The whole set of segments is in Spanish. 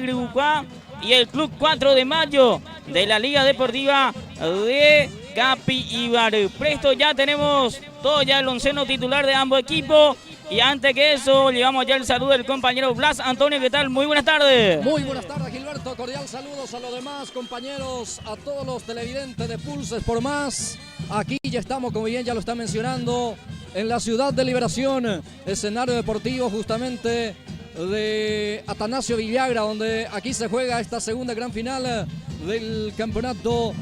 Grupa y el Club 4 de Mayo de la Liga Deportiva de Capillimar. Presto ya tenemos todo ya el onceno titular de ambos equipos. Y antes que eso, llevamos ya el saludo del compañero Blas Antonio. ¿Qué tal? Muy buenas tardes. Muy buenas tardes, Gilberto. Cordial saludos a los demás compañeros, a todos los televidentes de Pulses por Más. Aquí ya estamos, como bien ya lo está mencionando, en la ciudad de Liberación, escenario deportivo justamente de Atanasio Villagra, donde aquí se juega esta segunda gran final del campeonato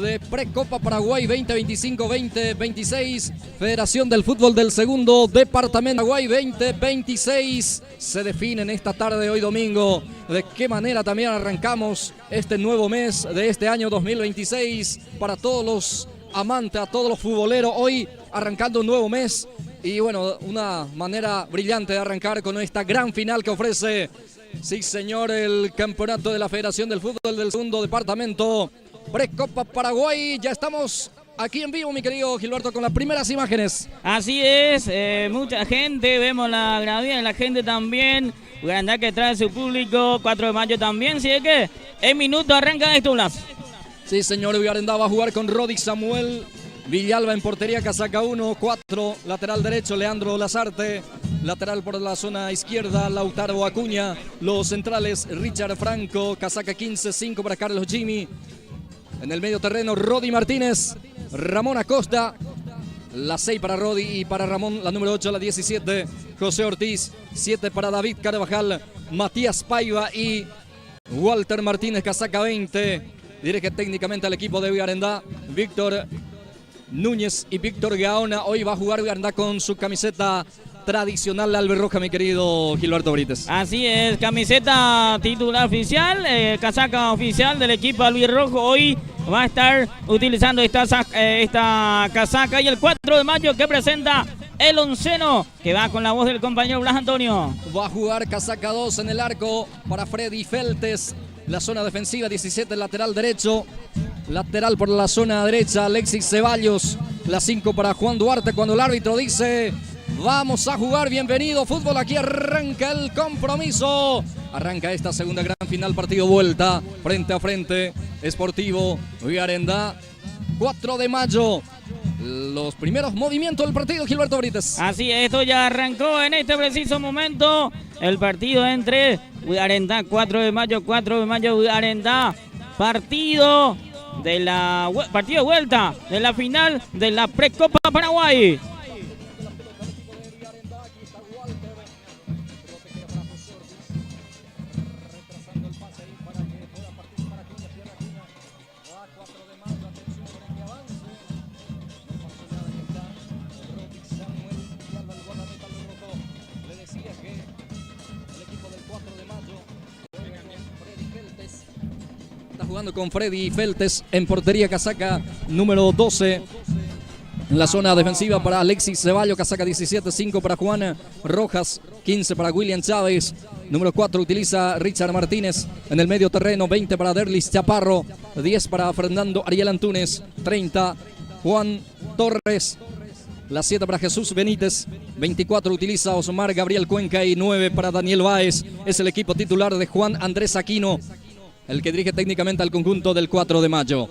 de Precopa Paraguay 2025-2026, Federación del Fútbol del Segundo Departamento Paraguay 2026. Se define en esta tarde de hoy domingo de qué manera también arrancamos este nuevo mes de este año 2026 para todos los amantes, a todos los futboleros. Hoy arrancando un nuevo mes y bueno, una manera brillante de arrancar con esta gran final que ofrece, sí señor, el campeonato de la Federación del Fútbol del Segundo Departamento Precopa Paraguay. Ya estamos aquí en vivo, mi querido Gilberto, con las primeras imágenes. Así es, mucha gente, vemos la gravía de la gente también. Grandad que trae su público, 4 de mayo también, así es que en minuto arranca esto, Blas. Sí, señor, Villarendá va a jugar con Rodi Samuel Villalba en portería, casaca 1, 4, lateral derecho, Leandro Lazarte, lateral por la zona izquierda, Lautaro Acuña, los centrales, Richard Franco, casaca 15, 5 para Carlos Jimmy. En el medio terreno, Rodi Martínez, Ramón Acosta, la 6 para Rodi y para Ramón, la número 8, la 17, José Ortiz, 7 para David Carvajal, Matías Paiva y Walter Martínez, casaca 20. Dirige técnicamente al equipo de Villarendá, Víctor Núñez y Víctor Gaona. Hoy va a jugar Villarendá con su camiseta tradicional albirroja, mi querido Gilberto Brites. Así es, camiseta titular oficial, casaca oficial del equipo albirrojo. Hoy va a estar utilizando esta casaca y el 4 de mayo que presenta el onceno, que va con la voz del compañero Blas Antonio. Va a jugar casaca 2 en el arco para Freddy Feltes, la zona defensiva, 17 lateral derecho, lateral por la zona derecha, Alexis Ceballos, la 5 para Juan Duarte, cuando el árbitro dice: vamos a jugar, bienvenido fútbol, aquí arranca el compromiso. Arranca esta segunda gran final, partido vuelta, frente a frente, Sportivo Villarendá, 4 de mayo. Los primeros movimientos del partido, Gilberto Brites. Así es, esto ya arrancó en este preciso momento el partido entre Villarendá, 4 de mayo, Villarendá. Partido de vuelta de la final de la Precopa Paraguay. Jugando con Freddy Feltes en portería, casaca número 12. En la zona defensiva para Alexis Ceballos, casaca 17, 5 para Juan Rojas, 15 para William Chávez. Número 4 utiliza Richard Martínez. En el medio terreno, 20 para Derlis Chaparro, 10 para Fernando Ariel Antunes, 30 Juan Torres. La 7 para Jesús Benítez, 24 utiliza Osmar Gabriel Cuenca y 9 para Daniel Báez. Es el equipo titular de Juan Andrés Aquino, el que dirige técnicamente al conjunto del 4 de mayo.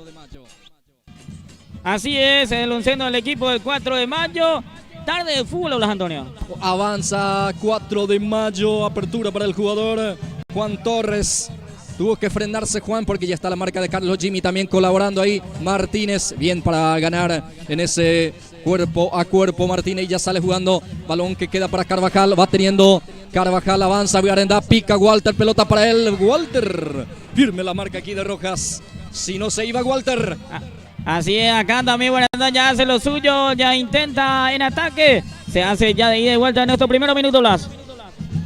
Así es, el onceno del equipo del 4 de mayo. Tarde de fútbol, Blas Antonio. Avanza 4 de mayo, apertura para el jugador Juan Torres. Tuvo que frenarse Juan porque ya está la marca de Carlos Jimmy también colaborando ahí. Martínez, bien para ganar en ese cuerpo a cuerpo. Martínez ya sale jugando, balón que queda para Carvajal, va teniendo Carvajal, avanza Villarendá, pica Walter, pelota para él, Walter, firme la marca aquí de Rojas, si no se iba Walter. Así es, acá también Villarendá ya hace lo suyo, ya intenta en ataque, se hace ya de ida y vuelta en estos primeros minutos, Blas.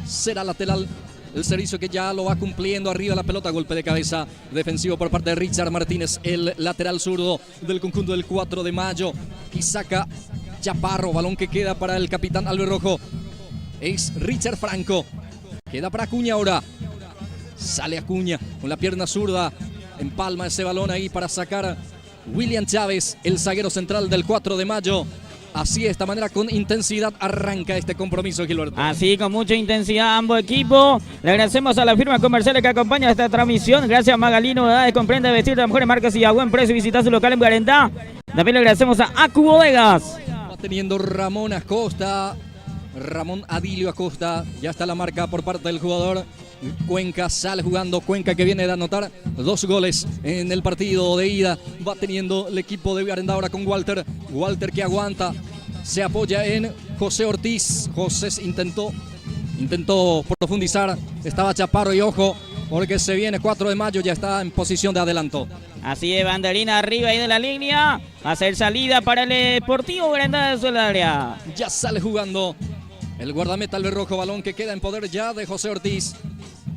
Será lateral el servicio que ya lo va cumpliendo, arriba la pelota, golpe de cabeza defensivo por parte de Richard Martínez, el lateral zurdo del conjunto del 4 de mayo, y saca Chaparro, balón que queda para el capitán albirrojo. Es Richard Franco, queda para Acuña ahora, sale Acuña con la pierna zurda, empalma ese balón ahí para sacar William Chávez, el zaguero central del 4 de mayo. Así, de esta manera, con intensidad, arranca este compromiso, Gilberto. Así, con mucha intensidad ambos equipos. Le agradecemos a las firmas comerciales que acompañan esta transmisión. Gracias a Magalí Novedades, comprende vestir de las mejores marcas y a buen precio. Visita su local en Garendá. También le agradecemos a Acu Bodegas. Va teniendo Ramón Acosta, Ramón Adilio Acosta. Ya está la marca por parte del jugador. Cuenca sale jugando, Cuenca que viene de anotar 2 goles en el partido de ida. Va teniendo el equipo de Garendá ahora con Walter. Walter que aguanta, se apoya en José Ortiz. José intentó profundizar, estaba Chaparro y ojo, porque se viene 4 de mayo, ya está en posición de adelanto. Así es, banderina arriba ahí de la línea. Va a ser salida para el Deportivo Garendá de su área. Ya sale jugando el guardameta albirrojo, balón que queda en poder ya de José Ortiz.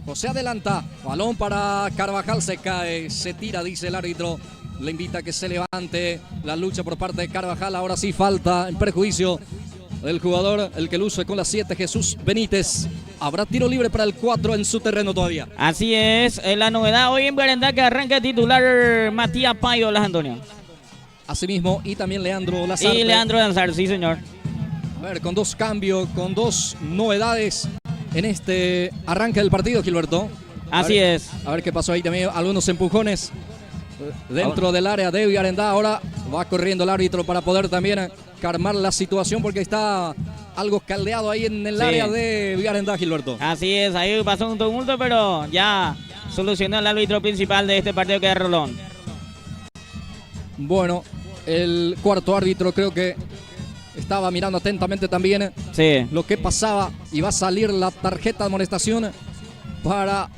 José adelanta, balón para Carvajal, se cae, se tira, dice el árbitro. Le invita a que se levante. La lucha por parte de Carvajal, ahora sí falta en perjuicio del jugador, el que luce con la 7, Jesús Benítez. Habrá tiro libre para el 4 en su terreno todavía. Así es la novedad hoy en Garendá, que arranca titular Matías Payo, Las Antonio. Asimismo, y también Leandro Lazarte. Y Leandro Lazarte, sí señor. A ver, con 2 cambios, con 2 novedades en este arranque del partido, Gilberto. Así es. A ver qué pasó ahí también, algunos empujones dentro del área de Garendá. Ahora va corriendo el árbitro para poder también calmar la situación, porque está algo caldeado ahí en el área de Garendá, Gilberto. Así es, ahí pasó un tumulto, pero ya solucionó el árbitro principal de este partido, que es Rolón. Bueno, el cuarto árbitro creo que estaba mirando atentamente también lo que pasaba, y va a salir la tarjeta de amonestación para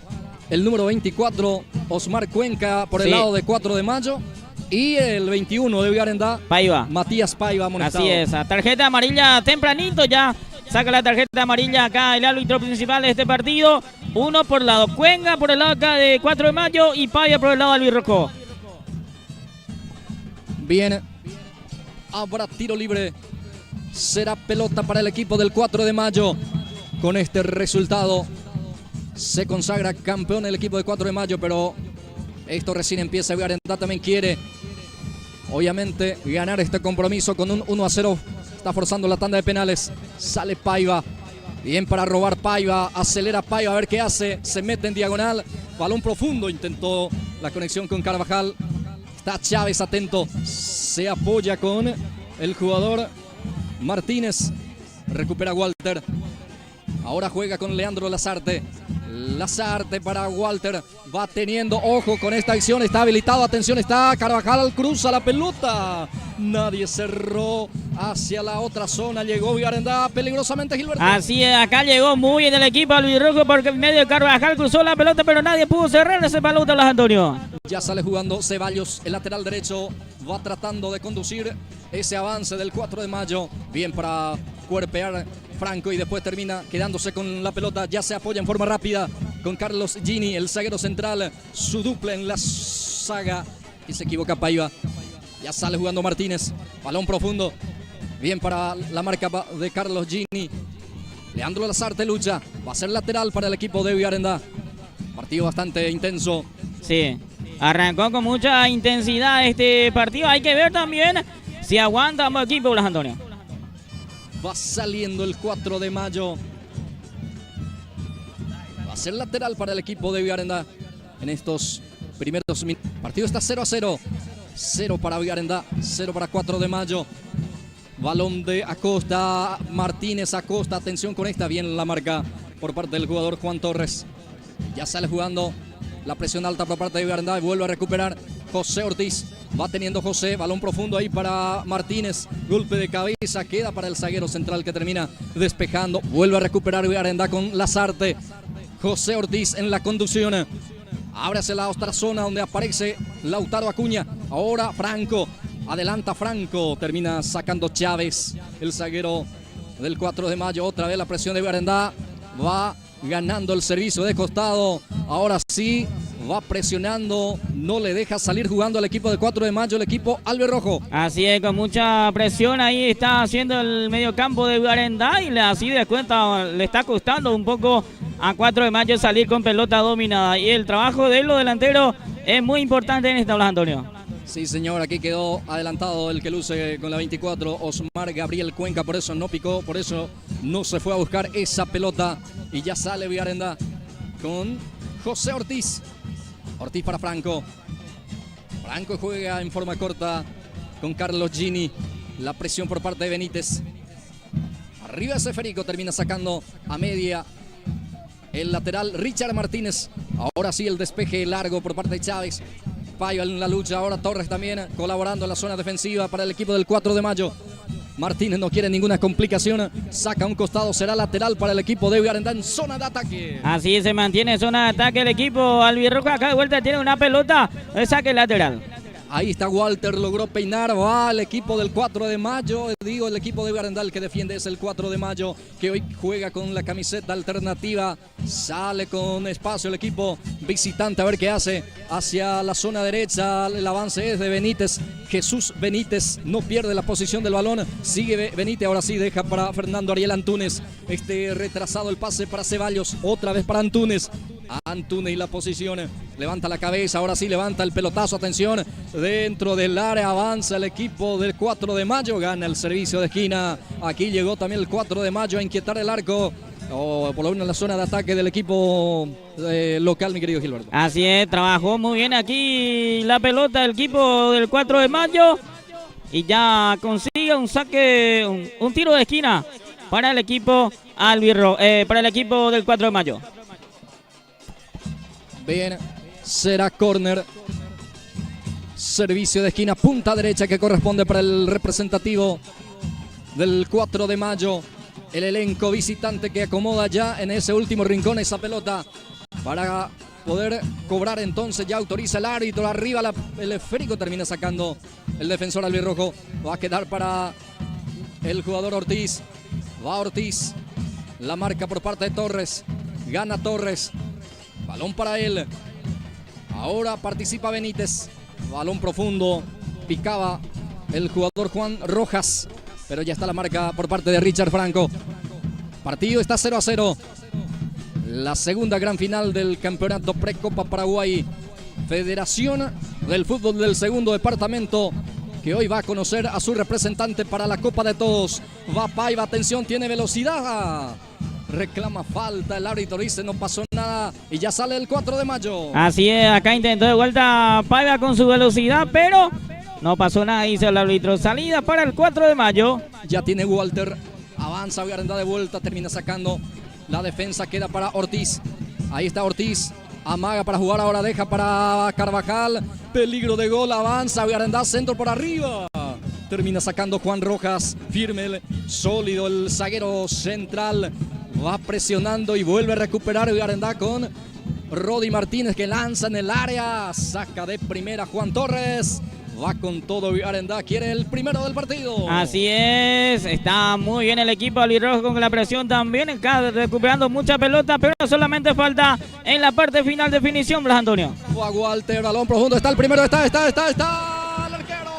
el número 24, Osmar Cuenca, por el lado de 4 de mayo. Y el 21 de Garendá, Paiva. Matías Paiva, amonestado. Así es, tarjeta amarilla tempranito, ya saca la tarjeta amarilla acá el árbitro principal de este partido. Uno por el lado Cuenca, por el lado acá de 4 de mayo, y Paiva por el lado albirrojo. Bien, habrá tiro libre. Será pelota para el equipo del 4 de mayo. Con este resultado se consagra campeón el equipo de 4 de mayo, pero esto recién empieza. Garendá también quiere, obviamente, ganar este compromiso con un 1-0. Está forzando la tanda de penales. Sale Paiva. Bien para robar Paiva. Acelera Paiva a ver qué hace. Se mete en diagonal. Balón profundo. Intentó la conexión con Carvajal. Está Chávez atento. Se apoya con el jugador Martínez. Recupera Walter. Ahora juega con Leandro Lazarte. Lazarte para Walter. Va teniendo ojo con esta acción. Está habilitado. Atención, está Carvajal. Cruza la pelota. Nadie cerró hacia la otra zona. Llegó Garendá peligrosamente, Gilberto. Así es, acá llegó muy bien el equipo albirrojo, porque en medio de Carvajal cruzó la pelota, pero nadie pudo cerrar ese pelota, Las Antonio. Ya sale jugando Ceballos, el lateral derecho. Va tratando de conducir ese avance del 4 de mayo. Bien para cuerpear Franco, y después termina quedándose con la pelota. Ya se apoya en forma rápida con Carlos Gini, el zaguero central, su dupla en la saga. Y se equivoca Paiva. Ya sale jugando Martínez. Balón profundo. Bien para la marca de Carlos Gini. Leandro Lazarte lucha. Va a ser lateral para el equipo de Garendá. Partido bastante intenso. Sí, arrancó con mucha intensidad este partido. Hay que ver también si aguanta ambos equipos, Las Antonio. Va saliendo el 4 de mayo. Va a ser lateral para el equipo de Garendá en estos primeros minutos. El partido está 0-0. 0 para Garendá, 0 para 4 de mayo. Balón de Acosta, Martínez Acosta. Atención con esta, bien la marca por parte del jugador Juan Torres. Ya sale jugando, la presión alta por parte de Garendá, y vuelve a recuperar José Ortiz. Va teniendo José, balón profundo ahí para Martínez. Golpe de cabeza, queda para el zaguero central que termina despejando. Vuelve a recuperar Garendá con Lazarte. José Ortiz en la conducción. Ábrase la otra zona donde aparece Lautaro Acuña. Ahora Franco. Adelanta Franco. Termina sacando Chávez, el zaguero del 4 de mayo. Otra vez la presión de Garendá. Va ganando el servicio de costado. Ahora sí, va presionando. No le deja salir jugando al equipo de 4 de mayo, el equipo albirrojo. Así es, con mucha presión ahí está haciendo el mediocampo de Garendá, y así de cuenta le está costando un poco a 4 de mayo salir con pelota dominada. Y el trabajo de los delanteros es muy importante en esta, Blas Antonio. Sí, señor, aquí quedó adelantado el que luce con la 24, Osmar Gabriel Cuenca, por eso no picó, por eso no se fue a buscar esa pelota. Y ya sale Villarenda con José Ortiz. Ortiz para Franco. Franco juega en forma corta con Carlos Gini. La presión por parte de Benítez. Arriba ese Federico, termina sacando a media el lateral Richard Martínez. Ahora sí el despeje largo por parte de Chávez. Payo en la lucha, ahora Torres también colaborando en la zona defensiva para el equipo del 4 de mayo. Martínez no quiere ninguna complicación, saca un costado, será lateral para el equipo de Villarenda en zona de ataque. Así se mantiene en zona de ataque el equipo albirrojo. Acá de vuelta tiene una pelota, saque lateral. Ahí está Walter, logró peinar, va el equipo del 4 de mayo, digo el equipo de Villarenda, el que defiende es el 4 de mayo, que hoy juega con la camiseta alternativa, sale con espacio el equipo visitante, a ver qué hace, hacia la zona derecha, el avance es de Benítez, Jesús Benítez no pierde la posición del balón, sigue Benítez, ahora sí deja para Fernando Ariel Antúnez, retrasado el pase para Ceballos, otra vez para Antúnez. Antúnez y la posición, levanta la cabeza, ahora sí levanta el pelotazo, atención, dentro del área avanza el equipo del 4 de mayo, gana el servicio de esquina, aquí llegó también el 4 de mayo a inquietar el arco, o por lo menos en la zona de ataque del equipo local, mi querido Gilberto. Así es, trabajó muy bien aquí la pelota del equipo del 4 de mayo y ya consigue un saque, un tiro de esquina para el equipo albirrojo, para el equipo del 4 de mayo. Bien, será córner. Servicio de esquina, punta derecha que corresponde para el representativo del 4 de mayo. El elenco visitante que acomoda ya en ese último rincón esa pelota para poder cobrar entonces. Ya autoriza el árbitro. Arriba el esférico termina sacando el defensor albirrojo. Va a quedar para el jugador Ortiz. Va Ortiz. La marca por parte de Torres. Gana Torres. Balón para él. Ahora participa Benítez. Balón profundo. Picaba el jugador Juan Rojas. Pero ya está la marca por parte de Richard Franco. Partido está 0-0. La segunda gran final del campeonato Precopa Paraguay. Federación del Fútbol del Segundo Departamento, que hoy va a conocer a su representante para la Copa de Todos. Va Paiva, atención, tiene velocidad. Reclama falta, el árbitro dice no pasó nada y ya sale el 4 de mayo. Así es, acá intentó de vuelta Paiva con su velocidad, pero no pasó nada, dice el árbitro. Salida para el 4 de mayo. Ya tiene Walter, avanza Villarenda de vuelta, termina sacando la defensa, queda para Ortiz. Ahí está Ortiz, amaga para jugar, ahora deja para Carvajal. Peligro de gol, avanza Villarenda, centro por arriba. Termina sacando Juan Rojas, firme, sólido el zaguero central. Va presionando y vuelve a recuperar Villarenda con Rodi Martínez que lanza en el área. Saca de primera Juan Torres. Va con todo Villarenda, quiere el primero del partido. Así es, está muy bien el equipo albirrojo con la presión también. Acá recuperando mucha pelota, pero solamente falta en la parte final definición, Blas Antonio. Va Walter, balón profundo, está el primero, está el arquero.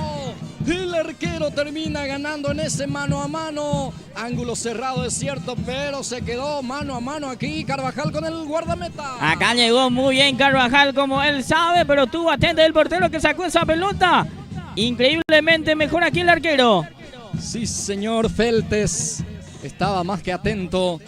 El arquero termina ganando en ese mano a mano. Ángulo cerrado es cierto, pero se quedó mano a mano aquí Carvajal con el guardameta. Acá llegó muy bien Carvajal como él sabe, pero tuvo atento el portero que sacó esa pelota. Increíblemente mejor aquí el arquero. Sí, señor, Feltes estaba más que atento.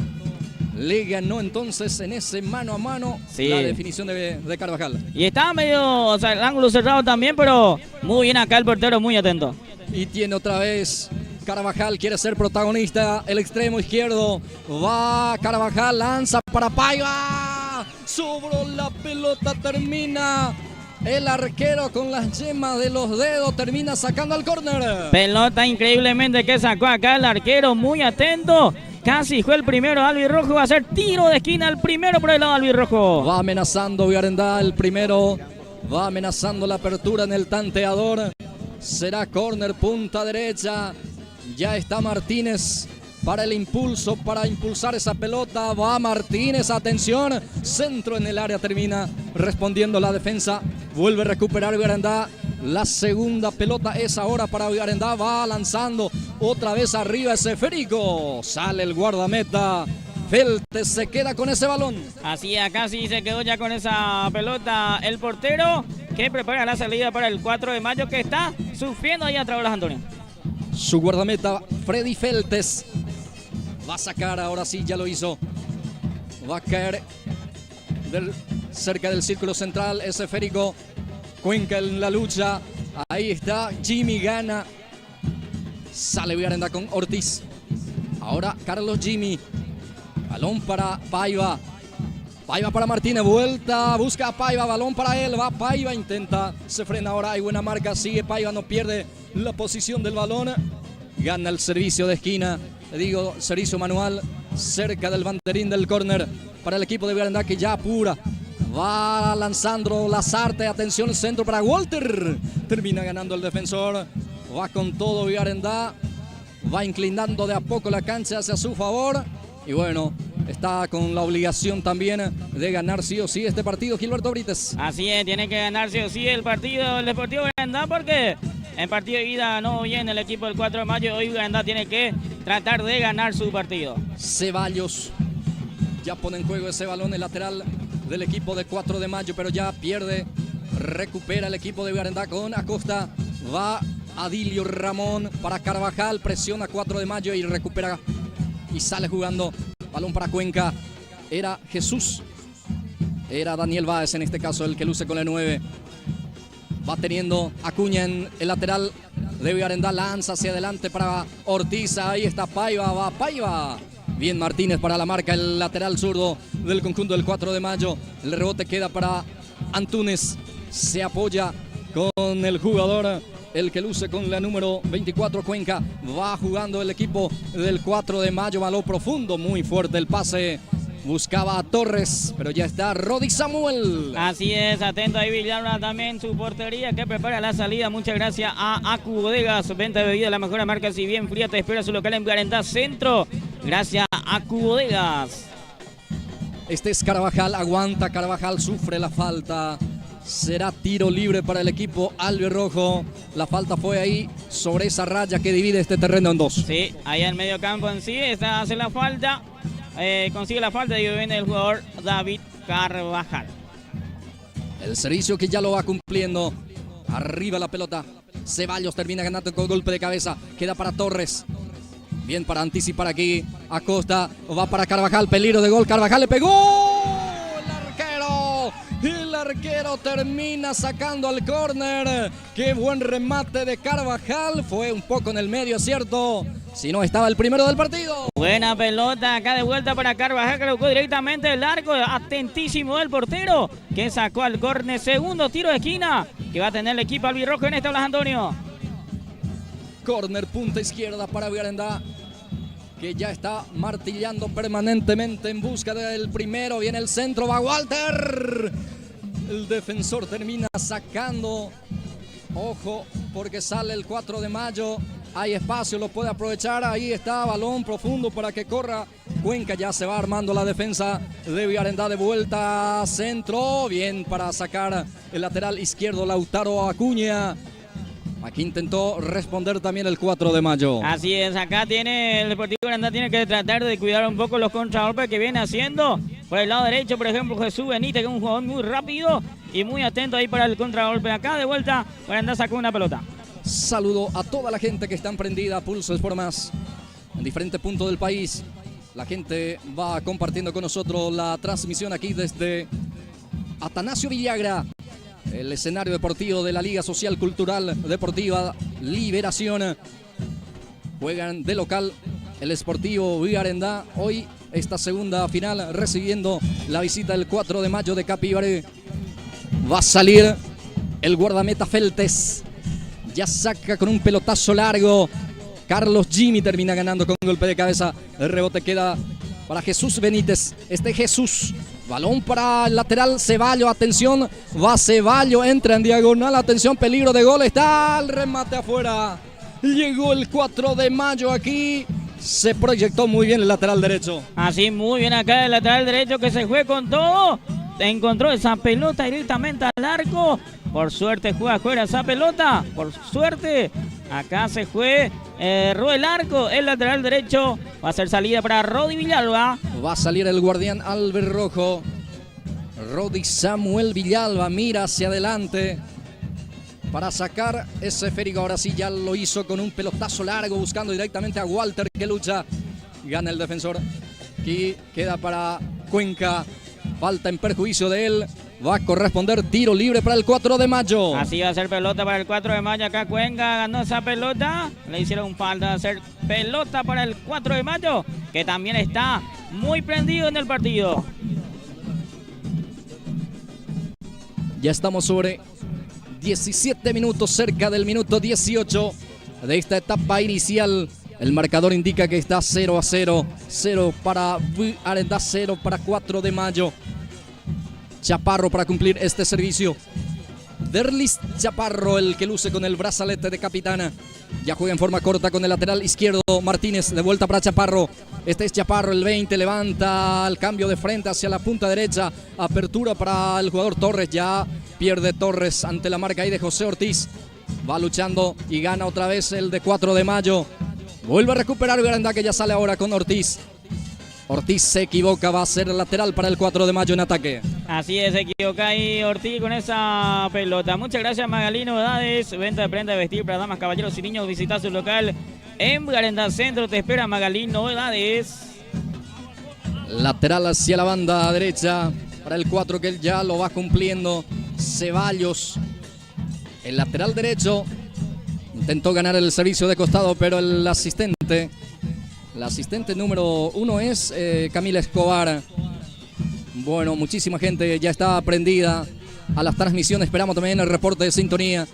Le ganó entonces en ese mano a mano la definición de Carvajal. Y estaba medio, o sea, el ángulo cerrado también, pero muy bien acá el portero, muy atento. Y tiene otra vez Carvajal, quiere ser protagonista, el extremo izquierdo. Va Carvajal, lanza para Paiva. Sobró la pelota, termina el arquero con las yemas de los dedos, termina sacando al córner. Pelota increíblemente que sacó acá el arquero, muy atento. Casi fue el primero albirrojo, va a hacer tiro de esquina el primero por el lado albirrojo. Va amenazando Villarenda el primero, va amenazando la apertura en el tanteador. Será córner, punta derecha. Ya está Martínez para el impulso, para impulsar esa pelota. Va Martínez, atención, centro en el área, termina respondiendo la defensa. Vuelve a recuperar Villarenda. La segunda pelota es ahora para Villarenda. Va lanzando otra vez arriba ese esférico. Sale el guardameta. Feltes se queda con ese balón. Así acá sí se quedó ya con esa pelota el portero. que prepara la salida para el 4 de mayo, que está sufriendo ahí atrás, Antonio. Su guardameta, Freddy Feltes, va a sacar, ahora sí, ya lo hizo. Va a caer cerca del círculo central, es esférico. Cuenca en la lucha, ahí está, Jimmy gana. Sale Villarenda con Ortiz. Ahora Carlos Jimmy. Balón para Paiva. Paiva para Martínez, vuelta, busca a Paiva, balón para él, va Paiva, intenta, se frena ahora, hay buena marca, sigue Paiva, no pierde la posición del balón. Gana el servicio de esquina, le digo, servicio manual, cerca del banderín del córner para el equipo de Villarenda, que ya apura. Va lanzando Lazarte, atención, el centro para Walter. Termina ganando el defensor, va con todo Villarenda, va inclinando de a poco la cancha hacia su favor. Y bueno, está con la obligación también de ganar sí o sí este partido, Gilberto Brites. Así es, tiene que ganar sí o sí el partido el Deportivo Villarenda, porque en partido de ida no viene el equipo del 4 de mayo. Hoy Villarenda tiene que tratar de ganar su partido. Ceballos ya pone en juego ese balón, el lateral del equipo de 4 de mayo, pero ya pierde. Recupera el equipo de Villarenda con Acosta. Va Adilio Ramón para Carvajal, presiona 4 de mayo y recupera y sale jugando. Balón para Cuenca. Era Jesús. Era Daniel Báez en este caso el que luce con la 9. Va teniendo Acuña en el lateral de Villarenda. Lanza hacia adelante para Ortiz. Ahí está Paiva. Va Paiva. Bien Martínez para la marca. El lateral zurdo del conjunto del 4 de mayo. El rebote queda para Antúnez. Se apoya con el jugador, el que luce con la número 24, Cuenca. Va jugando el equipo del 4 de mayo. Balón profundo, muy fuerte el pase. Buscaba a Torres, pero ya está Rodi Samuel. Así es, atento ahí Villalba también, su portería, que prepara la salida. Muchas gracias a Acu Bodegas, venta de bebidas, la mejor marca, si bien fría, te espera su local en Villarenda Centro. Gracias a Acu Bodegas. Este es Carvajal, aguanta Carvajal, sufre la falta. Será tiro libre para el equipo albirrojo. La falta fue ahí sobre esa raya que divide este terreno en dos. Sí, ahí en el medio campo en sí, hace la falta. Consigue la falta y viene el jugador David Carvajal. El servicio que ya lo va cumpliendo. Arriba la pelota. Ceballos termina ganando con golpe de cabeza. Queda para Torres. Bien para anticipar aquí. Acosta va para Carvajal. Peligro de gol. Carvajal le pegó. El arquero termina sacando al córner. Qué buen remate de Carvajal. Fue un poco en el medio, ¿cierto? Si no, estaba el primero del partido. Buena pelota acá de vuelta para Carvajal, que lo buscó directamente el arco. Atentísimo el portero, que sacó al córner. Segundo tiro de esquina que va a tener el equipo albirrojo en esta, Blas Antonio. Córner, punta izquierda para Villarenda, que ya está martillando permanentemente en busca del primero. Viene el centro, va Walter. El defensor termina sacando. Ojo, porque sale el 4 de mayo. Hay espacio, lo puede aprovechar. Ahí está, balón profundo para que corra Cuenca. Ya se va armando la defensa de Villarenda, de vuelta. Centro, bien para sacar el lateral izquierdo, Lautaro Acuña. Aquí intentó responder también el 4 de mayo. Así es, acá tiene el Deportivo Villarenda, tiene que tratar de cuidar un poco los contragolpes que viene haciendo. Por el lado derecho, por ejemplo, Jesús Benítez, que es un jugador muy rápido y muy atento ahí para el contragolpe. Acá de vuelta, Villarenda sacó una pelota. Saludo a toda la gente que está emprendida a Pulso Sport Más en diferentes puntos del país. La gente va compartiendo con nosotros la transmisión aquí desde Atanasio Villagra, el escenario deportivo de la Liga Social Cultural Deportiva Liberación. Juegan de local el Sportivo Villarenda. Hoy esta segunda final recibiendo la visita del 4 de mayo de Capibare. Va a salir el guardameta Feltes. Ya saca con un pelotazo largo. Carlos Jimmy termina ganando con golpe de cabeza. El rebote queda para Jesús Benítez. Jesús. Balón para el lateral Ceballos. Atención. Va Ceballos. Entra en diagonal. Atención. Peligro de gol. Está el remate afuera. Llegó el 4 de mayo aquí. Se proyectó muy bien el lateral derecho. Así, muy bien acá el lateral derecho, que se fue con todo. Encontró esa pelota directamente al arco. Por suerte juega fuera esa pelota. Por suerte. Acá se fue. Erró el arco. El lateral derecho. Va a ser salida para Rodi Villalba. Va a salir el guardián albirrojo. Rodi Samuel Villalba mira hacia adelante para sacar ese esférico. Ahora sí ya lo hizo con un pelotazo largo, buscando directamente a Walter, que lucha. Gana el defensor. Aquí queda para Cuenca. Falta en perjuicio de él. Va a corresponder tiro libre para el 4 de mayo. Así va a ser pelota para el 4 de mayo. Acá Cuenca ganó esa pelota. Le hicieron falta de hacer pelota para el 4 de mayo, que también está muy prendido en el partido. Ya estamos sobre 17 minutos, cerca del minuto 18 de esta etapa inicial. El marcador indica que está 0-0. 0 para Arendá, 0 para 4 de mayo. Chaparro para cumplir este servicio. Derlis Chaparro, el que luce con el brazalete de capitana. Ya juega en forma corta con el lateral izquierdo. Martínez de vuelta para Chaparro. Este es Chaparro, el 20. Levanta el cambio de frente hacia la punta derecha. Apertura para el jugador Torres. Ya pierde Torres ante la marca ahí de José Ortiz. Va luchando y gana otra vez el de 4 de mayo. Vuelve a recuperar Arendá, que ya sale ahora con Ortiz. Ortiz se equivoca, va a ser lateral para el 4 de mayo en ataque. Así es, se equivoca ahí Ortiz con esa pelota. Muchas gracias, Magalí Novedades. Venta de prenda de vestir para damas, caballeros y niños. Visita su local en Arendá Centro. Te espera Magalí Novedades. Lateral hacia la banda derecha para el 4, que él ya lo va cumpliendo. Ceballos, el lateral derecho. Intentó ganar el servicio de costado, pero el asistente número 1 es Camila Escobar. Bueno, muchísima gente ya está prendida a las transmisiones. Esperamos también el reporte de sintonía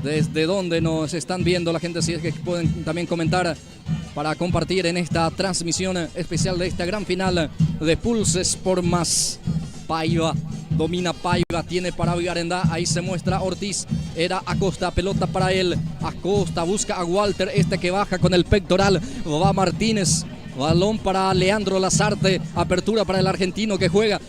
desde donde nos están viendo la gente, si es que pueden también comentar para compartir en esta transmisión especial de esta gran final de Pulses por Más. Paiva, domina Paiva, tiene para Arendá, ahí se muestra Ortiz, era Acosta, pelota para él, Acosta busca a Walter, este que baja con el pectoral, va Martínez, balón para Leandro Lazarte, apertura para el argentino que juega,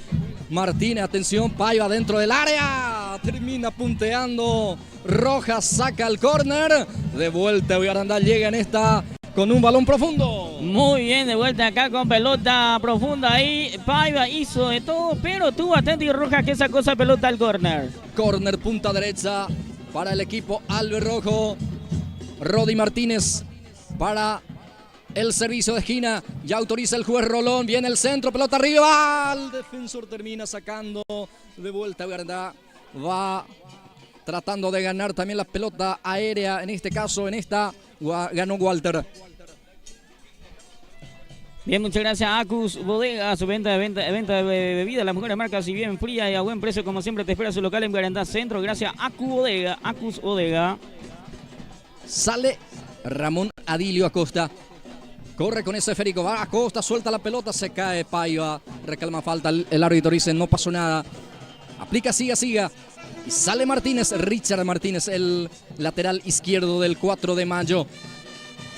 Martínez, atención, Paiva dentro del área, termina punteando, Rojas saca el córner, de vuelta Arendá llega en esta con un balón profundo. Muy bien, de vuelta acá con pelota profunda ahí. Paiva hizo de todo, pero tuvo atento y Rojas que sacó esa pelota al córner. Córner punta derecha para el equipo albirrojo. Rodi Martínez para el servicio de esquina. Ya autoriza el juez Rolón. Viene el centro, pelota arriba. El defensor termina sacando de vuelta. Arendá va tratando de ganar también la pelota aérea. En este caso, en esta ganó Walter. Bien, muchas gracias a Acus Bodega, su venta de bebidas, las mejores marcas y bien fría y a buen precio, como siempre te espera su local en Arendá Centro. Gracias a Acus Bodega. Sale Ramón Adilio Acosta. Corre con ese esférico, va Acosta, suelta la pelota, se cae Paiva, reclama falta, el árbitro dice no pasó nada. Aplica, siga. Y sale Martínez, Richard Martínez, el lateral izquierdo del 4 de mayo.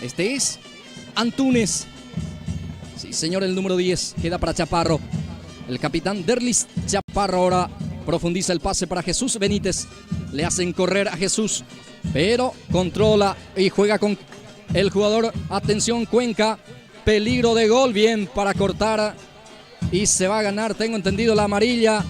Este es Antunes. Sí, señor, el número 10 queda para Chaparro. El capitán Derlis Chaparro ahora profundiza el pase para Jesús Benítez. Le hacen correr a Jesús, pero controla y juega con el jugador. Atención, Cuenca. Peligro de gol. Bien para cortar. Y se va a ganar, tengo entendido, la amarilla.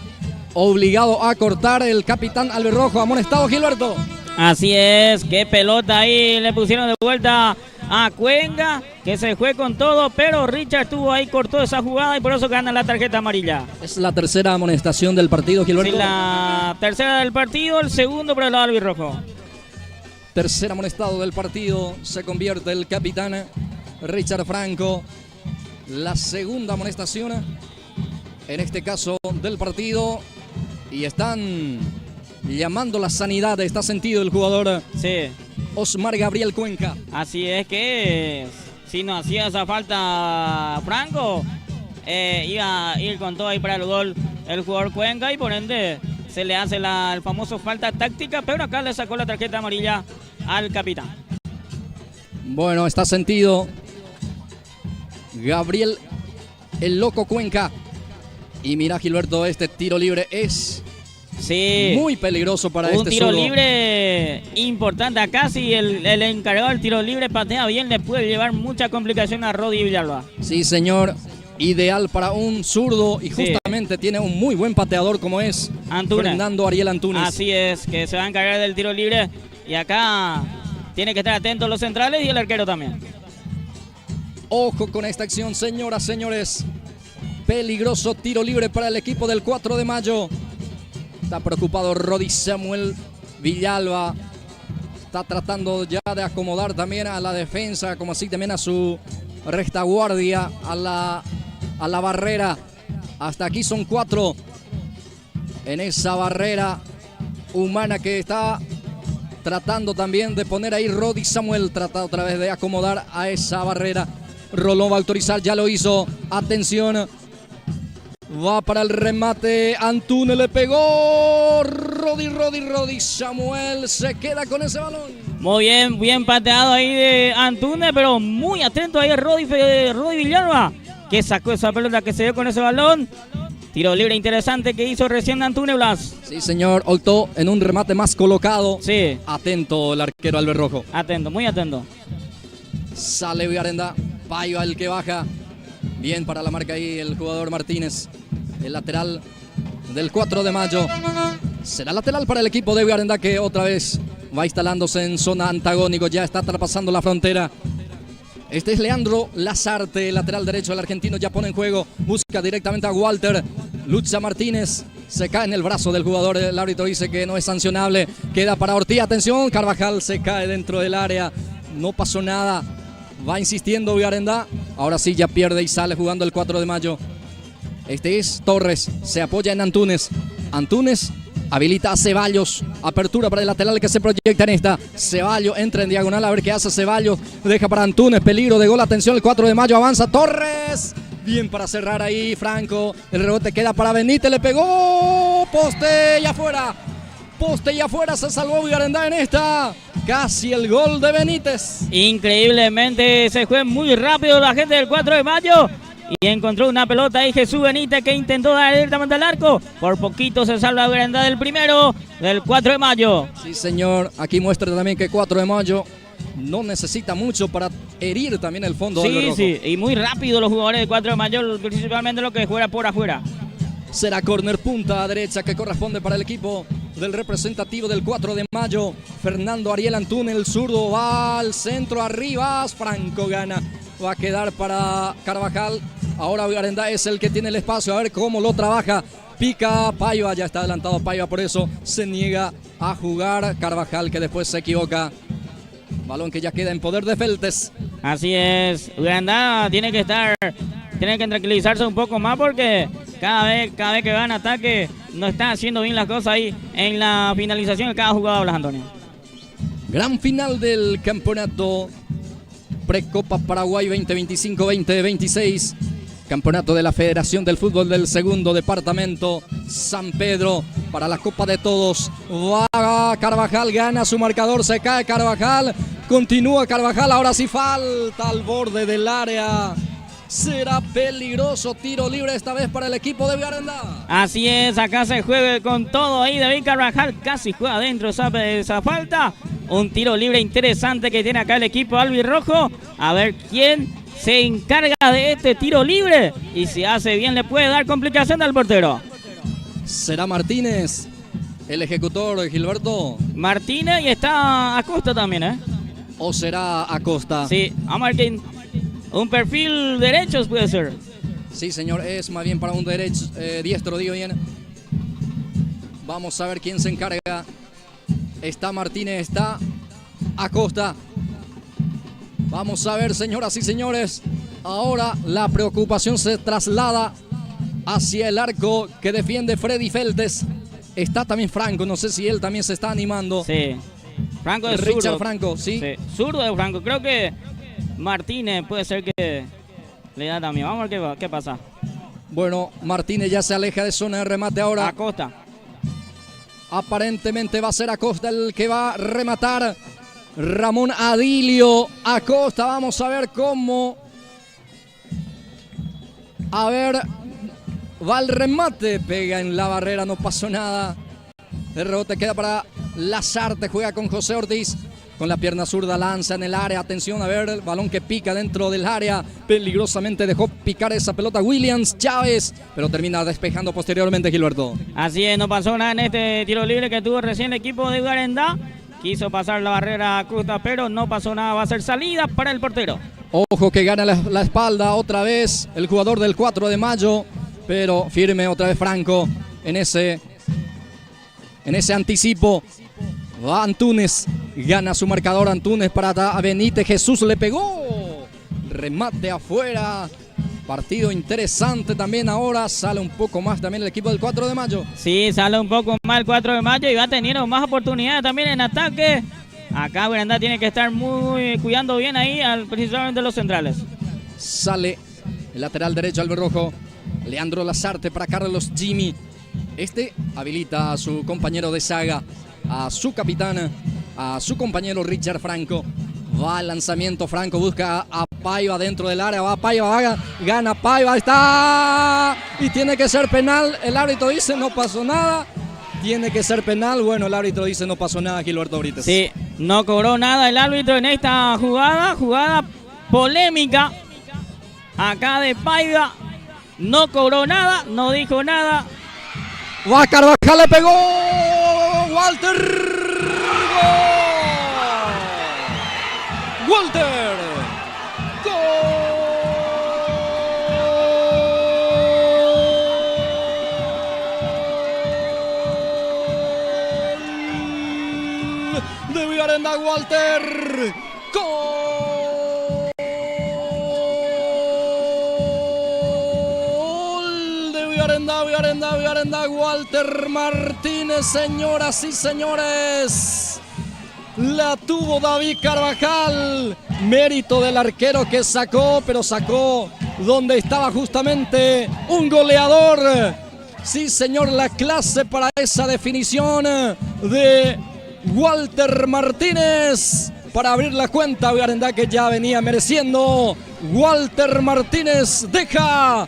Obligado a cortar el capitán albirrojo. Amonestado Gilberto. Así es, qué pelota ahí le pusieron de vuelta a Cuenca, que se fue con todo, pero Richard estuvo ahí, cortó esa jugada y por eso gana la tarjeta amarilla. Es la tercera amonestación del partido, Gilberto. Sí, la tercera del partido, el segundo para el lado albirrojo. Tercer amonestado del partido, se convierte el capitán Richard Franco. La segunda amonestación, en este caso del partido, y están llamando la sanidad, está sentido el jugador. Sí. Osmar Gabriel Cuenca. Así es que si no hacía esa falta Franco, iba a ir con todo ahí para el gol el jugador Cuenca y por ende se le hace el famoso falta táctica, pero acá le sacó la tarjeta amarilla al capitán. Bueno, está sentido Gabriel el loco Cuenca. Y mira, Gilberto, este tiro libre es muy peligroso para este un tiro zurdo. Libre importante acá. Si el encargado del tiro libre patea bien, le puede llevar mucha complicación a Rodi Villalba. Sí, señor. ideal para un zurdo y justamente tiene un muy buen pateador como es Antunes. Fernando Ariel Antunes. Así es, que se va a encargar del tiro libre y acá tiene que estar atentos los centrales y el arquero también. Ojo con esta acción, señoras, señores. Peligroso tiro libre para el equipo del 4 de mayo. Está preocupado Rodi Samuel Villalba. Está tratando ya de acomodar también a la defensa, como así también a su retaguardia, a la barrera. Hasta aquí son 4 en esa barrera humana que está tratando también de poner ahí Rodi Samuel. Trata otra vez de acomodar a esa barrera. Rolón va a autorizar, ya lo hizo. Atención. Va para el remate. Antunes le pegó. Rodi Samuel se queda con ese balón. Muy bien, bien pateado ahí de Antunes, pero muy atento ahí Rodi Villalba, que sacó esa pelota, que se dio con ese balón. Tiro libre interesante que hizo recién Antunes, Blas. Sí, señor. Optó en un remate más colocado. Sí. Atento el arquero Alberrojo. Atento, muy atento. Sale Villarenda. Paiva el que baja. Bien para la marca ahí el jugador Martínez. El lateral del 4 de mayo. Será lateral para el equipo de Villarenda, que otra vez va instalándose en zona antagónico. Ya está traspasando la frontera. Este es Leandro Lazarte, lateral derecho del argentino. Ya pone en juego. Busca directamente a Walter. Lucha Martínez. Se cae en el brazo del jugador. El árbitro dice que no es sancionable. Queda para Ortiz. Atención. Carvajal se cae dentro del área. No pasó nada. Va insistiendo Villarenda. Ahora sí ya pierde y sale jugando el 4 de mayo. Este es Torres. Se apoya en Antunes. Antunes habilita a Ceballos. Apertura para el lateral que se proyecta en esta. Ceballos entra en diagonal a ver qué hace Ceballos. Deja para Antunes. Peligro de gol. Atención, el 4 de mayo avanza. Torres. Bien para cerrar ahí Franco. El rebote queda para Benítez. Le pegó. Poste y afuera. Poste y afuera. Se salvó Villarenda en esta. Casi el gol de Benítez. Increíblemente se fue muy rápido la gente del 4 de mayo. Y encontró una pelota ahí Jesús Benítez, que intentó dar directamente al arco. Por poquito se salva Villarenda del primero del 4 de mayo. Sí, señor. Aquí muestra también que 4 de mayo no necesita mucho para herir también el fondo. Sí, y muy rápido los jugadores del 4 de mayo, principalmente los que juegan por afuera. Será córner punta derecha que corresponde para el equipo del representativo del 4 de mayo. Fernando Ariel Antunes, el zurdo, va al centro, arriba. Franco gana. Va a quedar para Carvajal. Ahora Villarenda es el que tiene el espacio. A ver cómo lo trabaja. Pica Paiva. Ya está adelantado Paiva. Por eso se niega a jugar Carvajal, que después se equivoca. Balón que ya queda en poder de Feltes. Así es. Villarenda tiene que tranquilizarse un poco más, porque cada vez que va en ataque no está haciendo bien las cosas ahí en la finalización de cada jugador, Blas Antonio. Gran final del campeonato Precopa Paraguay 2025-2026. Campeonato de la Federación del Fútbol del Segundo Departamento San Pedro para la Copa de Todos. Va Carvajal, gana su marcador, se cae Carvajal, continúa Carvajal, ahora sí falta al borde del área. Será peligroso, tiro libre esta vez para el equipo de Villarenda. Así es, acá se juega con todo ahí. David Carvajal casi juega dentro esa falta. Un tiro libre interesante que tiene acá el equipo albirrojo. A ver quién se encarga de este tiro libre. Y si hace bien le puede dar complicación al portero. ¿Será Martínez el ejecutor, Gilberto? Martínez, y está Acosta también, ¿eh? ¿O será Acosta? Sí, a Martín. Un perfil derecho puede ser. Sí, señor, es más bien para un derecho, diestro, digo bien. Vamos a ver quién se encarga. Está Martínez, está Acosta. Vamos a ver, señoras y señores. Ahora la preocupación se traslada hacia el arco que defiende Freddy Feltes. Está también Franco, no sé si él también se está animando. Sí, Franco es Richard zurdo. Franco, sí. Zurdo de Franco, creo que Martínez puede ser que le da también. Vamos a ver qué pasa. Bueno, Martínez ya se aleja de zona de remate ahora. Acosta. Aparentemente va a ser Acosta el que va a rematar. Ramón Adilio. Acosta, vamos a ver cómo. A ver, va el remate. Pega en la barrera, no pasó nada. El rebote queda para Lazarte, juega con José Ortiz. con la pierna zurda, lanza en el área, atención a ver el balón que pica dentro del área, peligrosamente dejó picar esa pelota Williams Chávez, pero termina despejando posteriormente Gilberto. Así es, no pasó nada en este tiro libre que tuvo recién el equipo de Garendá. Quiso pasar la barrera Cruta, pero no pasó nada. Va a ser salida para el portero. Ojo que gana la espalda otra vez el jugador del 4 de mayo, pero firme otra vez Franco en ese anticipo. Va Antunes, gana su marcador Antunes para Benítez, Jesús le pegó, remate afuera, partido interesante también ahora, sale un poco más también el equipo del 4 de mayo. Sí, sale un poco más el 4 de mayo y va teniendo más oportunidades también en ataque. Acá Garendá tiene que estar muy cuidando bien ahí, precisamente los centrales. Sale el lateral derecho albirrojo, Leandro Lazarte para Carlos Jimmy. Este habilita a su compañero de saga, a su capitán, a su compañero Richard Franco. Va el lanzamiento, Franco busca a Paiva dentro del área, va Paiva, gana Paiva, está, y tiene que ser penal. El árbitro dice no pasó nada, tiene que ser penal. Bueno, el árbitro dice no pasó nada, Gilberto Brites. Sí, no cobró nada el árbitro en esta jugada polémica acá de Paiva. No cobró nada, no dijo nada. Va Carvajal, le pegó Walter. ¡Gol! Walter. ¡Gol! De Garendá, Walter. ¡Gol! Garendá, Walter Martínez, señoras y señores. La tuvo David Carvajal. Mérito del arquero que sacó, pero sacó donde estaba justamente un goleador. Sí, señor, la clase para esa definición de Walter Martínez para abrir la cuenta. Garendá que ya venía mereciendo. Walter Martínez deja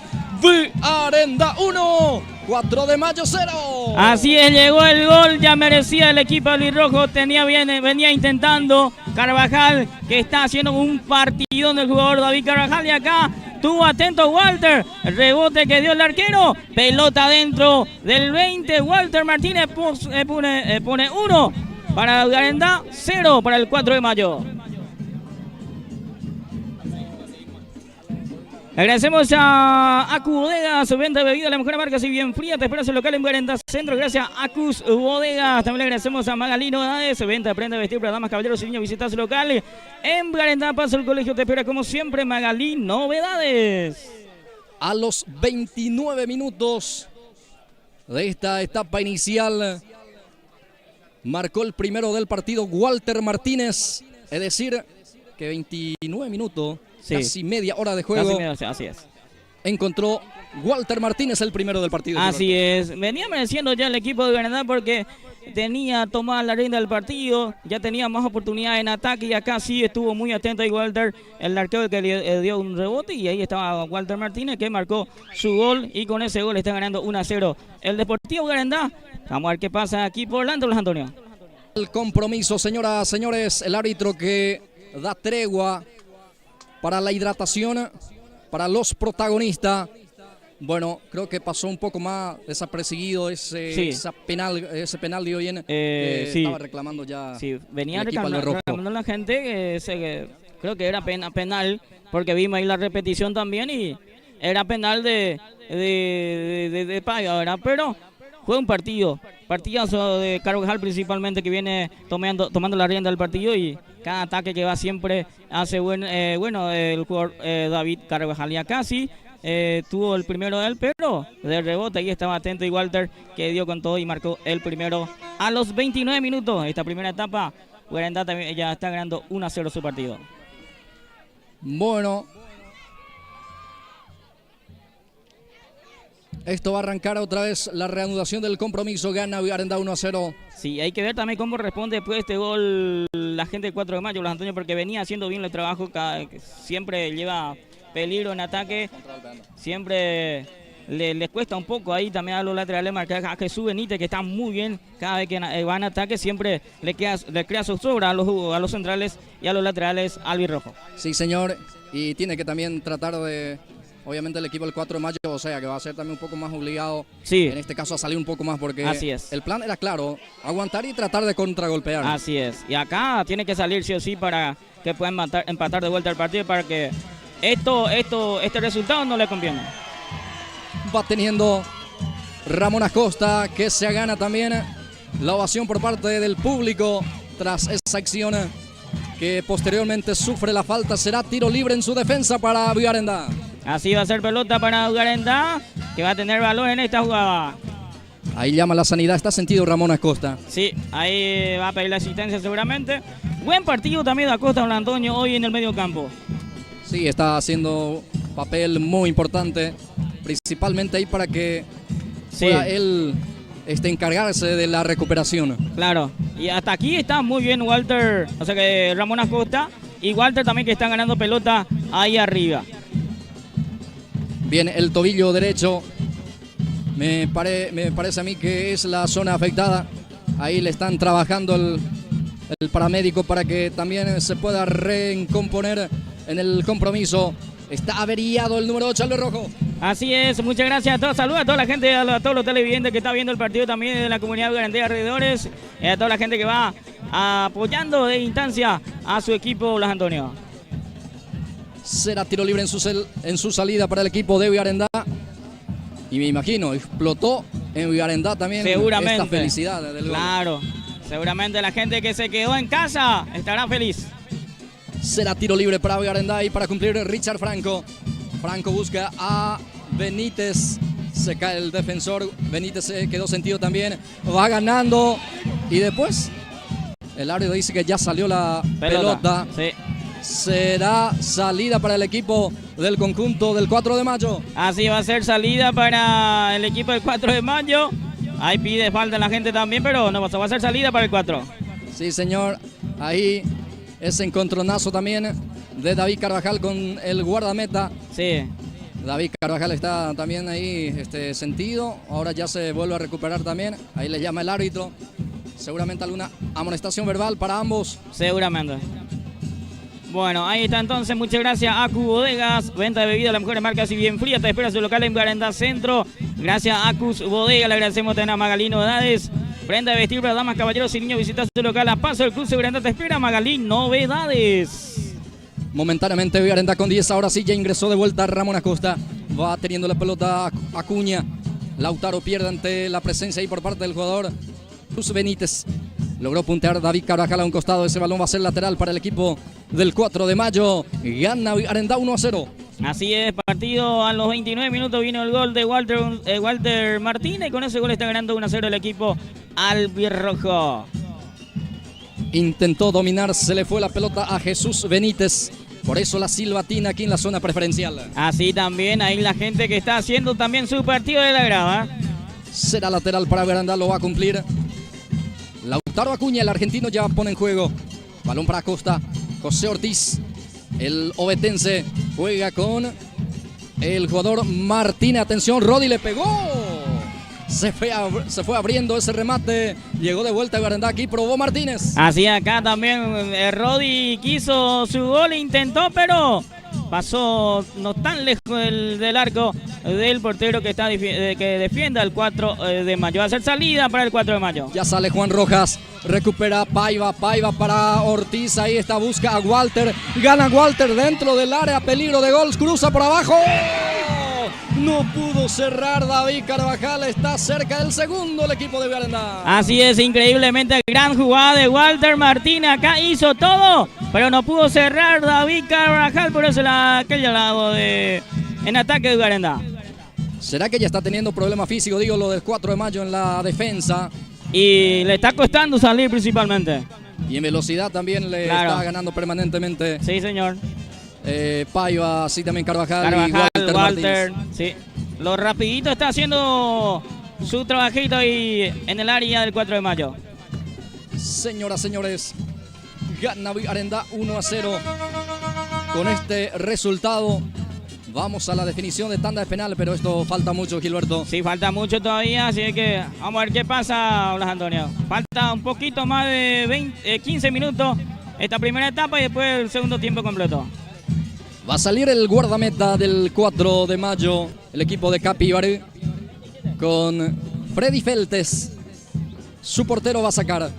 Garendá 1, 4 de mayo 0. Así es, llegó el gol, ya merecía el equipo albirrojo, venía intentando Carvajal, que está haciendo un partidón del jugador David Carvajal, y acá tuvo atento Walter, el rebote que dio el arquero, pelota dentro del 20, Walter Martínez pone 1 para Garendá, 0 para el 4 de mayo. Agradecemos a Acus Bodegas, venta de bebidas, la mejor marca, si bien fría, te esperas el local en Garendá Centro, gracias a Acus Bodegas. También le agradecemos a Magalí Novedades, venta de prenda de vestir para damas, caballeros y niños, visita su local en Garendá, Paso el colegio, te espera como siempre Magalí Novedades. A los 29 minutos de esta etapa inicial, marcó el primero del partido Walter Martínez, es decir, que 29 minutos. Sí. Casi media hora de juego. Así es. Encontró Walter Martínez el primero del partido. Así es. Venía mereciendo ya el equipo de Garendá porque tenía tomada la rienda del partido. Ya tenía más oportunidades en ataque. Y acá sí estuvo muy atento ahí Walter, el arquero que le dio un rebote. Y ahí estaba Walter Martínez que marcó su gol. Y con ese gol está ganando 1-0 el Deportivo Garendá. Vamos a ver qué pasa aquí por Orlando, Luis Antonio. El compromiso, señoras, señores. El árbitro que da tregua para la hidratación, para los protagonistas. Bueno, creo que pasó un poco más desapercibido ese penal dio bien. Sí. Estaba reclamando ya. Sí, venía reclamando la gente que creo que era penal, porque vimos ahí la repetición también y era penal de Paiva, ¿verdad? Pero fue un partidazo de Carvajal principalmente, que viene tomando la rienda del partido, y cada ataque que va siempre hace el jugador David Carvajal. Y acá sí tuvo el primero de él, pero de rebote ahí estaba atento y Walter, que dio con todo y marcó el primero a los 29 minutos. Esta primera etapa, Garendá también ya está ganando 1-0 su partido. Bueno, esto va a arrancar otra vez la reanudación del compromiso. Gana Garendá 1-0. Sí, hay que ver también cómo responde después de este gol la gente del 4 de mayo, Luis Antonio, porque venía haciendo bien el trabajo, siempre lleva peligro en ataque, siempre les cuesta un poco ahí también a los laterales marcar a Jesús Benítez, que está muy bien cada vez que va en ataque, siempre le crea zozobra a los centrales y a los laterales albirrojo. Sí, señor, y tiene que también tratar de, obviamente, el equipo del 4 de mayo, o sea, que va a ser también un poco más obligado, sí, en este caso, a salir un poco más, porque así es. El plan era claro, aguantar y tratar de contragolpear. Así es, y acá tiene que salir sí o sí para que puedan empatar de vuelta el partido, para que este resultado no le conviene. Va teniendo Ramón Acosta, que se gana también la ovación por parte del público tras esa acción, que posteriormente sufre la falta. Será tiro libre en su defensa para Vigarendá. Así va a ser pelota para Vigarendá, que va a tener valor en esta jugada. Ahí llama la sanidad, está sentido Ramón Acosta. Sí, ahí va a pedir la asistencia seguramente. Buen partido también de Acosta, don Antonio, hoy en el medio campo. Sí, está haciendo papel muy importante, principalmente ahí para que pueda él encargarse de la recuperación. Claro, y hasta aquí está muy bien Walter, o sea que Ramón Acosta y Walter también, que están ganando pelota ahí arriba. Bien, el tobillo derecho, me parece a mí que es la zona afectada. Ahí le están trabajando el paramédico para que también se pueda recomponer en el compromiso. Está averiado el número 8, albirrojo. Así es, muchas gracias a todos. Saludos a toda la gente, a todos los televidentes que está viendo el partido también de la comunidad de Vigarendá y alrededores, a toda la gente que va apoyando de instancia a su equipo Blas Antonio. Será tiro libre en su salida para el equipo de Vigarendá. Y me imagino, explotó en Vigarendá también seguramente esta felicidad del claro, gol. Seguramente la gente que se quedó en casa estará feliz. Será tiro libre para Vigarendá y para cumplir Richard Franco. Franco busca a Benítez. Se cae el defensor. Benítez se quedó sentido también. Va ganando. Y después el árbitro dice que ya salió la pelota. Sí. Será salida para el equipo del conjunto del 4 de mayo. Así va a ser salida para el equipo del 4 de mayo. Ahí pide falta la gente también, pero no va a ser salida para el 4. Sí, señor. Ahí ese encontronazo también de David Carvajal con el guardameta. Sí. David Carvajal está también ahí sentido. Ahora ya se vuelve a recuperar también. Ahí le llama el árbitro. Seguramente alguna amonestación verbal para ambos. Seguramente. Bueno, ahí está entonces. Muchas gracias a Acu Bodegas. Venta de bebidas, las mejores marcas y bien fría. Te espera su local en Vigarendá Centro. Gracias a Acus Bodega. Le agradecemos también a Magalí Novedades. Prenda de vestir para damas, caballeros y niños. Visita su local a Paso del Cruz de Vigarendá. Te espera Magalí Novedades. Momentáneamente Vigarendá con 10. Ahora sí ya ingresó de vuelta Ramón Acosta. Va teniendo la pelota Acuña. Lautaro pierde ante la presencia ahí por parte del jugador Jesús Benítez. Logró puntear David Carvajal a un costado. Ese balón va a ser lateral para el equipo del 4 de mayo. Gana Vigarendá 1-0. Así es, partido a los 29 minutos vino el gol de Walter Martínez. Y con ese gol está ganando 1-0 el equipo albirrojo. Intentó dominar, se le fue la pelota a Jesús Benítez. Por eso la silbatina aquí en la zona preferencial. Así también, ahí la gente que está haciendo también su partido de la grava. Será lateral para Vigarendá, lo va a cumplir Lautaro Acuña, el argentino ya pone en juego. Balón para Acosta. José Ortiz, el ovetense, juega con el jugador Martínez. Atención, Rodi le pegó. Se fue abriendo ese remate. Llegó de vuelta a Vigarendá, aquí probó Martínez. Así acá también Rodi quiso su gol, intentó, pero pasó no tan lejos del arco del portero que defiende al 4 de mayo. Va a ser salida para el 4 de mayo. Ya sale Juan Rojas, recupera Paiva para Ortiz, ahí está, busca a Walter, gana Walter dentro del área, peligro de gol, cruza por abajo. No pudo cerrar David Carvajal, está cerca del segundo el equipo de Vigarendá. Así es, increíblemente gran jugada de Walter Martínez, acá hizo todo, pero no pudo cerrar David Carvajal, por eso aquel lado en ataque de Vigarendá. ¿Será que ya está teniendo problemas físicos, digo, lo del 4 de mayo en la defensa? Y le está costando salir principalmente. Y en velocidad también le está ganando permanentemente. Sí, señor. Paiva, sí, también Carvajal y Walter. Sí. Lo rapidito está haciendo su trabajito ahí en el área del 4 de mayo. Señoras, señores, gana Vigarendá 1-0. Con este resultado Vamos a la definición de tanda de penal, pero esto falta mucho, Gilberto. Sí, falta mucho todavía, así que vamos a ver qué pasa, Blas Antonio. Falta un poquito más de 15 minutos esta primera etapa y después el segundo tiempo completo. Va a salir el guardameta del 4 de mayo, el equipo de Capi Ibarú, con Freddy Feltes. Su portero va a sacar.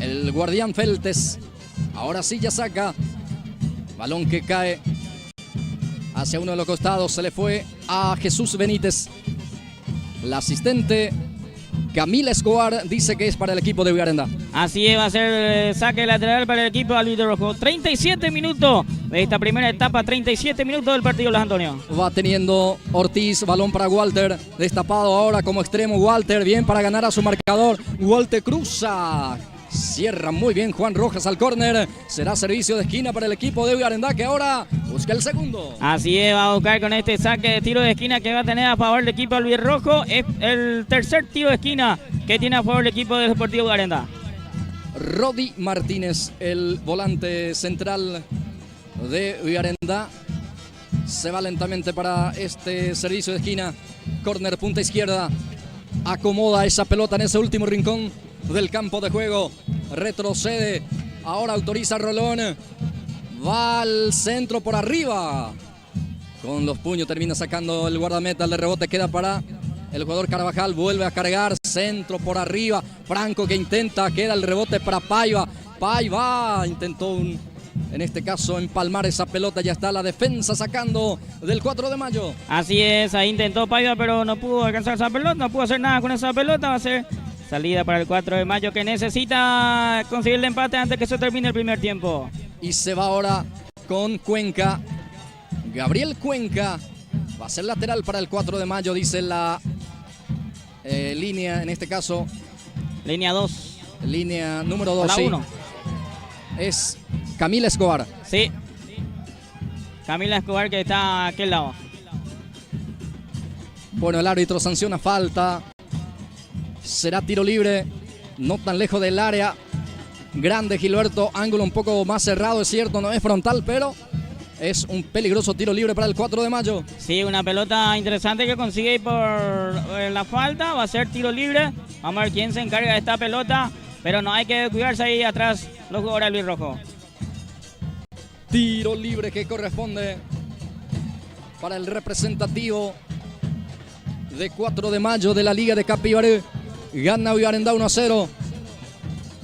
El guardián Feltes. Ahora sí ya saca. Balón que cae hacia uno de los costados. Se le fue a Jesús Benítez. La asistente Camila Escobar dice que es para el equipo de Vigarenda. Así es, va a ser saque lateral para el equipo de Albito Rojo. 37 minutos de esta primera etapa, 37 minutos del partido, Blas Antonio. Va teniendo Ortiz, balón para Walter, destapado ahora como extremo Walter, bien para ganar a su marcador. Walter cruza, cierra muy bien Juan Rojas al córner. Será servicio de esquina para el equipo de Vigarenda, que ahora busca el segundo. Así es, va a buscar con este saque de tiro de esquina que va a tener a favor del equipo albirrojo. Es el tercer tiro de esquina que tiene a favor el equipo del Deportivo Vigarenda. Rodi Martínez, el volante central de Vigarenda, se va lentamente para este servicio de esquina. Córner, punta izquierda. Acomoda esa pelota en ese último rincón del campo de juego. Retrocede. Ahora autoriza Rolón. Va al centro por arriba. Con los puños termina sacando el guardameta. El de rebote queda para el jugador Carvajal. Vuelve a cargar. Centro por arriba. Franco que intenta. Queda el rebote para Paiva. Paiva intentó en este caso empalmar esa pelota. Ya está la defensa sacando del 4 de mayo. Así es, ahí intentó Paiva, pero no pudo alcanzar esa pelota. No pudo hacer nada con esa pelota. Va a ser salida para el 4 de mayo, que necesita conseguir el empate antes que se termine el primer tiempo. Y se va ahora con Cuenca. Gabriel Cuenca va a ser lateral para el 4 de mayo, dice la línea, en este caso. Línea 2. Línea número 2, la sí. 1. Es Camila Escobar. Sí. Camila Escobar, que está a aquel lado. Bueno, el árbitro sanciona falta. Será tiro libre, no tan lejos del área. Grande Gilberto, ángulo un poco más cerrado, es cierto, no es frontal, pero es un peligroso tiro libre para el 4 de mayo. Sí, una pelota interesante que consigue ahí por la falta. Va a ser tiro libre. Vamos a ver quién se encarga de esta pelota. Pero no hay que cuidarse ahí atrás los jugadores albirrojos. Tiro libre que corresponde para el representativo de 4 de mayo de la Liga de Capi Ibarú. Gana Vigarenda 1-0.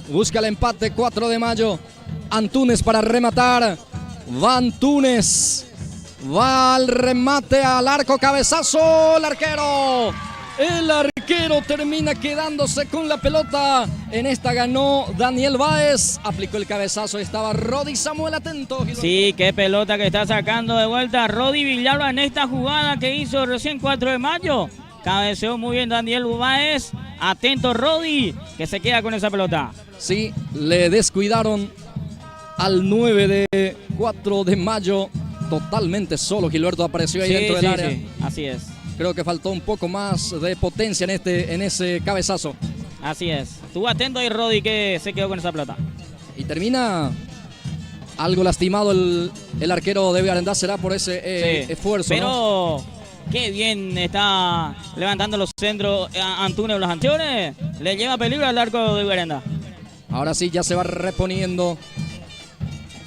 Busca el empate 4 de mayo. Antunes para rematar. Va Antunes. Va al remate al arco. Cabezazo. El arquero. El arquero termina quedándose con la pelota. En esta ganó Daniel Báez. Aplicó el cabezazo. Estaba Rodi Samuel atento. Sí, qué pelota que está sacando de vuelta Rodi Villalba en esta jugada que hizo recién 4 de mayo. Cabeceó muy bien Daniel Báez. Atento Rodi, que se queda con esa pelota. Sí, le descuidaron al 9 de 4 de mayo. Totalmente solo. Gilberto apareció ahí dentro del área. Sí, así es. Creo que faltó un poco más de potencia en ese cabezazo. Así es. Estuvo atento ahí Rodi, que se quedó con esa pelota. Y termina algo lastimado el arquero de Vigarenda. Será por ese esfuerzo. Pero ¿no? Qué bien está levantando los centros Antunes Los Anchones. Le lleva peligro al arco de Vigarenda. Ahora sí, ya se va reponiendo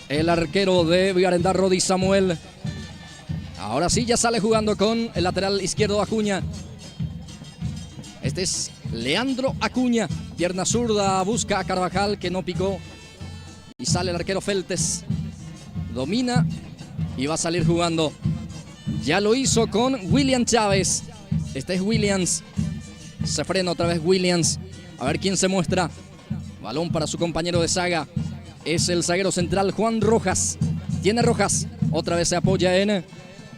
el arquero de Vigarenda, Rodi Samuel. Ahora sí, ya sale jugando con el lateral izquierdo Acuña. Este es Leandro Acuña. Pierna zurda, busca a Carvajal, que no picó. Y sale el arquero Feltes. Domina y va a salir jugando. Ya lo hizo con William Chávez. Este es Williams. Se frena otra vez Williams. A ver quién se muestra. Balón para su compañero de saga. Es el zaguero central Juan Rojas. Tiene Rojas. Otra vez se apoya en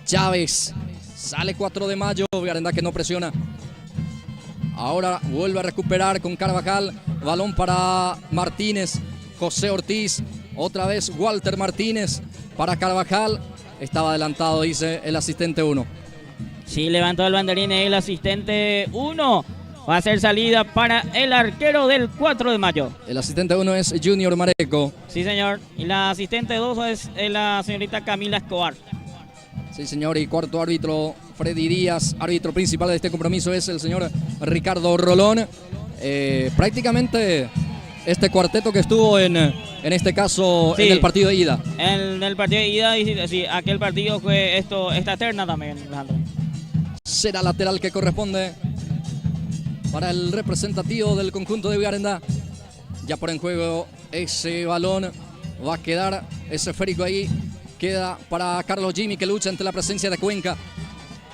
Chávez. Sale 4 de mayo. Vigarenda que no presiona. Ahora vuelve a recuperar con Carvajal. Balón para Martínez. José Ortiz. Otra vez Walter Martínez para Carvajal. Estaba adelantado, dice el asistente 1. Sí, levantó el banderín el asistente 1. Va a ser salida para el arquero del 4 de mayo. El asistente 1 es Junior Mareco. Sí, señor. Y la asistente 2 es la señorita Camila Escobar. Sí, señor, y cuarto árbitro, Freddy Díaz. Árbitro principal de este compromiso es el señor Ricardo Rolón. Prácticamente este cuarteto que estuvo en este caso, sí, en el partido de ida. En el partido de ida, y sí, aquel partido fue esta terna también, Alejandro. Será lateral que corresponde para el representativo del conjunto de Vigarendá. Ya por en juego ese balón, va a quedar ese esférico ahí. Queda para Carlos Jimmy, que lucha ante la presencia de Cuenca.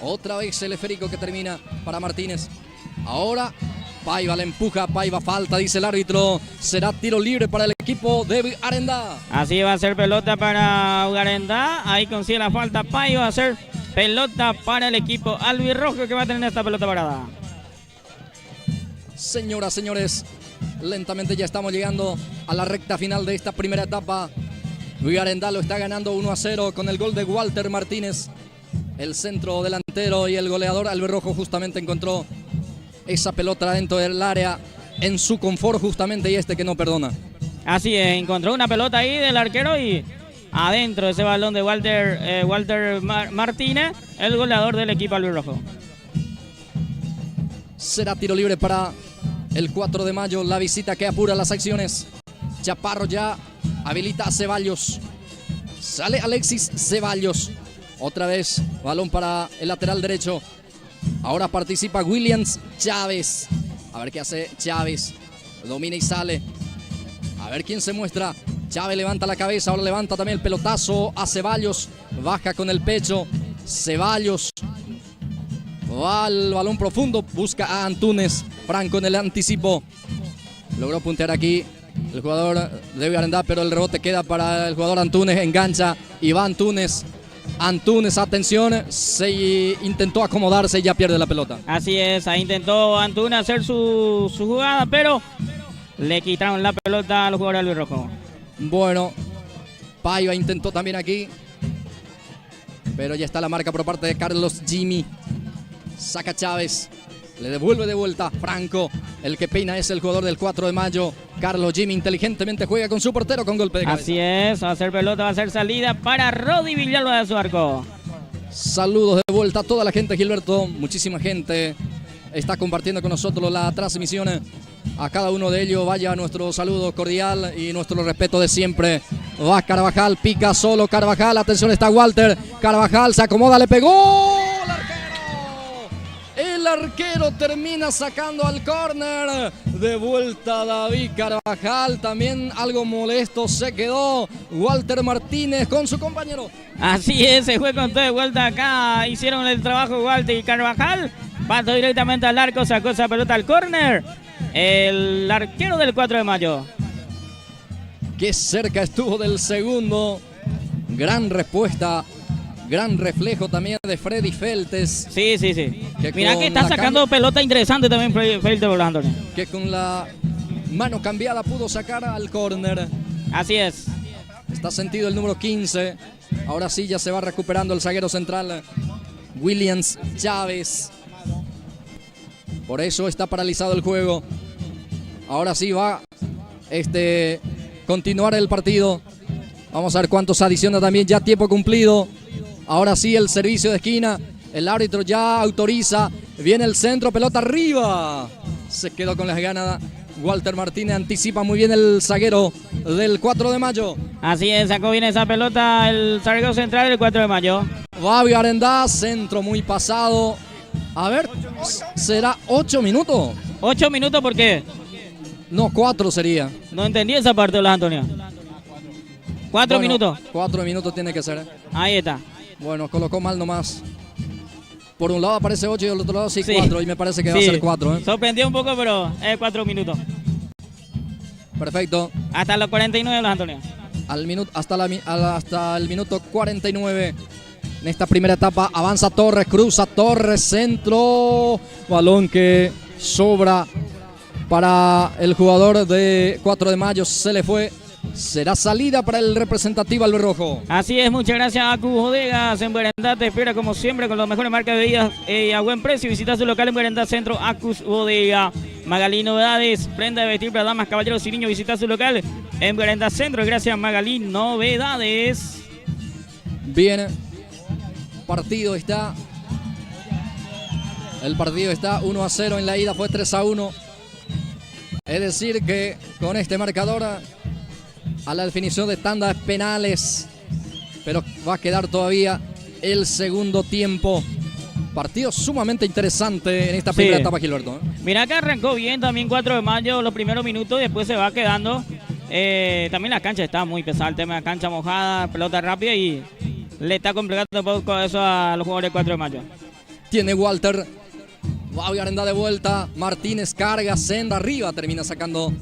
Otra vez el esférico que termina para Martínez. Ahora Paiva le empuja, Paiva falta, dice el árbitro. Será tiro libre para el equipo de Vigarendá. Así va a ser pelota para Vigarendá. Ahí consigue la falta Paiva, va a ser pelota para el equipo albirrojo, que va a tener esta pelota parada. Señoras, señores, lentamente ya estamos llegando a la recta final de esta primera etapa. Vigarendá lo está ganando 1-0 con el gol de Walter Martínez. El centro delantero y el goleador albirrojo justamente encontró esa pelota dentro del área en su confort justamente, y que no perdona. Así es, encontró una pelota ahí del arquero y adentro ese balón de Walter Martínez, el goleador del equipo albirrojo. Será tiro libre para el 4 de mayo, la visita que apura las acciones. Chaparro ya habilita a Ceballos. Sale Alexis Ceballos. Otra vez balón para el lateral derecho. Ahora participa Williams Chávez. A ver qué hace Chávez. Domina y sale. A ver quién se muestra. Chávez levanta la cabeza. Ahora levanta también el pelotazo a Ceballos. Baja con el pecho. Ceballos. Va al balón profundo. Busca a Antúnez. Franco en el anticipo. Logró puntear aquí el jugador de Vigarendá, pero el rebote queda para el jugador Antúnez. Engancha y va Antúnez. Antúnez, atención, se intentó acomodarse y ya pierde la pelota. Así es, ahí intentó Antúnez hacer su jugada, pero le quitaron la pelota a los jugadores albirrojos. Bueno, Paiva intentó también aquí, pero ya está la marca por parte de Carlos Jimmy. Saca Chávez, le devuelve de vuelta Franco. El que peina es el jugador del 4 de mayo. Carlos Jimmy inteligentemente juega con su portero con golpe de cabeza. Así es, va a ser pelota, va a ser salida para Rodi Villalba de su arco. Saludos de vuelta a toda la gente, Gilberto. Muchísima gente está compartiendo con nosotros la transmisión. A cada uno de ellos vaya nuestro saludo cordial y nuestro respeto de siempre. Va Carvajal, pica solo Carvajal. Atención, está Walter. Carvajal se acomoda, le pegó. El arquero termina sacando al córner. De vuelta David Carvajal. También algo molesto se quedó Walter Martínez con su compañero. Así es, se fue con todo de vuelta acá. Hicieron el trabajo Walter y Carvajal. Pato directamente al arco, sacó esa pelota al córner. El arquero del 4 de mayo. Qué cerca estuvo del segundo. Gran respuesta. Gran reflejo también de Freddy Feltes. Sí. Mira que está sacando pelota interesante también Feltes volando. Que con la mano cambiada pudo sacar al córner. Así es. Está sentido el número 15. Ahora sí ya se va recuperando el zaguero central Williams Chávez. Por eso está paralizado el juego. Ahora sí va continuar el partido. Vamos a ver cuántos adiciona también. Ya tiempo cumplido. Ahora sí el servicio de esquina. El árbitro ya autoriza. Viene el centro, pelota arriba. Se quedó con las ganas. Walter Martínez anticipa muy bien el zaguero del 4 de mayo. Así es, sacó bien esa pelota el zaguero central del 4 de mayo. Va Vigarendá, centro muy pasado. A ver, ¿será 8 minutos? 8 minutos, ¿por qué? No, 4 sería. No entendí esa parte, Blas Antonio. 4 minutos. 4 minutos tiene que ser. Ahí está. Bueno, colocó mal nomás. Por un lado aparece 8 y del otro lado sí 4. Y me parece que va a ser 4. Sorprendió un poco, pero es 4 minutos. Perfecto. Hasta los 49, Blas Antonio. Hasta el minuto 49. En esta primera etapa avanza Torres, cruza Torres, centro. Balón que sobra para el jugador de 4 de mayo. Se le fue. Será salida para el representativo albirrojo. Así es, muchas gracias a Acus Bodegas en Vigarendá. Te espera como siempre con las mejores marcas de bebidas a buen precio. Visita su local en Vigarendá Centro, Acus Bodega. Magalí Novedades, prenda de vestir para damas, caballeros y niños. Visita su local en Vigarendá Centro. Gracias Magalí Novedades. Bien. partido está 1-0, en la ida fue 3-1. Es decir que con este marcador a la definición de tandas penales, pero va a quedar todavía el segundo tiempo. Partido sumamente interesante en esta primera etapa, Gilberto. Mira que arrancó bien también 4 de mayo los primeros minutos y después se va quedando. También la cancha está muy pesada, el tema de cancha mojada, pelota rápida y le está complicando un poco eso a los jugadores de 4 de mayo. Tiene Walter, va a Garenda de vuelta, Martínez carga, senda arriba, termina sacando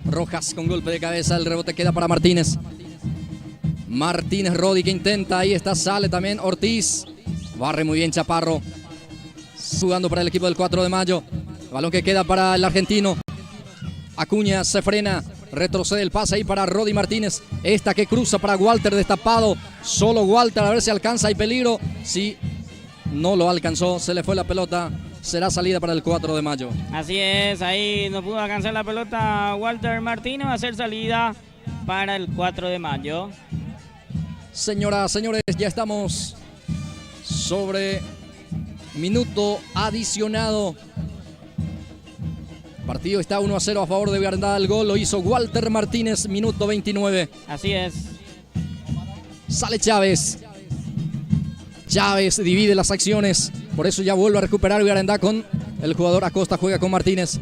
Rojas con golpe de cabeza, el rebote queda para Martínez. Martínez, Rodi que intenta, ahí está, sale también Ortiz, barre muy bien Chaparro, jugando para el equipo del 4 de mayo, balón que queda para el argentino. Acuña se frena, retrocede el pase ahí para Rodi Martínez, esta que cruza para Walter destapado, solo Walter, a ver si alcanza, hay peligro, sí, no lo alcanzó, se le fue la pelota, será salida para el 4 de mayo. Así es, ahí no pudo alcanzar la pelota Walter Martínez, va a ser salida para el 4 de mayo. Señoras, señores, ya estamos sobre minuto adicionado. Partido está 1-0 a favor de Garenda. El gol lo hizo Walter Martínez, minuto 29. Así es. Sale Chávez. Chávez divide las acciones. Por eso ya vuelve a recuperar Garenda con el jugador Acosta. Juega con Martínez.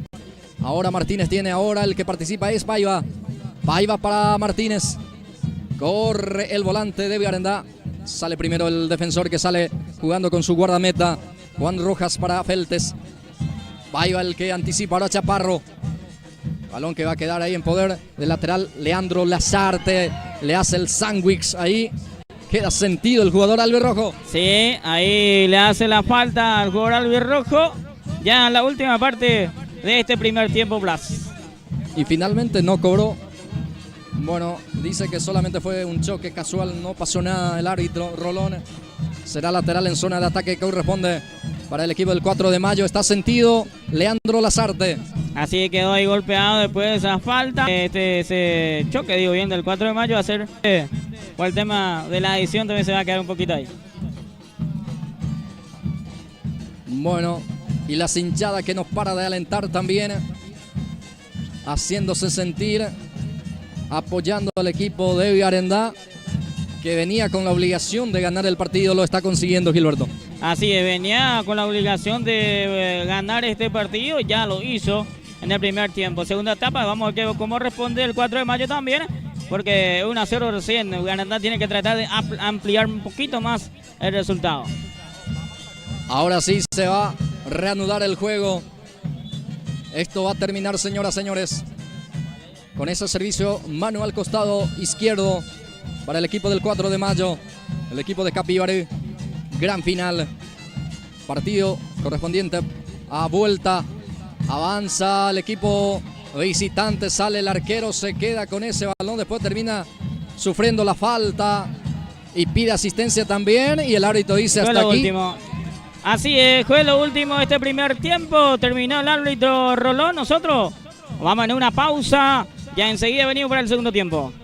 Ahora Martínez tiene, ahora el que participa es Paiva. Paiva para Martínez. Corre el volante de Garenda. Sale primero el defensor que sale jugando con su guardameta. Juan Rojas para Feltes. Paiva el que anticipa ahora Chaparro. Balón que va a quedar ahí en poder del lateral Leandro Lazarte. Le hace el sándwich ahí. Queda sentido el jugador albirrojo. Sí, ahí le hace la falta al jugador albirrojo. Ya en la última parte de este primer tiempo, Blas. Y finalmente no cobró. Bueno, dice que solamente fue un choque casual, no pasó nada el árbitro Rolón. Será lateral en zona de ataque que corresponde para el equipo del 4 de mayo. Está sentido Leandro Lazarte. Así quedó ahí golpeado después de esa falta. Ese choque, digo bien, del 4 de mayo va a ser... por el tema de la edición también se va a quedar un poquito ahí. Bueno, y la hinchada que nos para de alentar también, haciéndose sentir, apoyando al equipo de Garenda, que venía con la obligación de ganar el partido, lo está consiguiendo, Gilberto. Así es, venía con la obligación de ganar este partido, ya lo hizo en el primer tiempo. Segunda etapa, vamos a ver cómo responde el 4 de mayo también, porque 1-0 recién, Garenda tiene que tratar de ampliar un poquito más el resultado. Ahora sí se va a reanudar el juego. Esto va a terminar, señoras, señores, con ese servicio mano al costado izquierdo para el equipo del 4 de mayo, el equipo de Capibari. Gran final, partido correspondiente a vuelta, avanza el equipo visitante, sale el arquero, se queda con ese balón, después termina sufriendo la falta y pide asistencia también, y el árbitro dice hasta aquí. Último. Así es, fue lo último de este primer tiempo, terminó el árbitro Rolón, nosotros vamos en una pausa, ya enseguida venimos para el segundo tiempo.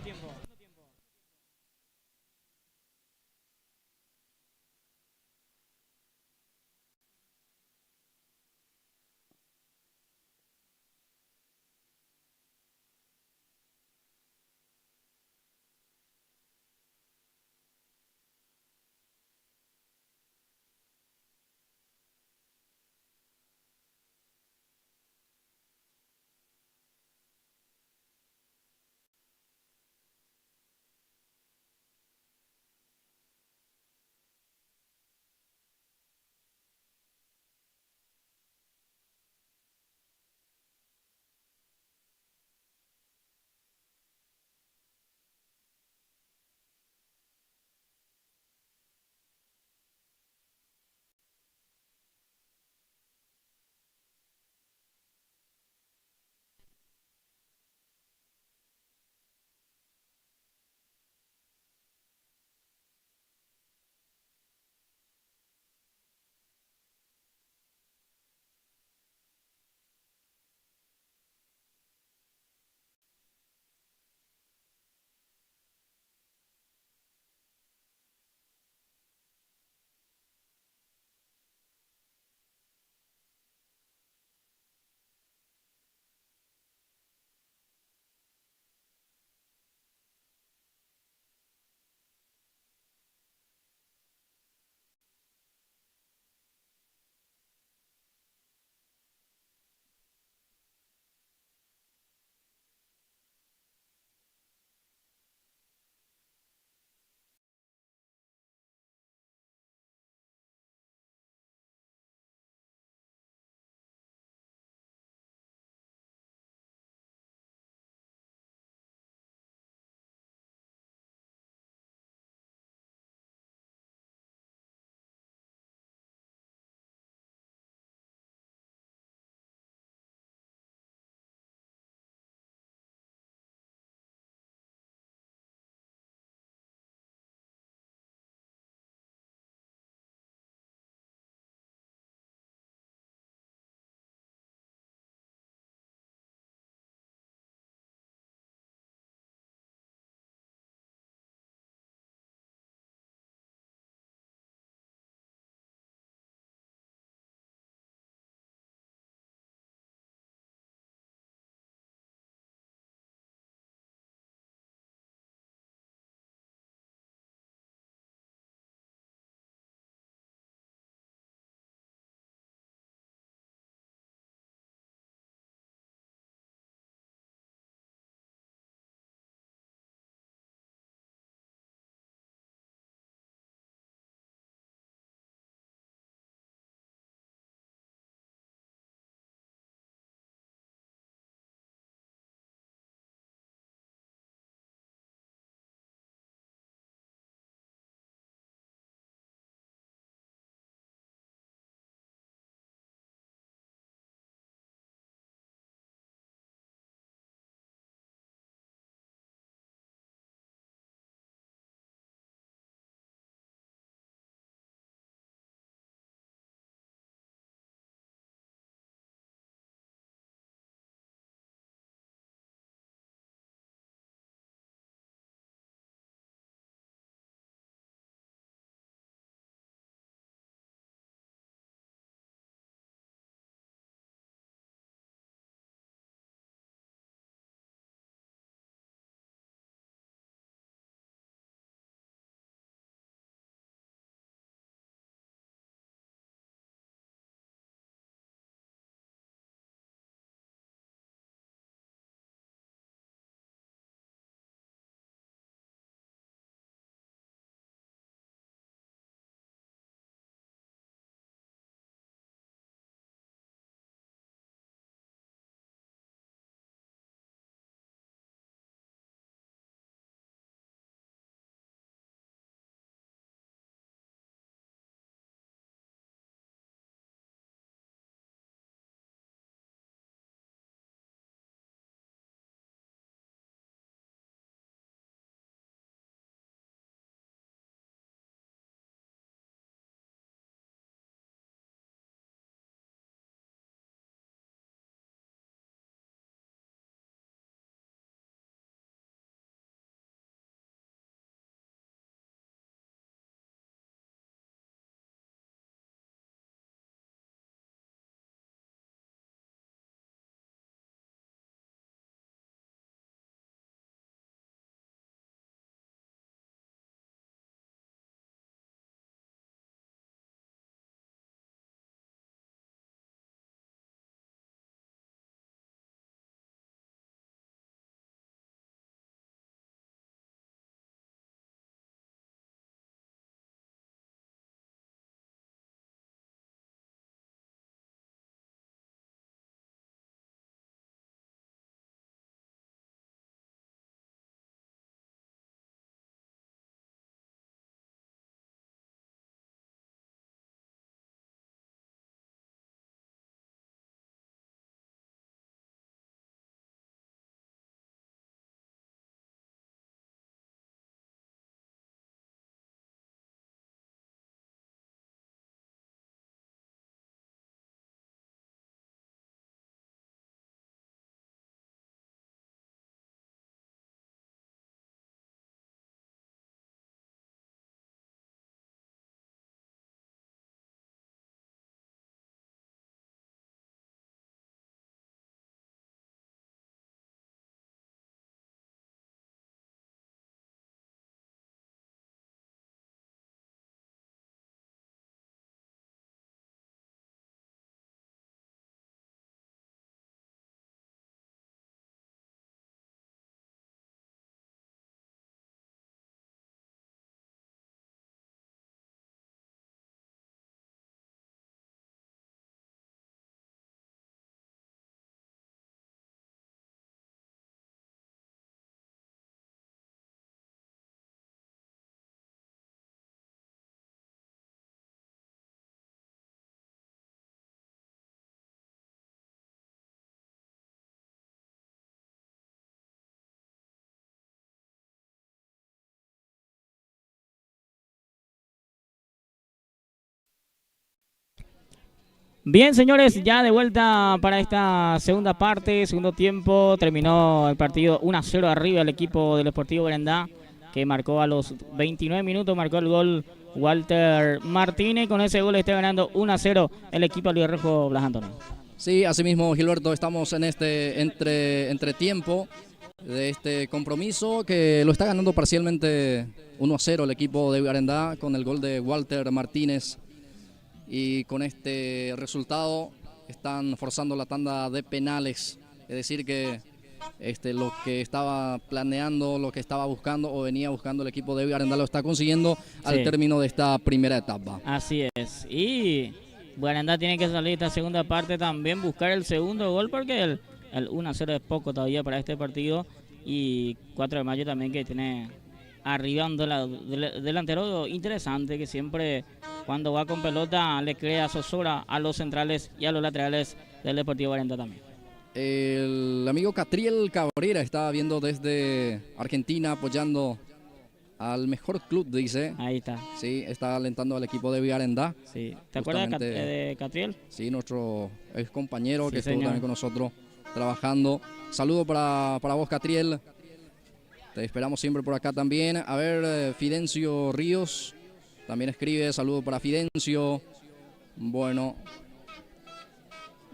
Bien, señores, ya de vuelta para esta segunda parte, segundo tiempo. Terminó el partido 1-0 arriba el equipo del Sportivo Berendá, que marcó a los 29 minutos, marcó el gol Walter Martínez. Con ese gol está ganando 1-0 el equipo albirrojo Blas Antonio. Sí, asimismo, Gilberto, estamos en este entretiempo de este compromiso que lo está ganando parcialmente 1-0 el equipo de Berendá con el gol de Walter Martínez. Y con este resultado están forzando la tanda de penales. Es decir que lo que estaba planeando, lo que estaba buscando o venía buscando el equipo de Berendá lo está consiguiendo al término de esta primera etapa. Así es. Y Berendá tiene que salir esta segunda parte también, buscar el segundo gol, porque el 1-0 es poco todavía para este partido. Y 4 de mayo también, que tiene arriba un delantero interesante, que siempre cuando va con pelota le crea zozobra a los centrales y a los laterales del Deportivo Berendá también. El amigo Catriel Cabrera está viendo desde Argentina, apoyando al mejor club, dice. Ahí está. Sí, está alentando al equipo de Berendá. Sí. ¿Te acuerdas de Catriel? Sí, nuestro ex compañero, sí, que estuvo también con nosotros trabajando. Saludo para vos, Catriel. Te esperamos siempre por acá también. A ver, Fidencio Ríos también escribe. Saludo para Fidencio. Bueno,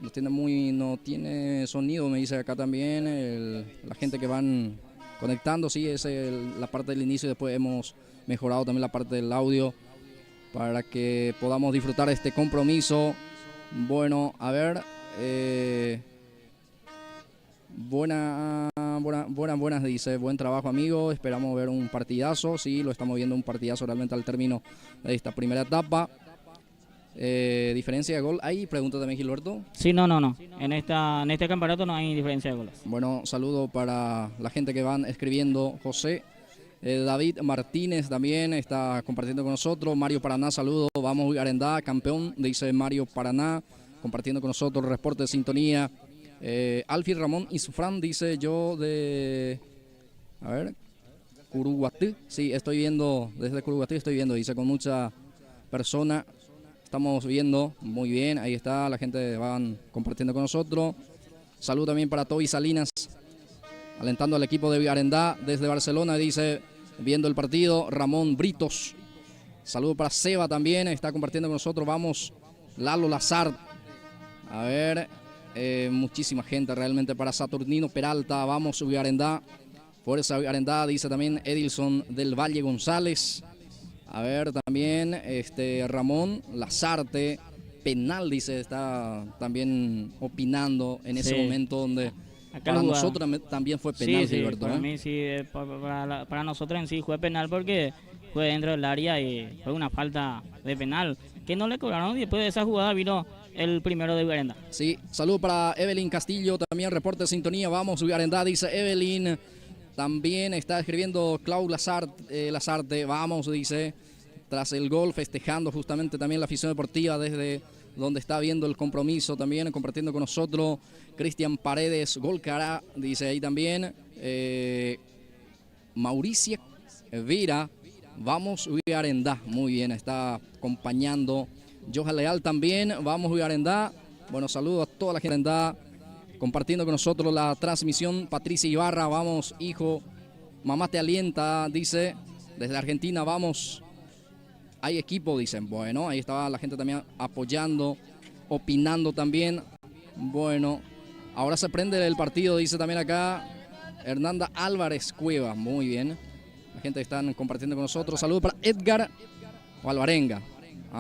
no tiene sonido, me dice acá también. La gente que van conectando, sí, es la parte del inicio. Después hemos mejorado también la parte del audio para que podamos disfrutar de este compromiso. Bueno, a ver. Buenas, dice. Buen trabajo, amigo. Esperamos ver un partidazo. Sí, lo estamos viendo, un partidazo realmente al término de esta primera etapa. ¿Diferencia de gol hay? Pregunta también Gilberto. Sí, no. En este campeonato no hay diferencia de goles. Bueno, saludo para la gente que van escribiendo. José David Martínez también está compartiendo con nosotros. Mario Paraná, saludo. Vamos Berendá, campeón, dice Mario Paraná, compartiendo con nosotros el reporte de sintonía. Alfie Ramón Isufrán dice: yo de Curuguatí, sí, estoy viendo desde Curuguatí, dice, con mucha persona estamos viendo, muy bien, ahí está, la gente van compartiendo con nosotros. Salud también para Toby Salinas, alentando al equipo de Berendá desde Barcelona, dice, viendo el partido. Ramón Britos, saludo para Seba también, está compartiendo con nosotros. Vamos, Lalo Lazard, a ver. Muchísima gente realmente. Para Saturnino Peralta, vamos Berendá, fuerza Berendá, dice también Edilson del Valle González. A ver también Ramón Lazarte, penal, dice, está también opinando en ese momento donde acá para nosotros también fue penal, Gilberto. Para mí sí, para nosotros en sí fue penal, porque fue dentro del área y fue una falta de penal que no le cobraron, y después de esa jugada vino el primero de Berendá. Sí, saludo para Evelyn Castillo, también reporte de sintonía. Vamos Berendá, dice Evelyn. También está escribiendo Clau Lazarte, vamos, dice, tras el gol, festejando justamente también la afición deportiva desde donde está viendo el compromiso también, compartiendo con nosotros. Cristian Paredes, gol cara, dice ahí también. Mauricia Vira, vamos Berendá, muy bien, está acompañando. Johan Leal también, vamos Berendá. Bueno, saludo a toda la gente de Berendá, compartiendo con nosotros la transmisión. Patricia Ibarra, vamos hijo, mamá te alienta, dice, desde Argentina, vamos, hay equipo, dicen. Bueno, ahí estaba la gente también apoyando, opinando también. Bueno, ahora se prende el partido, dice también acá Hernanda Álvarez Cueva, muy bien, la gente está compartiendo con nosotros. Saludo para Edgar Alvarenga,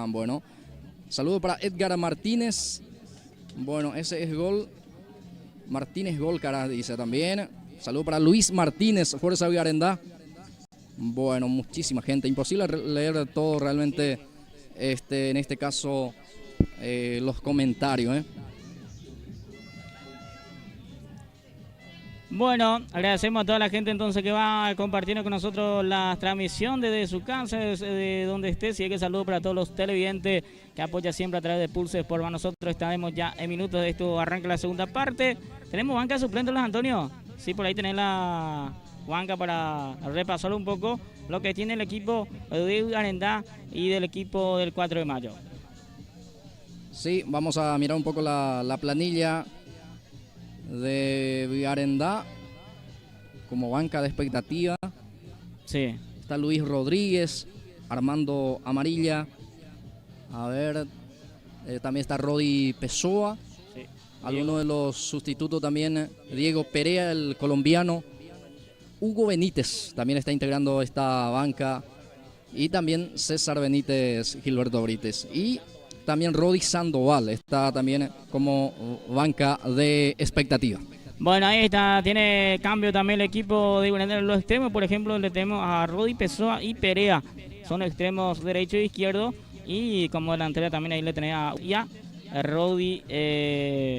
bueno. Saludo para Edgar Martínez. Bueno, ese es gol. Martínez gol, cara, dice también. Saludo para Luis Martínez, fuerza Berendá. Bueno, muchísima gente. Imposible leer todo realmente, en este caso, los comentarios, Bueno, agradecemos a toda la gente entonces que va compartiendo con nosotros la transmisión desde su casa, desde donde esté. Así que saludo para todos los televidentes que apoyan siempre a través de Pulse Sport. Nosotros estaremos ya en minutos de esto, arranca la segunda parte. ¿Tenemos banca suplente, Los Antonio? Sí, por ahí tenés la banca para repasar un poco lo que tiene el equipo de Berendá y del equipo del 4 de mayo. Sí, vamos a mirar un poco la planilla de Villarendá como banca de expectativa. Sí. Está Luis Rodríguez, Armando Amarilla. A ver, también está Rodi Pessoa. Sí. Algunos de los sustitutos también, Diego Perea, el colombiano. Hugo Benítez también está integrando esta banca. Y también César Benítez, Gilberto Brites. Y también Rodi Sandoval está también como banca de expectativa. Bueno, ahí está, tiene cambio también el equipo de Villarendá en los extremos. Por ejemplo, le tenemos a Rodi Pessoa y Perea. Son extremos derecho e izquierdo. Y como delantera también ahí le tenés a Rodi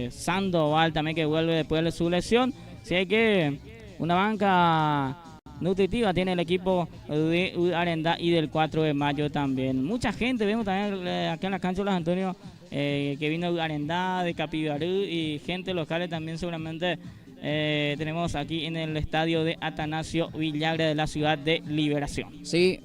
Sandoval también, que vuelve después de su lesión. Así que una banca nutritiva tiene el equipo de Villarendá y del 4 de mayo también. Mucha gente, vemos también acá en la cancha de los Antonio, que vino de Villarendá, de Capivarú, y gente locales también seguramente tenemos aquí en el estadio de Atanasio Villagra de la ciudad de Liberación. Sí,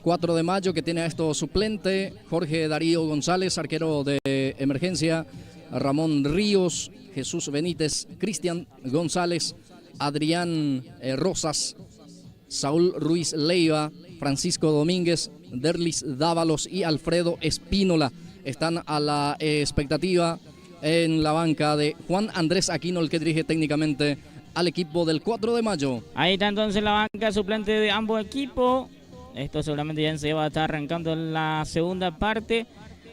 4 de mayo que tiene a esto suplente, Jorge Darío González, arquero de emergencia, Ramón Ríos, Jesús Benítez, Cristian González, Adrián Rosas, Saúl Ruiz Leiva, Francisco Domínguez, Derlis Dávalos y Alfredo Espínola están a la expectativa en la banca de Juan Andrés Aquino, el que dirige técnicamente al equipo del 4 de mayo. Ahí está entonces la banca suplente de ambos equipos. Esto seguramente ya se va a estar arrancando en la segunda parte.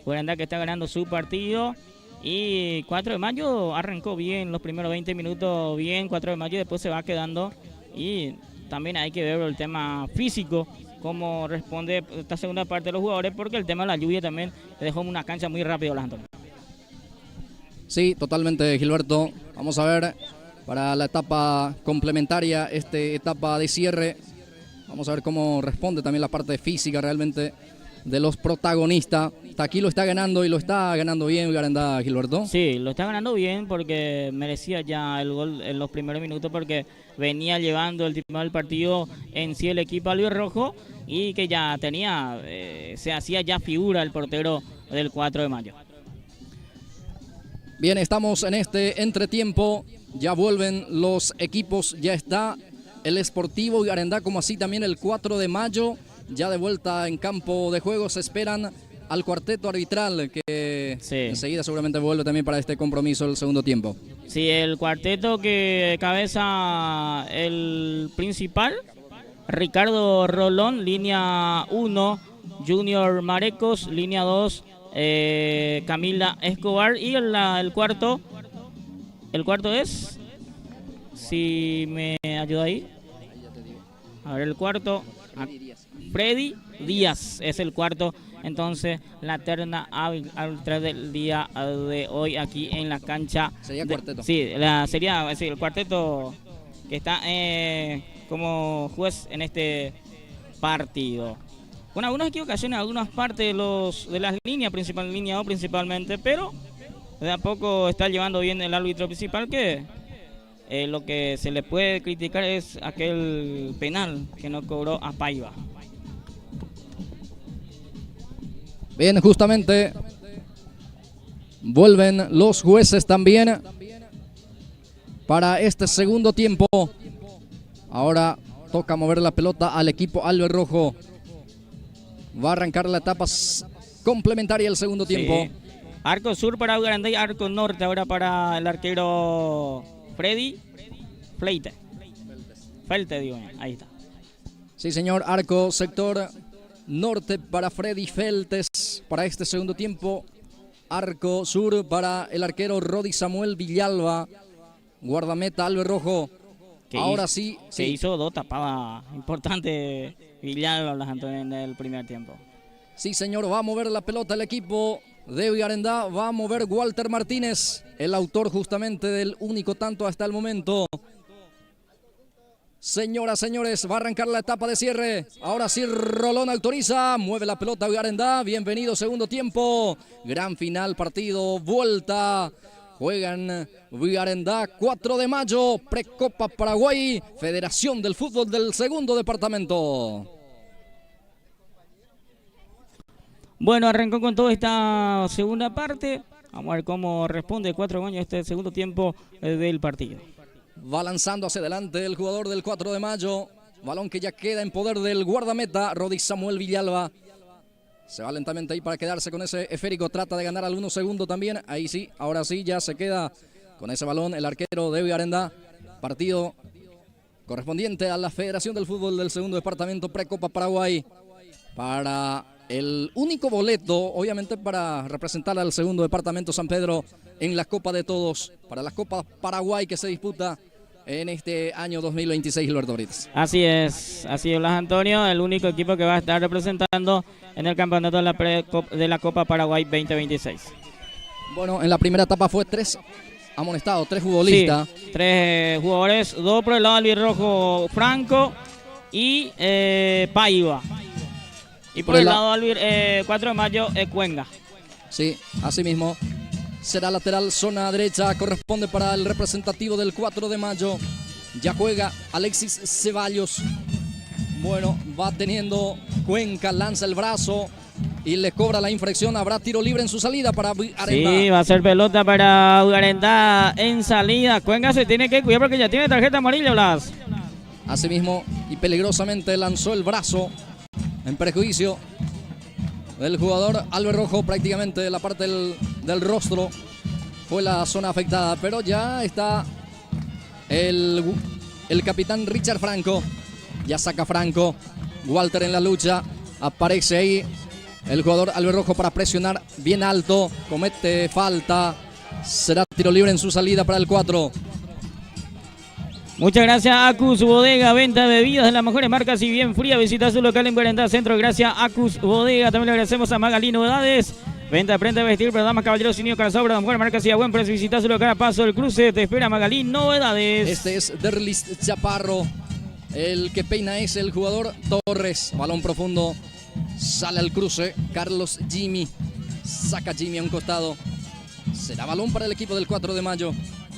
Villarendá que está ganando su partido. Y 4 de mayo arrancó bien los primeros 20 minutos, bien 4 de mayo, después se va quedando. Y también hay que ver el tema físico, cómo responde esta segunda parte de los jugadores, porque el tema de la lluvia también le dejó una cancha muy rápido a las Antonio. Sí, totalmente, Gilberto. Vamos a ver para la etapa complementaria, esta etapa de cierre. Vamos a ver cómo responde también la parte física realmente de los protagonistas. Hasta aquí lo está ganando y lo está ganando bien Villarendá, Gilberto. Sí, lo está ganando bien porque merecía ya el gol en los primeros minutos, porque venía llevando el tipo del partido en sí el equipo albirrojo y que ya tenía, se hacía ya figura el portero del 4 de mayo. Bien, estamos en este entretiempo, ya vuelven los equipos, ya está el Sportivo Villarendá, como así también el 4 de mayo, ya de vuelta en campo de juego. Se esperan al cuarteto arbitral que enseguida seguramente vuelve también para este compromiso el segundo tiempo. Sí, el cuarteto que cabeza el principal, Ricardo Rolón, línea 1, Junior Marecos, línea 2, Camila Escobar, y el cuarto es, si me ayuda ahí, a ver el cuarto, Freddy Díaz es el cuarto. Entonces la terna arbitral del día de hoy aquí en la cancha. Sería cuarteto. Sería el cuarteto que está como juez en este partido. Con algunas equivocaciones en algunas partes de las líneas principales, línea O principalmente, pero de a poco está llevando bien el árbitro principal, que lo que se le puede criticar es aquel penal que no cobró a Paiva. Bien, justamente vuelven los jueces también para este segundo tiempo. Ahora toca mover la pelota al equipo albirrojo. Va a arrancar la etapa complementaria del segundo tiempo. Sí. Arco sur para Villarendá y arco norte ahora para el arquero Freddy Felte, digo, ahí está. Sí, señor, arco sector norte para Freddy Feltes para este segundo tiempo. Arco sur para el arquero Rodi Samuel Villalba. Guardameta albirrojo. Ahora sí. Se hizo dos tapadas importantes Villalba en el primer tiempo. Sí, señor, va a mover la pelota el equipo de Villarendá. Va a mover Walter Martínez, el autor justamente del único tanto hasta el momento. Señoras, señores, va a arrancar la etapa de cierre. Ahora sí, Rolón autoriza, mueve la pelota Villarendá. Bienvenido segundo tiempo. Gran final, partido, vuelta. Juegan Villarendá, 4 de mayo, Precopa Paraguay, Federación del Fútbol del Segundo Departamento. Bueno, arrancó con toda esta segunda parte. Vamos a ver cómo responde 4 años este segundo tiempo del partido. Va lanzando hacia adelante el jugador del 4 de mayo. Balón que ya queda en poder del guardameta, Rodi Samuel Villalba. Se va lentamente ahí para quedarse con ese esférico. Trata de ganar algunos segundos también. Ahí sí, ahora sí, ya se queda con ese balón el arquero de Vigarendá. Partido correspondiente a la Federación del Fútbol del Segundo Departamento Precopa Paraguay. Para el único boleto, obviamente, para representar al Segundo Departamento San Pedro en la Copa de Todos. Para la Copa Paraguay que se disputa en este año 2026, Gilberto Brites. Así es, Blas Antonio, el único equipo que va a estar representando en el campeonato de la Copa Paraguay 2026. Bueno, en la primera etapa fue 3 amonestados, 3 futbolistas. Sí, 3 jugadores, 2 por el lado albirrojo, Franco y Paiva. Y por el lado 4 de mayo, Cuenga. Sí, así mismo. Será lateral, zona derecha, corresponde para el representativo del 4 de mayo. Ya juega Alexis Ceballos. Bueno, va teniendo Cuenca, lanza el brazo y le cobra la infracción. Habrá tiro libre en su salida para Vigarendá. Sí, va a ser pelota para Vigarendá en salida. Cuenca se tiene que cuidar porque ya tiene tarjeta amarilla, Blas. Así mismo, y peligrosamente lanzó el brazo en perjuicio del jugador Albirrojo. Prácticamente de la parte del rostro fue la zona afectada, pero ya está el capitán Richard Franco. Ya saca Franco, Walter en la lucha, aparece ahí el jugador Albirrojo para presionar bien alto, comete falta, será tiro libre en su salida para el 4. Muchas gracias Acus Bodega, venta de bebidas de las mejores marcas y bien fría. Visita su local en Vigarendá Centro. Gracias Acus Bodega. También le agradecemos a Magalí Novedades. Venta de prenda de vestir para damas, caballeros y niños, calzado para las mejores marcas y a buen precio. Visita su local a Paso del Cruce. Te espera Magalí Novedades. Este es Derlis Chaparro. El que peina es el jugador Torres. Balón profundo. Sale al cruce. Carlos Jimmy. Saca Jimmy a un costado. Será balón para el equipo del 4 de mayo.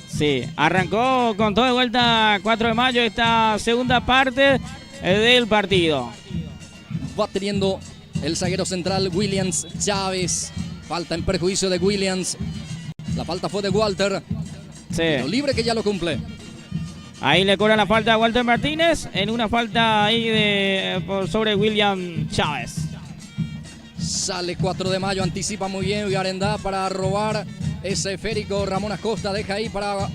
Sí, arrancó con todo de vuelta 4 de mayo esta segunda parte del partido. Va teniendo el zaguero central Williams Chávez. Falta en perjuicio de Williams. La falta fue de Walter. Sí. Lo libre que ya lo cumple. Ahí le cobra la falta a Walter Martínez en una falta ahí sobre William Chávez. Sale 4 de mayo, anticipa muy bien Vigarendá para robar ese esférico. Ramón Acosta deja ahí para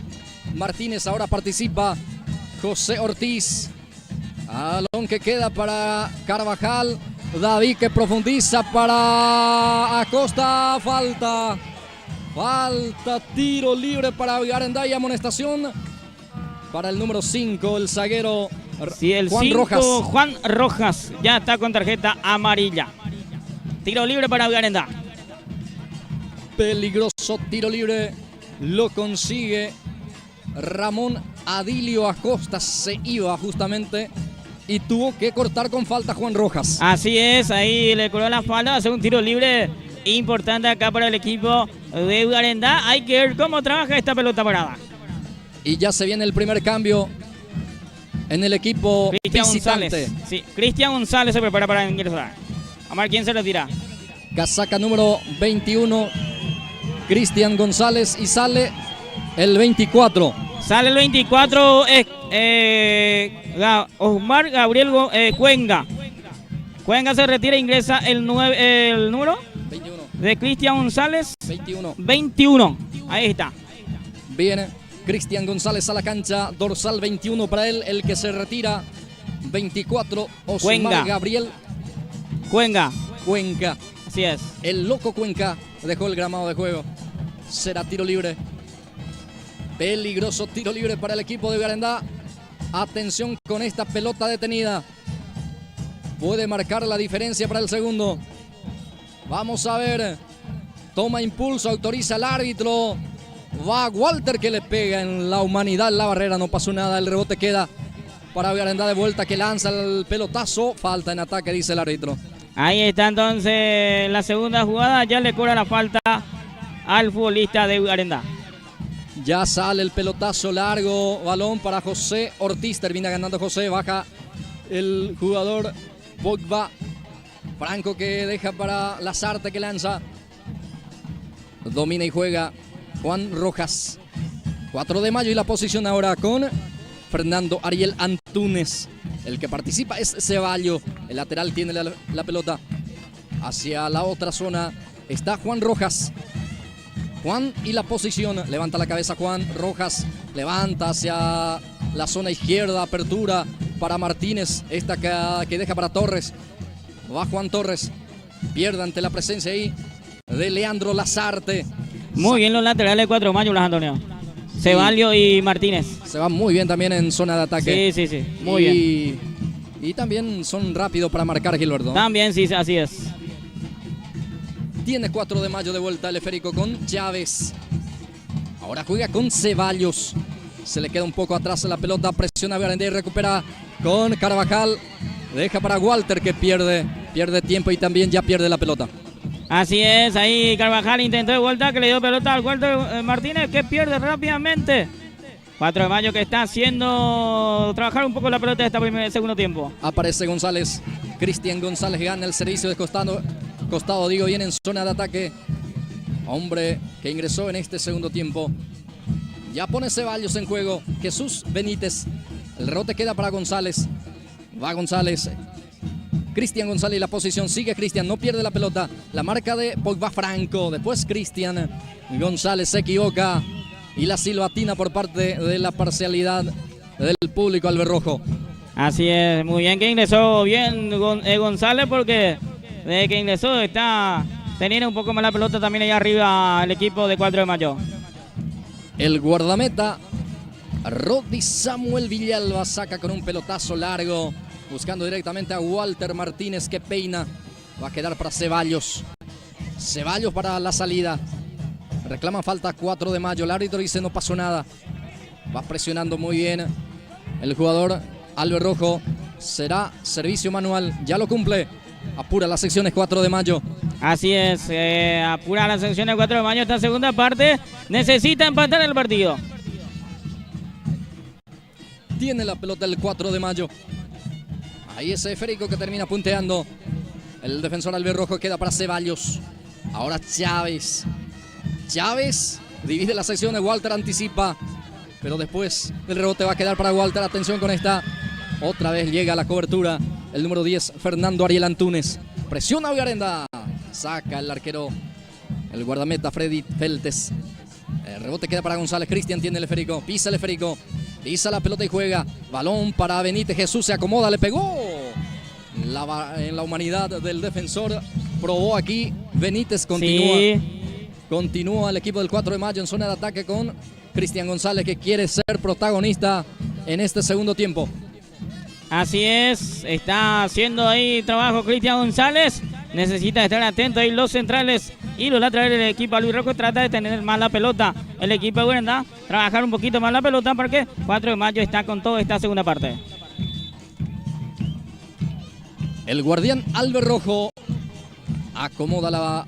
Martínez, ahora participa José Ortiz. Balón que queda para Carvajal. David que profundiza para Acosta. Falta, tiro libre para Vigarendá y amonestación para el número 5, el zaguero sí, el Juan 5, Rojas. Juan Rojas ya está con tarjeta amarilla. Tiro libre para Vigarendá. Peligroso tiro libre. Lo consigue Ramón Adilio Acosta. Se iba justamente y tuvo que cortar con falta Juan Rojas. Así es, ahí le coló la falta. Va a ser un tiro libre importante acá para el equipo de Vigarendá. Hay que ver cómo trabaja esta pelota parada. Y ya se viene el primer cambio en el equipo Cristian visitante. González. Sí, Cristian González se prepara para ingresar. Vamos a ver quién se retira. Casaca número 21, Cristian González, y sale el 24. Sale el 24, Osmar Gabriel Cuenga. Cuenga se retira e ingresa el número 21. De Cristian González. 21. Ahí está. Viene Cristian González a la cancha, dorsal 21 para él, el que se retira. 24, Osmar Cuenga. Gabriel Cuenga. Así es. El loco Cuenca dejó el gramado de juego. Será tiro libre. Peligroso tiro libre para el equipo de Vigarendá. Atención con esta pelota detenida. Puede marcar la diferencia para el segundo. Vamos a ver. Toma impulso, autoriza el árbitro. Va Walter que le pega en la humanidad, la barrera, no pasó nada. El rebote queda para Vigarendá de vuelta, que lanza el pelotazo. Falta en ataque, dice el árbitro. Ahí está entonces la segunda jugada. Ya le cobra la falta al futbolista de Vigarendá. Ya sale el pelotazo largo. Balón para José Ortiz. Termina ganando José. Baja el jugador Pogba. Franco que deja para Lazarte que lanza. domina y juega Juan Rojas. 4 de mayo y la posición ahora con Fernando Ariel Antúnez. El que participa es Ceballos. El lateral tiene la pelota. Hacia la otra zona está Juan Rojas. Juan y la posición. Levanta la cabeza Juan Rojas. Levanta hacia la zona izquierda. Apertura para Martínez. Esta que deja para Torres. Va Juan Torres. Pierde ante la presencia ahí de Leandro Lazarte. Muy bien los laterales de 4 de mayo, Blas Antonio. Ceballos y Martínez. Se van muy bien también en zona de ataque. Sí. Muy bien. Y también son rápidos para marcar, Gilberto. También, sí, así es. Tiene 4 de mayo de vuelta el esférico con Chávez. Ahora juega con Ceballos. Se le queda un poco atrás la pelota. Presiona Garandé y recupera con Carvajal. Deja para Walter que pierde tiempo y también ya pierde la pelota. Así es, ahí Carvajal intentó de vuelta, que le dio pelota al Walter Martínez, que pierde rápidamente. 4 de mayo que está haciendo trabajar un poco la pelota de este segundo tiempo. Aparece González. Cristian González gana el servicio de costado, digo bien, en zona de ataque. Hombre que ingresó en este segundo tiempo. Ya pone Ceballos en juego. Jesús Benítez. El rebote queda para González. Va González. Cristian González y la posición. Sigue Cristian, no pierde la pelota. La marca de Pogba Franco. Después Cristian González se equivoca. Y la silbatina por parte de la parcialidad del público albirrojo. Así es, muy bien que ingresó bien González, porque desde que ingresó está teniendo un poco más la pelota también allá arriba el equipo de 4 de mayo. El guardameta Rodi Samuel Villalba saca con un pelotazo largo, buscando directamente a Walter Martínez que peina. Va a quedar para Ceballos. Ceballos para la salida. Reclama falta 4 de mayo. El árbitro dice no pasó nada. Va presionando muy bien el jugador albirrojo. Será servicio manual. Ya lo cumple. Apura las secciones 4 de mayo. Así es. Apura las secciones 4 de mayo. Esta segunda parte necesita empatar el partido. Tiene la pelota el 4 de mayo. Ahí ese esférico que termina punteando. El defensor albirrojo queda para Ceballos. Ahora Chávez. Chávez divide las secciones. Walter anticipa. Pero después el rebote va a quedar para Walter. Atención con esta. Otra vez llega a la cobertura el número 10, Fernando Ariel Antúnez. Presiona Vigarenda. Saca el arquero, el guardameta Freddy Feltes. El rebote queda para González. Cristian tiene el esférico. Pisa el esférico. Pisa la pelota y juega. Balón para Benítez. Jesús se acomoda. Le pegó en la humanidad del defensor. Probó aquí. Benítez continúa. Sí. Continúa el equipo del 4 de mayo en zona de ataque con Cristian González, que quiere ser protagonista en este segundo tiempo. Así es, está haciendo ahí trabajo Cristian González. Necesita estar atento ahí los centrales y los laterales del equipo albirrojo. Trata de tener más la pelota. El equipo de Guaranda, trabajar un poquito más la pelota, porque 4 de mayo está con toda esta segunda parte. El guardián albirrojo acomoda la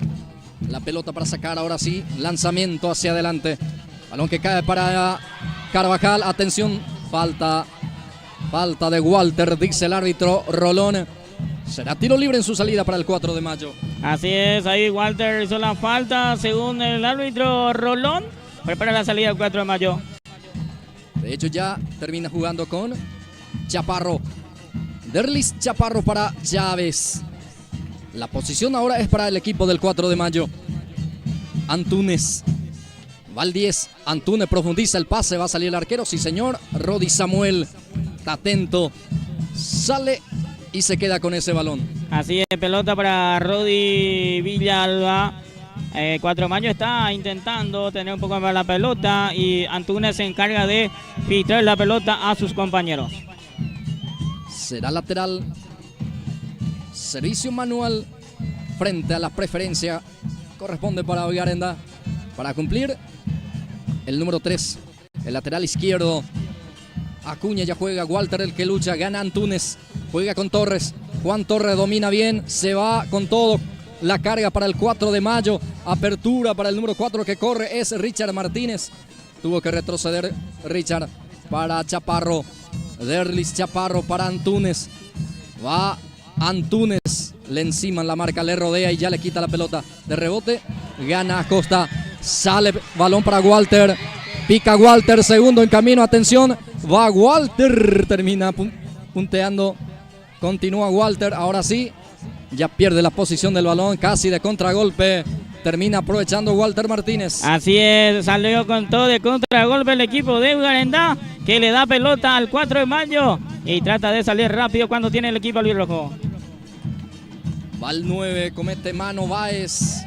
pelota para sacar. Ahora sí, lanzamiento hacia adelante. Balón que cae para Carvajal. Atención, falta de Walter, dice el árbitro Rolón. Será tiro libre en su salida para el 4 de mayo. Así es, ahí Walter hizo la falta según el árbitro Rolón. Prepara la salida del 4 de mayo. De hecho ya termina jugando con Chaparro. Derlis Chaparro para Chávez. La posición ahora es para el equipo del 4 de mayo. Antúnez. Va el 10. Antúnez profundiza el pase. Va a salir el arquero. Sí, señor. Rodi Samuel. Está atento. Sale y se queda con ese balón. Así es, pelota para Rodi Villalba. 4 de mayo está intentando tener un poco más la pelota y Antúnez se encarga de filtrar la pelota a sus compañeros. Será lateral. Servicio manual frente a la preferencia. Corresponde para Vigarenda. Para cumplir el número 3. El lateral izquierdo. Acuña ya juega. Walter el que lucha. Gana Antúnez. Juega con Torres. Juan Torres domina bien. Se va con todo. La carga para el 4 de mayo. Apertura para el número 4 que corre. Es Richard Martínez. Tuvo que retroceder Richard para Chaparro. Derlis Chaparro para Antúnez. Va Antúnez. Le encima la marca. Le rodea y ya le quita la pelota. De rebote. Gana Acosta. Sale balón para Walter. Pica Walter, segundo en camino, atención. Va Walter, termina punteando. Continúa Walter, ahora sí. Ya pierde la posición del balón, casi de contragolpe. Termina aprovechando Walter Martínez. Así es, salió con todo de contragolpe el equipo de Garendá, que le da pelota al 4 de mayo y trata de salir rápido cuando tiene el equipo albirrojo. Va el 9, comete mano Báez.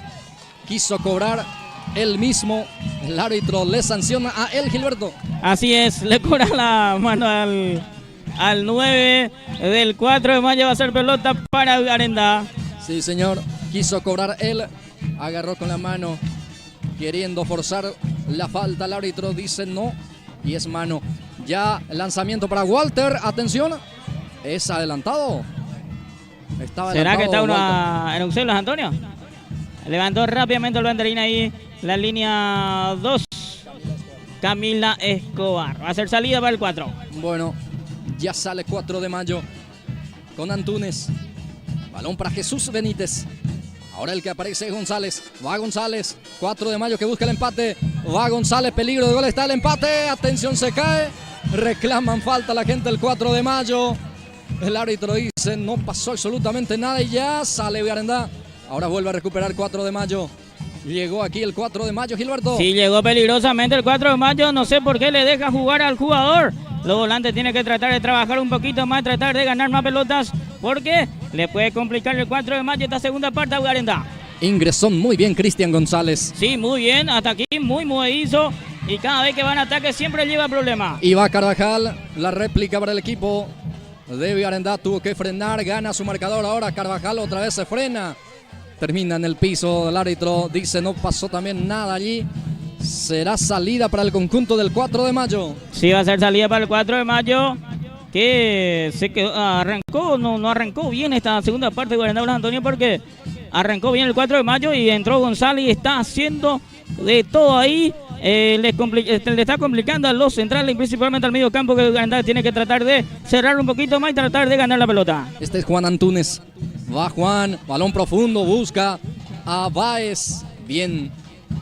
Quiso cobrar él mismo. El árbitro le sanciona a él, Gilberto. Así es, le cobra la mano al 9 del 4 de mayo. Va a ser pelota para Garendá. Sí, señor. Quiso cobrar él. Agarró con la mano, queriendo forzar la falta. El árbitro dice no y es mano. Ya el lanzamiento para Walter. Atención, es adelantado. Estaba ¿Será adelantado que está en un celos, Antonio? Levantó rápidamente el banderín ahí. La línea 2. Camila Escobar. Va a ser salida para el 4. Bueno, ya sale 4 de mayo con Antunes. Balón para Jesús Benítez. Ahora el que aparece es González. Va González. 4 de mayo que busca el empate. Va González. Peligro de gol. Está el empate. Atención, se cae. Reclaman falta la gente del 4 de mayo. El árbitro dice no pasó absolutamente nada y ya sale Garendá. Ahora vuelve a recuperar 4 de mayo. Llegó aquí el 4 de mayo, Gilberto. Sí, llegó peligrosamente el 4 de mayo. No sé por qué le deja jugar al jugador. Los volantes tienen que tratar de trabajar un poquito más, tratar de ganar más pelotas, porque le puede complicar el 4 de mayo esta segunda parte a Garendá. Ingresó muy bien Cristian González. Sí, muy bien, hasta aquí muy movedizo y cada vez que van a ataque siempre lleva problemas. Y va Carvajal, la réplica para el equipo de Garendá, tuvo que frenar, gana su marcador, ahora Carvajal otra vez se frena. Termina en el piso, el árbitro dice no pasó también nada allí. Será salida para el conjunto del 4 de mayo. Sí, va a ser salida para el 4 de mayo, que se quedó, arrancó, no arrancó bien esta segunda parte de Garendá, Antonio, porque arrancó bien el 4 de mayo y entró González y está haciendo de todo ahí. Le está complicando a los centrales, principalmente al medio campo, que Garendá tiene que tratar de cerrar un poquito más y tratar de ganar la pelota. Este es Juan Antunes. Va Juan, balón profundo, busca a Báez. Bien,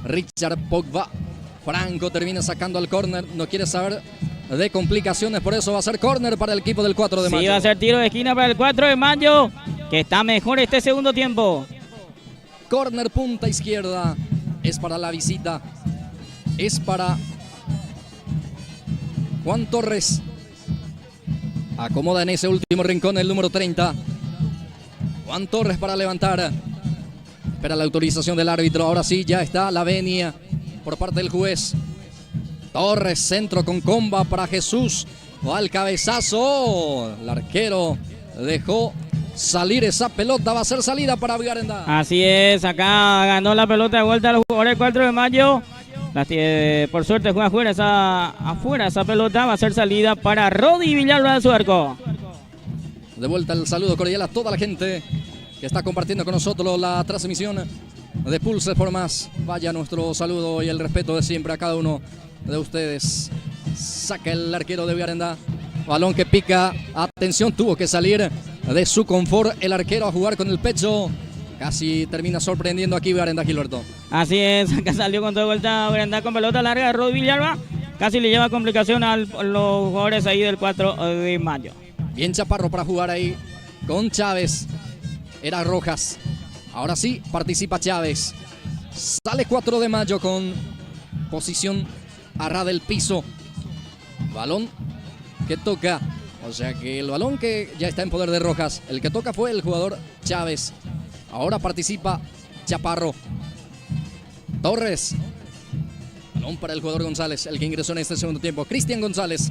Richard Pogba. Franco termina sacando al córner, no quiere saber de complicaciones, por eso va a ser córner para el equipo del 4 de mayo. Sí, va a ser tiro de esquina para el 4 de mayo, que está mejor este segundo tiempo. Córner punta izquierda, es para la visita, es para Juan Torres. Acomoda en ese último rincón el número 30. Juan Torres para levantar. Espera la autorización del árbitro. Ahora sí, ya está la venia por parte del juez. Torres, centro con comba para Jesús. Va el cabezazo. El arquero dejó salir esa pelota. Va a ser salida para Garendá. Así es, acá ganó la pelota de vuelta al jugador del 4 de mayo. Por suerte juega afuera esa pelota. Va a ser salida para Rodi Villalba de su arco. De vuelta el saludo cordial a toda la gente que está compartiendo con nosotros la transmisión de Pulse por Más. Vaya nuestro saludo y el respeto de siempre a cada uno de ustedes. Saca el arquero de Garendá. Balón que pica. Atención, tuvo que salir de su confort el arquero a jugar con el pecho. Casi termina sorprendiendo aquí Garendá, Gilberto. Así es, acá salió con toda vuelta Garendá con pelota larga de Rodi Villalba. Casi le lleva complicación a los jugadores ahí del 4 de mayo. Bien Chaparro para jugar ahí con Chávez. Era Rojas. Ahora sí, participa Chávez. Sale 4 de mayo con posición a ras del piso. Balón que toca. O sea que el balón que ya está en poder de Rojas. El que toca fue el jugador Chávez. Ahora participa Chaparro. Torres. Balón para el jugador González, el que ingresó en este segundo tiempo. Cristian González.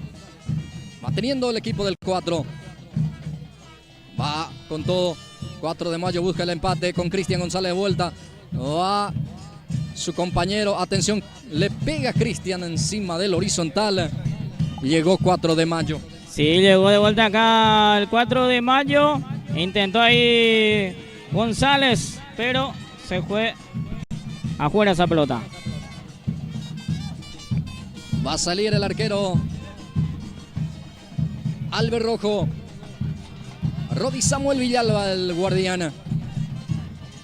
Va teniendo el equipo del 4. Va con todo. 4 de mayo busca el empate con Cristian González de vuelta. Va su compañero. Atención, le pega Cristian encima del horizontal. Llegó 4 de mayo. Sí, llegó de vuelta acá el 4 de mayo. Intentó ahí González, pero se fue afuera esa pelota. Va a salir el arquero Albert Rojo. Rodi Samuel Villalba, el guardián.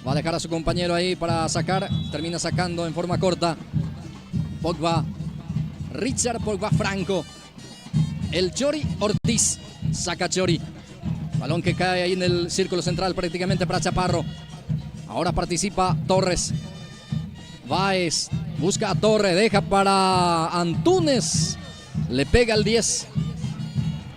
Va a dejar a su compañero ahí para sacar. Termina sacando en forma corta. Pogba. Richard Pogba Franco. El Chori Ortiz. Saca Chori. Balón que cae ahí en el círculo central prácticamente para Chaparro. Ahora participa Torres. Báez. Busca a Torres. Deja para Antunes. Le pega el 10.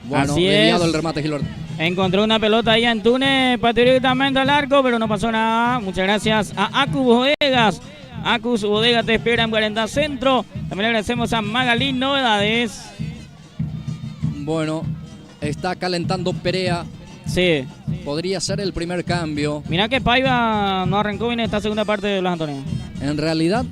Bueno, desviado el remate, Gilberto. Encontró una pelota ahí Antunes, pateó directamente al arco, pero no pasó nada. Muchas gracias a Acus Bodegas. Acus Bodegas te espera en Guarendá Centro. También le agradecemos a Magalí Novedades. Bueno, está calentando Perea. Sí. Podría ser el primer cambio. Mirá que Paiva no arrancó bien esta segunda parte de Blas Antonio. En realidad,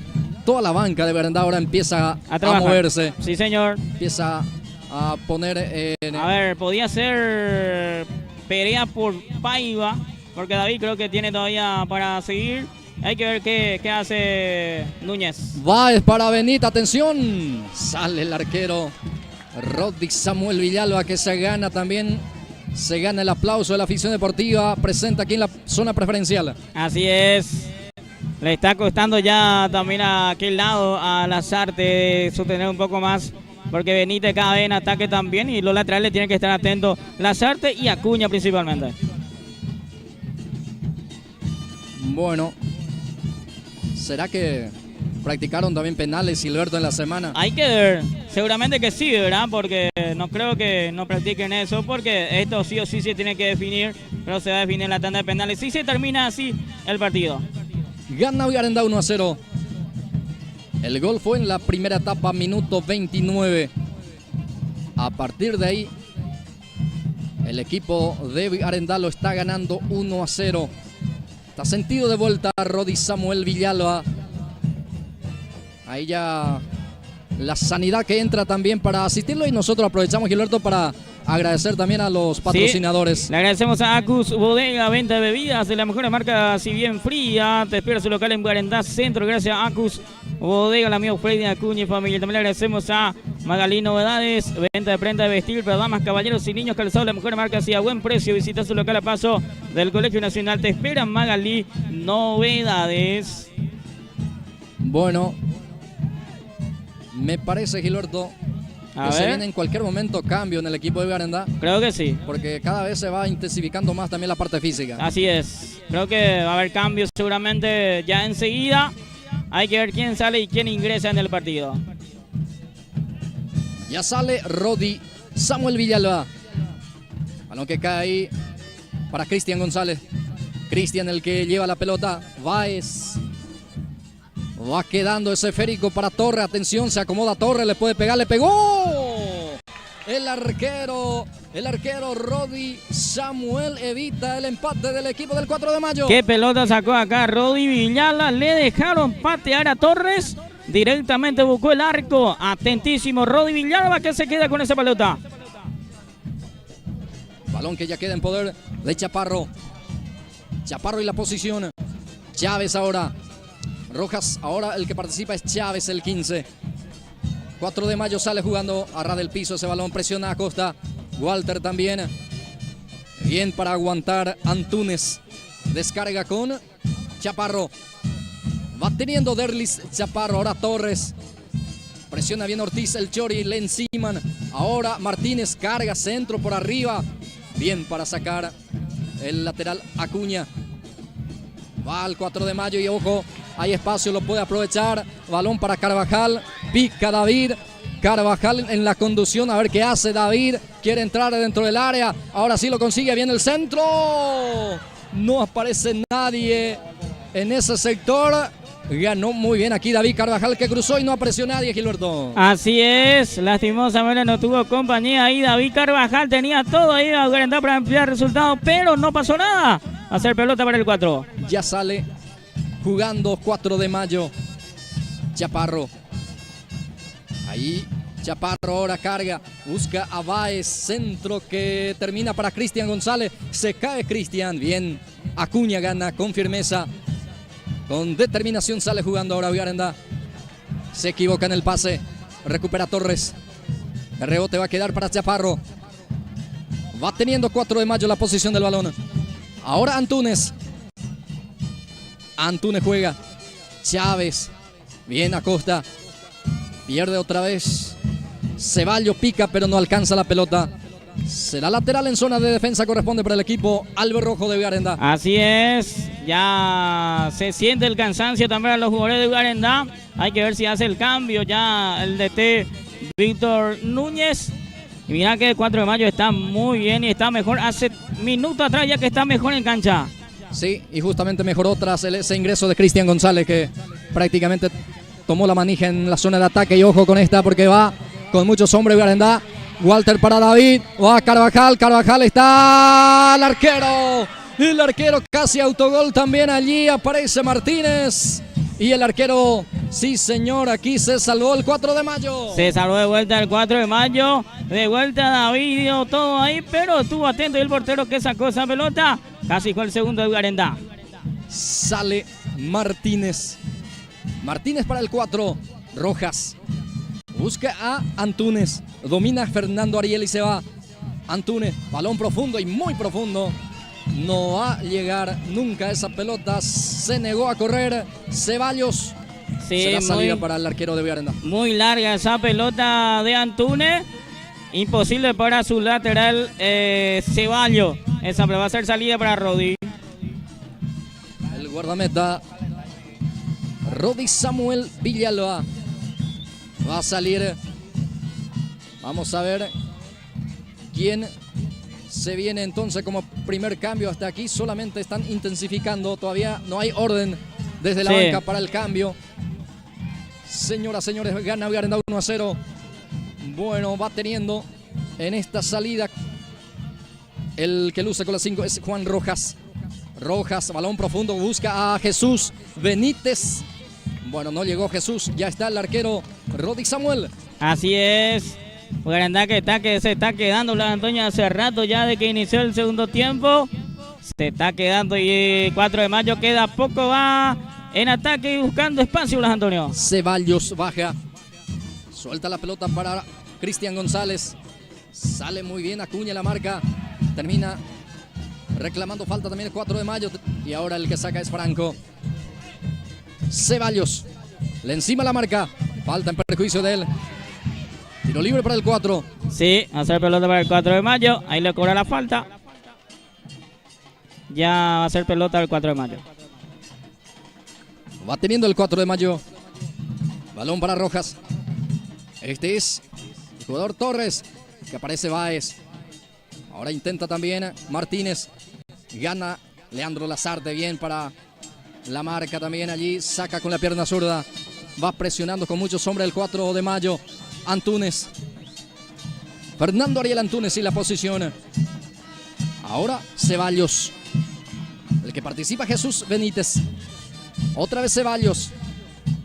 toda la banca de Guarendá ahora empieza a moverse. Sí, señor. Empieza a poner... A ver, podía ser Perea por Paiva, porque David creo que tiene todavía para seguir. Hay que ver qué hace Núñez. Báez para Benita, atención. Sale el arquero Rodrick Samuel Villalba, que se gana también. Se gana el aplauso de la afición deportiva presente aquí en la zona preferencial. Así es. Le está costando ya también a aquel lado a Lazarte sostener un poco más, porque Benítez cada vez en ataque también y los laterales tienen que estar atentos. Lazarte y Acuña principalmente. Bueno, ¿será que practicaron también penales, Gilberto, en la semana? Hay que ver, seguramente que sí, ¿verdad? Porque no creo que no practiquen eso, porque esto sí o sí se tiene que definir, pero se va a definir en la tanda de penales. Si se termina así el partido. Gana Guarendá 1-0. El gol fue en la primera etapa, minuto 29. A partir de ahí, el equipo de Guarendá lo está ganando 1-0. Está sentido de vuelta Rodrick Samuel Villalba. Ahí ya la sanidad que entra también para asistirlo, y nosotros aprovechamos, Gilberto, para agradecer también a los patrocinadores. Sí, le agradecemos a Acus Bodega, venta de bebidas de la mejor marca, si bien fría. Te espera su local en Guarendá Centro. Gracias a Acus Bodega, la amigo Freddy Acuña y familia. También le agradecemos a Magalí Novedades, venta de prenda de vestir para damas, caballeros y niños, calzados, la mejor marca, así a buen precio. Visita su local a paso del Colegio Nacional. Te espera Magalí Novedades. Bueno, me parece, Gilberto, que se viene en cualquier momento cambio en el equipo de Guarendá. Creo que sí. Porque cada vez se va intensificando más también la parte física. Así es. Creo que va a haber cambios seguramente ya enseguida. Hay que ver quién sale y quién ingresa en el partido. Ya sale Rodrick Samuel Villalba. Balón que cae ahí para Cristian González. Cristian el que lleva la pelota. Báez. Va quedando ese esférico para Torres. Atención, se acomoda Torres, le puede pegar, le pegó. El arquero Rodrick Samuel evita el empate del equipo del 4 de mayo. ¿Qué pelota sacó acá Rodrick Villalba? Le dejaron patear a Torres. Directamente buscó el arco. Atentísimo Rodrick Villalba, que se queda con esa pelota. Balón que ya queda en poder de Chaparro. Chaparro y la posición. Chávez ahora. Rojas, ahora el que participa es Chávez, el 15. 4 de mayo sale jugando a ras del piso ese balón, presiona a Costa. Walter también. Bien para aguantar Antunes. Descarga con Chaparro. Va teniendo Derlis Chaparro, ahora Torres. Presiona bien Ortiz, el Chori, le enciman. Ahora Martínez carga centro por arriba. Bien para sacar el lateral Acuña. Va al 4 de mayo y ojo, hay espacio, lo puede aprovechar. Balón para Carvajal, pica David. Carvajal en la conducción, a ver qué hace David. Quiere entrar dentro del área, ahora sí lo consigue, viene el centro. No aparece nadie en ese sector. Ganó muy bien aquí David Carvajal, que cruzó y no apareció nadie, Gilberto. Así es, lastimosamente no tuvo compañía ahí. David Carvajal tenía todo ahí a Guarendá para ampliar resultados, pero no pasó nada. Hacer pelota para el 4. Ya sale jugando 4 de mayo. Chaparro. Ahí Chaparro ahora carga. Busca a Báez. Centro que termina para Cristian González. Se cae Cristian. Bien. Acuña gana con firmeza. Con determinación sale jugando ahora Guarendá. Se equivoca en el pase. Recupera Torres. El rebote va a quedar para Chaparro. Va teniendo 4 de mayo la posición del balón. Ahora Antunes. Antunes juega. Chávez. Bien Acosta. Pierde otra vez. Ceballos pica, pero no alcanza la pelota. Será lateral en zona de defensa, corresponde para el equipo Alberrojo de Vigarendá. Así es, ya se siente el cansancio también a los jugadores de Vigarendá. Hay que ver si hace el cambio ya el DT Víctor Núñez. Y mira que el 4 de mayo está muy bien y está mejor. Hace minutos atrás ya que está mejor en cancha. Sí, y justamente mejoró tras ese ingreso de Cristian González, que prácticamente tomó la manija en la zona de ataque. Y ojo con esta porque va con muchos hombres Vigarendá. Walter para David, va Carvajal, Carvajal está el arquero casi autogol también, allí aparece Martínez y el arquero, sí señor, aquí se salvó el 4 de mayo. Se salvó de vuelta el 4 de mayo, de vuelta David, dio todo ahí, pero estuvo atento y el portero que sacó esa pelota, casi fue el segundo de Vigarendá. Sale Martínez, Martínez para el 4, Rojas. Busca a Antunes, domina Fernando Ariel y se va. Antunes, balón profundo y muy profundo. No va a llegar nunca esa pelota. Se negó a correr. Ceballos. Sí, será salida para el arquero de Vigarendá. Muy larga esa pelota de Antunes. Imposible para su lateral Ceballos. Esa va a ser salida para Rodi. El guardameta Rodi Samuel Villalba. Va a salir. Vamos a ver quién se viene entonces como primer cambio. Hasta aquí solamente están intensificando. Todavía no hay orden desde la banca para el cambio. Señoras, señores, gana Vigarendá 1-0. Bueno, va teniendo en esta salida. El que luce con la 5 es Juan Rojas. Rojas, balón profundo, busca a Jesús Benítez. Bueno, no llegó Jesús, ya está el arquero Rodi Samuel. Así es, Vigarendá que se está quedando, Blas Antonio, hace rato ya de que inició el segundo tiempo. Se está quedando y 4 de mayo queda poco, va en ataque y buscando espacio, Blas Antonio. Ceballos baja, suelta la pelota para Cristian González. Sale muy bien Acuña la marca, termina reclamando falta también el 4 de mayo. Y ahora el que saca es Franco. Ceballos, le encima la marca, falta en perjuicio de él. Tiro libre para el 4. Sí, hacer pelota para el 4 de mayo, ahí le cobra la falta. Ya va a ser pelota el 4 de mayo. Va teniendo el 4 de mayo. Balón para Rojas. Este es el jugador Torres, que aparece Báez. Ahora intenta también Martínez. Gana Leandro Lazarte, bien para la marca también allí, saca con la pierna zurda, va presionando con muchos hombres el 4 de mayo. Antunes, Fernando Ariel Antunes y la posición. Ahora Ceballos, el que participa Jesús Benítez. Otra vez Ceballos.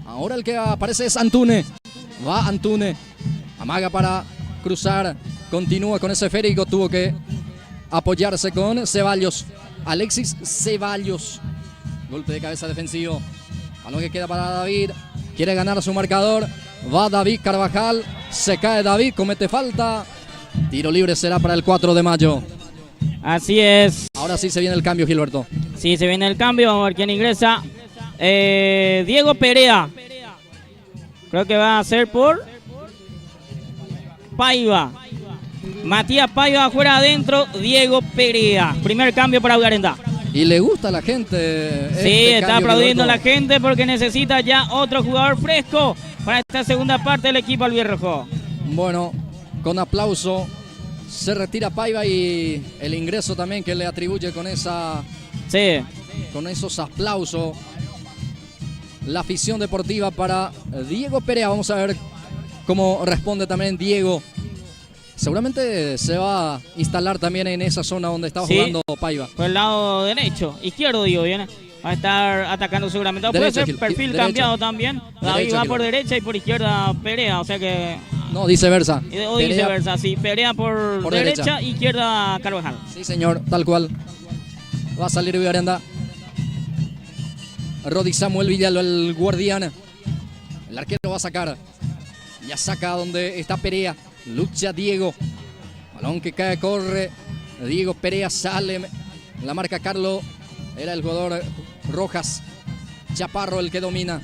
Ahora el que aparece es Antunes. Va Antunes, amaga para cruzar, continúa con ese esférico, tuvo que apoyarse con Ceballos. Alexis Ceballos. Golpe de cabeza defensivo. Balón que queda para David. Quiere ganar su marcador. Va David Carvajal. Se cae David. Comete falta. Tiro libre será para el 4 de mayo. Así es. Ahora sí se viene el cambio, Gilberto. Sí, se viene el cambio. Vamos a ver quién ingresa. Diego Perea. Creo que va a ser por Paiva. Matías Paiva afuera, adentro. Diego Perea. Primer cambio para Vigarendá. Y le gusta a la gente. Sí, está aplaudiendo a la gente porque necesita ya otro jugador fresco para esta segunda parte del equipo albirrojo. Bueno, con aplauso se retira Paiva y el ingreso también que le atribuye con esa, sí, con esos aplausos la afición deportiva para Diego Perea. Vamos a ver cómo responde también Diego. Seguramente se va a instalar también en esa zona donde estaba jugando Paiva. Por el lado derecho, izquierdo digo, viene. Va a estar atacando seguramente. Puede ser perfil cambiado también. David va por derecha y por izquierda Perea, o sea que... No, viceversa. O viceversa, sí. Perea por derecha, izquierda Carvajal. Sí, señor, tal cual. Va a salir Vigarendá. Rodi Samuel Villalba, el guardián. El arquero va a sacar. Ya saca donde está Perea. Lucha Diego. Balón que cae, corre. Diego Perea sale. La marca Carlos. Era el jugador Rojas. Chaparro el que domina.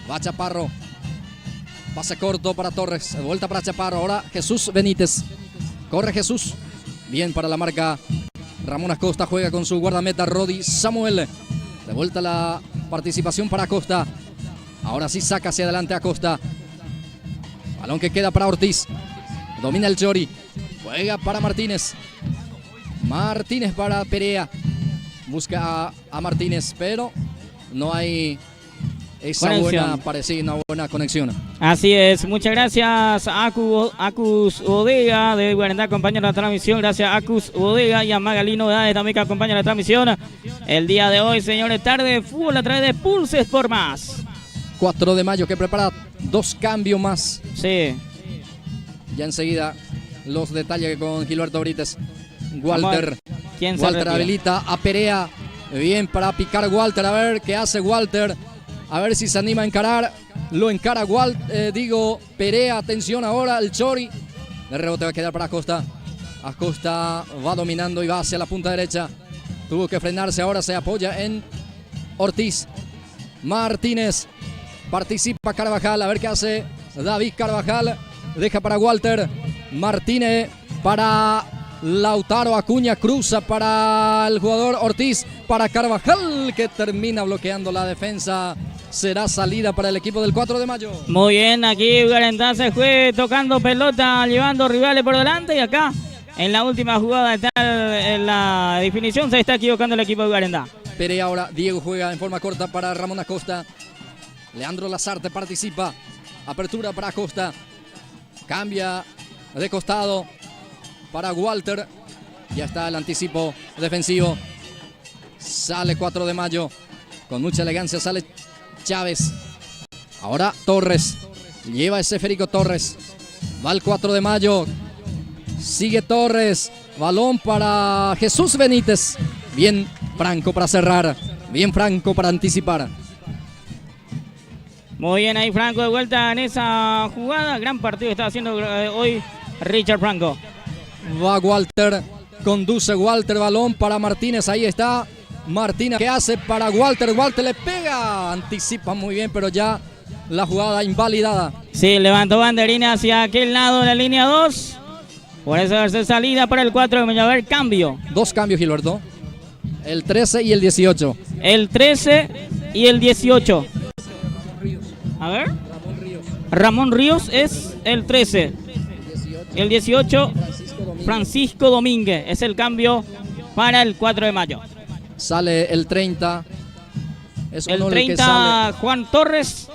Va Chaparro. Pase corto para Torres. Vuelta para Chaparro. Ahora Jesús Benítez. Corre Jesús. Bien para la marca. Ramón Acosta juega con su guardameta Rodi Samuel. De vuelta la participación para Acosta. Ahora sí saca hacia adelante Acosta. Balón que queda para Ortiz. Domina el Chori. Juega para Martínez. Martínez para Perea. Busca a Martínez, pero no hay esa conexión. buena conexión. Así es, muchas gracias a Acus Bodega de Guarandá, compañero de la transmisión. Gracias a Acus Bodega y a Magalí Novedades también que acompaña la transmisión. El día de hoy, señores, tarde de fútbol a través de Pulse Sport Más. 4 de mayo que prepara 2 cambios más. Sí. Ya enseguida los detalles con Gilberto Brites. Walter. ¿Quién se Walter retira? habilita a Perea. Bien para picar Walter. A ver qué hace Walter. A ver si se anima a encarar. Lo encara Perea. Atención ahora el Chori. El rebote va a quedar para Acosta. Acosta va dominando y va hacia la punta derecha. Tuvo que frenarse. Ahora se apoya en Ortiz. Martínez. Participa Carvajal. A ver qué hace David Carvajal. Deja para Walter. Martínez para Lautaro Acuña. Cruza para el jugador Ortiz. Para Carvajal, que termina bloqueando la defensa. Será salida para el equipo del 4 de mayo. Muy bien, aquí Guarandá se fue tocando pelota, llevando rivales por delante. Y acá, en la última jugada, en la definición, se está equivocando el equipo de Guarandá. Perea ahora. Diego juega en forma corta para Ramón Acosta. Leandro Lazarte participa. Apertura para Acosta. Cambia de costado para Walter. Ya está el anticipo defensivo. Sale 4 de mayo. Con mucha elegancia sale Chávez. Ahora Torres. Lleva ese Federico Torres. Va el 4 de mayo. Sigue Torres. Balón para Jesús Benítez. Bien Franco para cerrar. Bien Franco para anticipar. Muy bien, ahí Franco de vuelta en esa jugada. Gran partido está haciendo hoy Richard Franco. Va Walter. Conduce Walter. Balón para Martínez. Ahí está. Martínez, ¿qué hace para Walter? Walter le pega. Anticipa muy bien, pero ya la jugada invalidada. Sí, levantó banderina hacia aquel lado de la línea 2. Por eso hace salida para el 4 de mayo. A ver, cambio. 2 cambios, Gilberto. El 13 y el 18. El 13 y el 18. A ver. Ramón Ríos es el 13. El 18, Francisco Domínguez. Es el cambio para el 4 de mayo. Sale el 30. Es el 30, que sale. Juan Torres,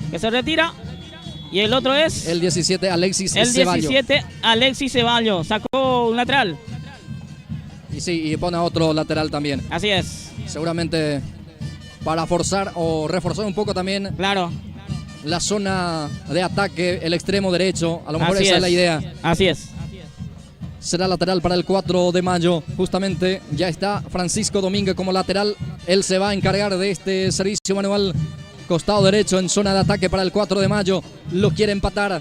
que se retira. Y el otro es el 17, Alexis el Ceballos. 17, Alexis Ceballos. Sacó un lateral. Y sí, y pone a otro lateral también. Así es. Seguramente para forzar o reforzar un poco también. Claro. La zona de ataque, el extremo derecho. A lo mejor Así esa es la idea. Así es. Será lateral para el 4 de mayo. Justamente ya está Francisco Domínguez como lateral. Él se va a encargar de este servicio manual. Costado derecho en zona de ataque para el 4 de mayo. Lo quiere empatar.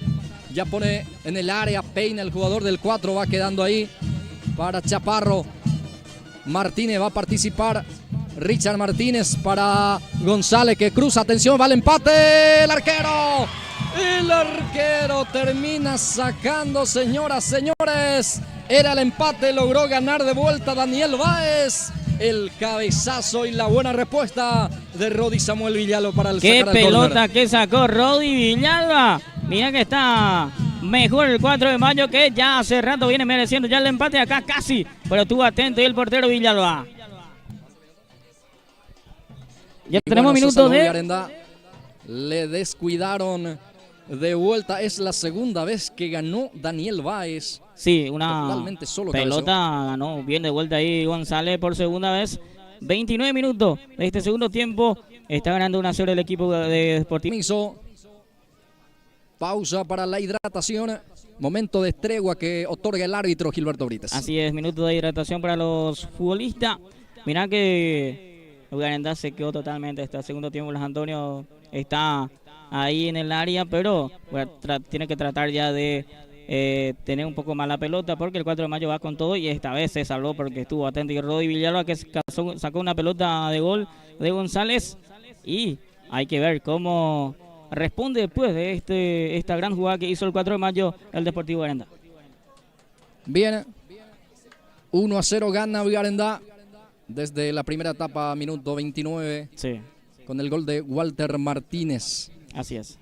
Ya pone en el área. Peina el jugador del 4. Va quedando ahí para Chaparro. Martínez va a participar. Richard Martínez para González que cruza. Atención, va el empate. El arquero. El arquero termina sacando, señoras, señores. Era el empate, logró ganar de vuelta Daniel Báez. El cabezazo y la buena respuesta de Rodi Samuel Villalba para el qué sacar al pelota córner. que sacó Rodi Villalba. Mira que está mejor el 4 de mayo, que ya hace rato viene mereciendo ya el empate acá casi. Pero estuvo atento y el portero Villalba. Ya Y tenemos bueno, minutos de... Arenda le descuidaron de vuelta. Es la segunda vez que ganó Daniel Báez. Sí, una totalmente solo pelota ganó bien de vuelta ahí González por segunda vez. 29 minutos de este segundo tiempo. Está ganando 1-0 el equipo de Sportivo. Pausa para la hidratación. Momento de tregua que otorga el árbitro Gilberto Brites. Así es, minuto de hidratación para los futbolistas. Mirá que Guarandá se quedó totalmente. Este segundo tiempo Los Antonio está ahí en el área, pero tiene que tratar ya de tener un poco más la pelota, porque el 4 de mayo va con todo y esta vez se salvó porque estuvo atento. Y Rodi Villalba, que sacó una pelota de gol de González, y hay que ver cómo responde después de esta gran jugada que hizo el 4 de mayo el Deportivo Garandá. Bien, 1-0 gana Garandá desde la primera etapa, minuto 29, Sí, con el gol de Walter Martínez. así es.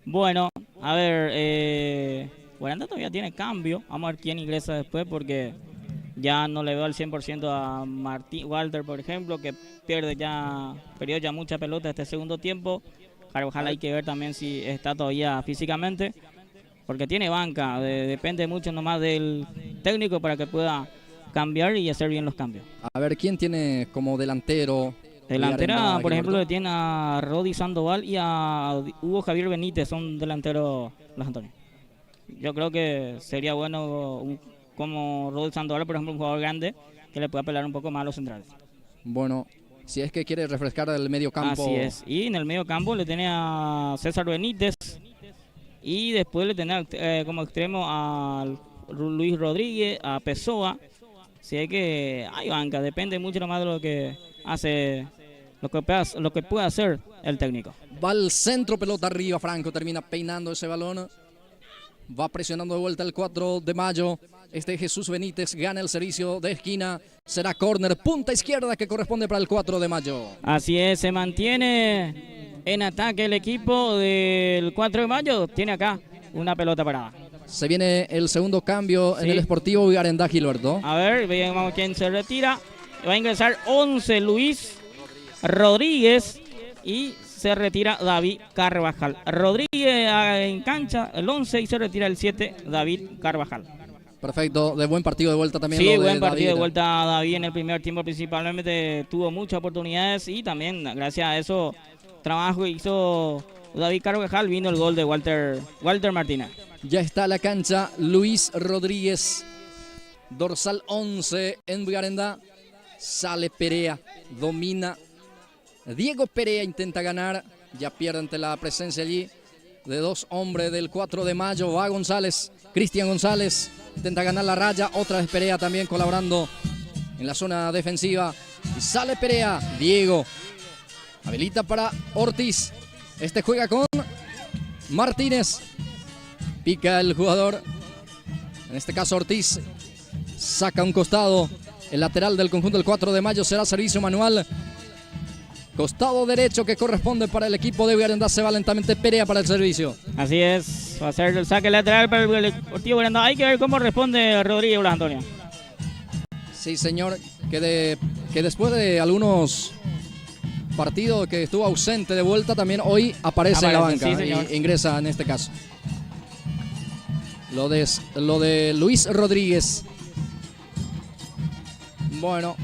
Bueno, a ver, Garandá todavía tiene cambio. Vamos a ver quién ingresa después porque ya no le veo al 100% a Walter, por ejemplo, que perdió ya mucha pelota este segundo tiempo. Carvajal hay que ver también si está todavía físicamente, porque tiene banca, depende mucho nomás del técnico para que pueda cambiar y hacer bien los cambios. A ver, ¿quién tiene como delantero? Delantera, Garandá, por ejemplo, Gilberto? le tiene a Rodi Sandoval y a Hugo Javier Benítez, son delanteros los Antonio. Yo creo que sería bueno como Rodi Sandoval, por ejemplo, un jugador grande que le pueda pelar un poco más a los centrales. Bueno, si es que quiere refrescar el medio campo. Así es. Y en el medio campo le tiene a César Benítez y después le tiene como extremo a Luis Rodríguez, a Pessoa. Si es que hay banca, depende mucho nomás de lo que hace, lo que puede hacer el técnico. Va al centro, pelota arriba, Franco termina peinando ese balón. Va presionando de vuelta el 4 de mayo. Jesús Benítez gana el servicio de esquina. Será córner, punta izquierda que corresponde para el 4 de mayo. Así es, se mantiene en ataque el equipo del 4 de mayo. Tiene acá una pelota parada. Se viene el segundo cambio en Sí. el Sportivo Garandá, Gilberto. A ver, veamos quién se retira. Va a ingresar 11 Luis Rodríguez y se retira David Carvajal. Rodríguez en cancha el 11 y se retira el 7 David Carvajal. Perfecto, de buen partido de vuelta también. Sí, lo de buen partido de David. vuelta David en el primer tiempo, principalmente tuvo muchas oportunidades y también gracias a eso trabajo hizo David Carvajal, vino el gol de Walter Martínez. Ya está la cancha Luis Rodríguez, dorsal 11 en Garandá. Sale Perea, domina. Diego Perea intenta ganar, ya pierde ante la presencia allí de dos hombres del 4 de mayo. Va González, Cristian González, intenta ganar la raya. Otra vez Perea también colaborando en la zona defensiva. Y sale Perea, Diego. Habilita para Ortiz. Juega con Martínez. Pica el jugador. En este caso Ortiz. Saca un costado. El lateral del conjunto del 4 de mayo será servicio manual. Costado derecho que corresponde para el equipo de Garandá. Se va lentamente Perea para el servicio. Así es, va a ser el saque lateral para el Deportivo Garandá. Hay que ver cómo responde Rodríguez Blas Antonio. Sí, señor, que después de algunos partidos que estuvo ausente de vuelta, también hoy aparece en la banca, sí, señor. e ingresa en este caso. Lo de Luis Rodríguez. Bueno.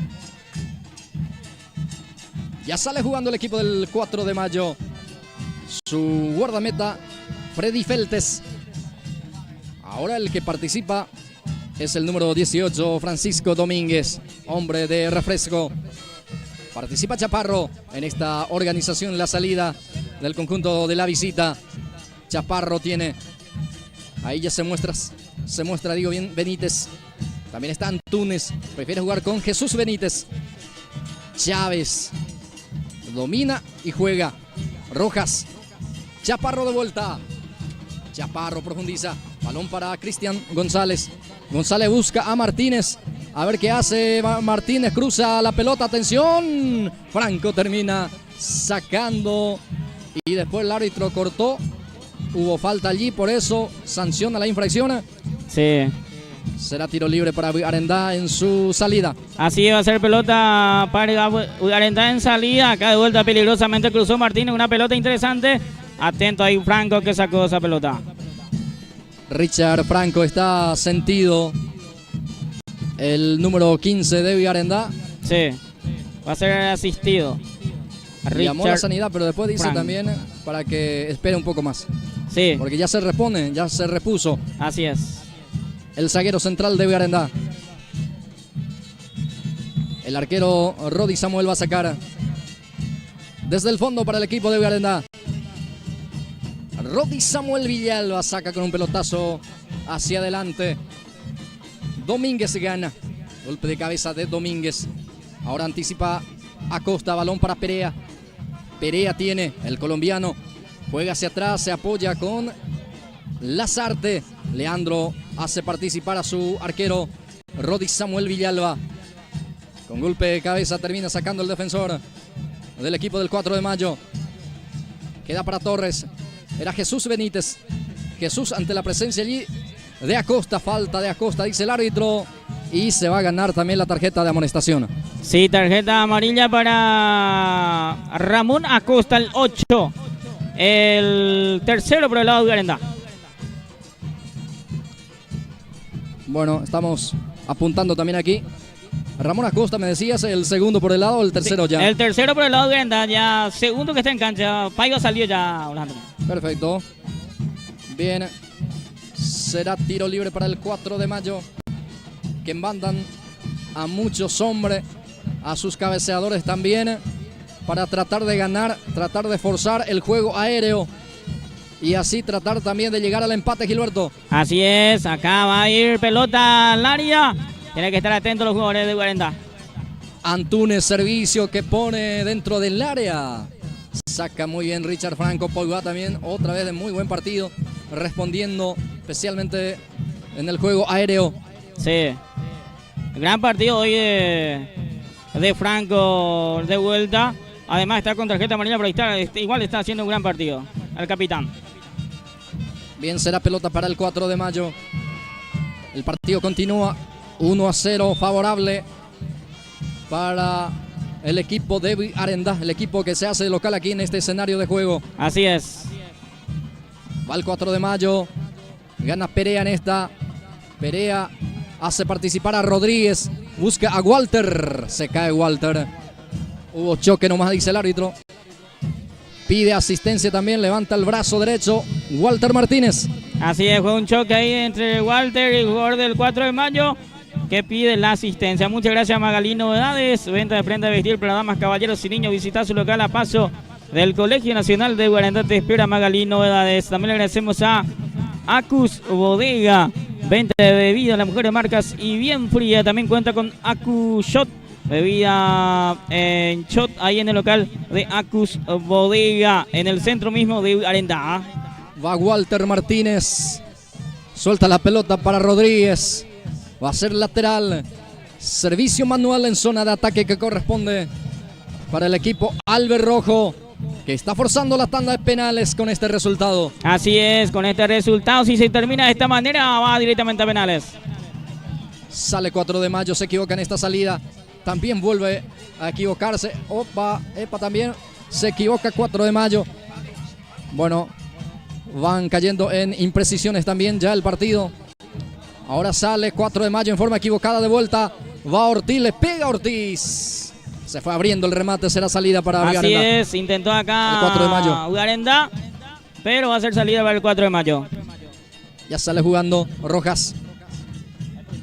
Ya sale jugando el equipo del 4 de mayo. Su guardameta, Freddy Feltes. Ahora el que participa es el número 18, Francisco Domínguez, hombre de refresco. Participa Chaparro en esta organización, la salida del conjunto de la visita. Chaparro tiene, ahí ya se muestra digo bien, Benítez. También está Antunes, prefiere jugar con Jesús Benítez. Chávez domina y juega. Rojas, Chaparro de vuelta. Chaparro profundiza, balón para Cristian González. González busca a Martínez. A ver qué hace Martínez, cruza la pelota, atención. Franco termina sacando y después el árbitro cortó. Hubo falta allí, por eso sanciona la infracción. Sí. Será tiro libre para Garandá en su salida. Así va a ser pelota para Garandá en salida. Acá de vuelta peligrosamente cruzó Martínez, una pelota interesante. Atento ahí Franco que sacó esa pelota. Richard Franco está sentido. El número 15 de Garandá. Sí, va a ser asistido. Llamó a la Richard sanidad, pero después dice Franco. también para que espere un poco más. Sí, Porque ya se repone, ya se repuso así es. el zaguero central de Garandá. El arquero Rodi Samuel va a sacar desde el fondo para el equipo de Garandá. Rodi Samuel Villalba saca con un pelotazo hacia adelante. Domínguez gana. Golpe de cabeza de Domínguez. Ahora anticipa Acosta, balón para Perea. Perea tiene, el colombiano. Juega hacia atrás, se apoya con Lasarte. Leandro hace participar a su arquero Rodix Samuel Villalba. Con golpe de cabeza termina sacando el defensor del equipo del 4 de mayo. Queda para Torres. Era Jesús Benítez. Jesús ante la presencia allí de Acosta. Falta de Acosta, dice el árbitro. Y se va a ganar también la tarjeta de amonestación. Sí, tarjeta amarilla para Ramón Acosta, el 8. El tercero por el lado de Ugarenda. Bueno, estamos apuntando también aquí. Ramón Acosta, me decías, el segundo por el lado o el tercero Sí, ya. el tercero por el lado de Ugarenda, ya segundo que está en cancha. Paiva salió ya, Orlando. Perfecto. Bien. Será tiro libre para el 4 de mayo. Que mandan a muchos hombres, a sus cabeceadores también, para tratar de ganar, tratar de forzar el juego aéreo y así tratar también de llegar al empate, Gilberto. Así es, acá va a ir pelota al área. Tienen que estar atentos los jugadores de Ugarenda. Antunes, servicio que pone dentro del área. Saca muy bien Richard Franco. Pogba también, otra vez de muy buen partido, respondiendo especialmente en el juego aéreo. Sí, gran partido hoy de Franco de vuelta. Además está con tarjeta amarilla, pero igual está haciendo un gran partido el capitán. Bien, será pelota para el 4 de mayo. El partido continúa 1-0 favorable para el equipo de Arenda, el equipo que se hace de local aquí en este escenario de juego. Así es. Va el 4 de mayo, gana Perea en esta. Perea hace participar a Rodríguez, busca a Walter, se cae Walter. Hubo choque nomás, dice el árbitro. Pide asistencia también, levanta el brazo derecho Walter Martínez. Así es, fue un choque ahí entre Walter y el jugador del 4 de mayo que pide la asistencia. Muchas gracias, Magalí Novedades, venta de prenda de vestir para damas, caballeros y niños. Visita su local a paso del Colegio Nacional de Ugarenda. Te espera Magalí Novedades. También le agradecemos a Acus Bodega, venta de bebidas, las mejores marcas y bien fría. También cuenta con Acu Shot, bebida en shot ahí en el local de Acus Bodega, en el centro mismo de Ugarenda. Va Walter Martínez, suelta la pelota para Rodríguez, va a ser lateral. Servicio manual en zona de ataque que corresponde para el equipo Alberrojo, que está forzando la tanda de penales con este resultado. Así es, con este resultado, si se termina de esta manera, va directamente a penales. Sale 4 de mayo, se equivoca en esta salida. También vuelve a equivocarse. Epa, también se equivoca 4 de mayo. Bueno, van cayendo en imprecisiones también ya el partido. Ahora sale 4 de mayo en forma equivocada de vuelta. Va Ortiz, le pega a Ortiz. Se fue abriendo el remate, será salida para Así Ugarenda. es, intentó acá el 4 de mayo. Ugarenda, pero va a ser salida para el 4 de mayo. Ya sale jugando Rojas.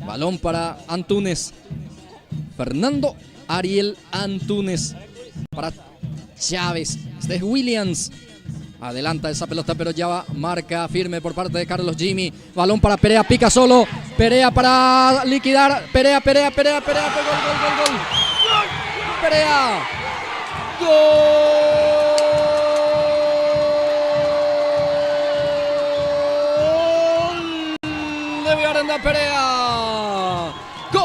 Balón para Antunes. Fernando Ariel Antunes. Para Chávez. Este es Williams. Adelanta esa pelota, pero ya va marca firme por parte de Carlos Jimmy. Balón para Perea, pica solo. Perea para liquidar. Perea. Gol. Perea. Gol de Ugarenda Perea. Gol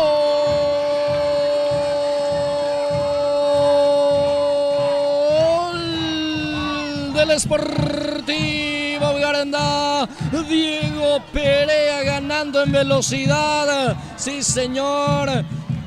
del Sportivo Ugarenda. Diego Perea ganando en velocidad. Sí, señor.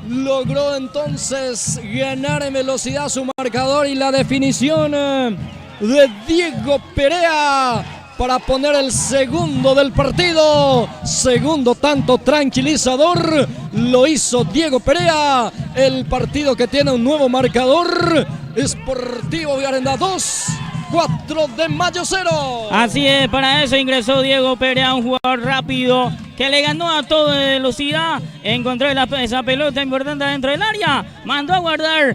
Logró entonces ganar en velocidad su marcador y la definición de Diego Perea para poner el segundo del partido. Segundo tanto tranquilizador lo hizo Diego Perea. El partido que tiene un nuevo marcador. Sportivo Ugarenda 2, 4 de mayo 0. Así es, para eso ingresó Diego Perea, un jugador rápido que le ganó a toda velocidad. Encontró esa pelota importante dentro del área. Mandó a guardar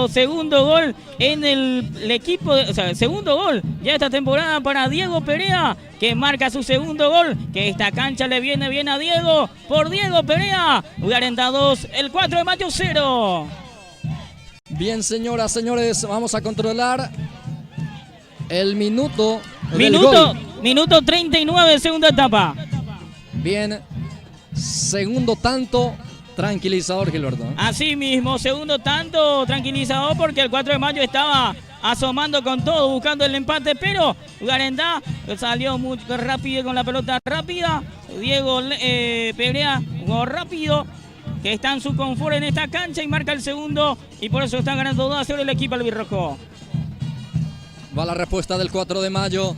segundo gol en el equipo, segundo gol ya esta temporada para Diego Perea, que marca su segundo gol. Que esta cancha le viene bien a Diego. Por Diego Perea, Ugarenda 2, el 4 de mayo 0. Bien, señoras, señores, vamos a controlar el minuto del gol. Minuto 39 de segunda etapa. Bien, segundo tanto tranquilizador, Gilberto. Así mismo, segundo tanto tranquilizador porque el 4 de mayo estaba asomando con todo, buscando el empate, pero Garandá salió muy rápido con la pelota rápida. Diego Perea jugó rápido, que está en su confort en esta cancha y marca el segundo, y por eso está ganando 2-0 el equipo albirrojo. Va la respuesta del 4 de mayo.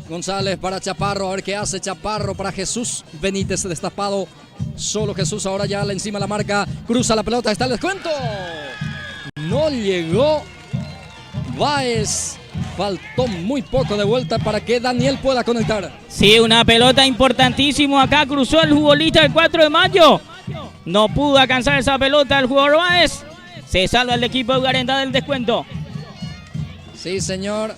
González para Chaparro, a ver qué hace Chaparro para Jesús Benítez, destapado. Solo Jesús ahora ya le encima la marca, cruza la pelota, está el descuento. No llegó Báez, faltó muy poco de vuelta para que Daniel pueda conectar. Sí, una pelota importantísima acá, cruzó el futbolista del 4 de mayo. No pudo alcanzar esa pelota el jugador Báez. Se salva el equipo de Garandá del descuento. Sí, señor.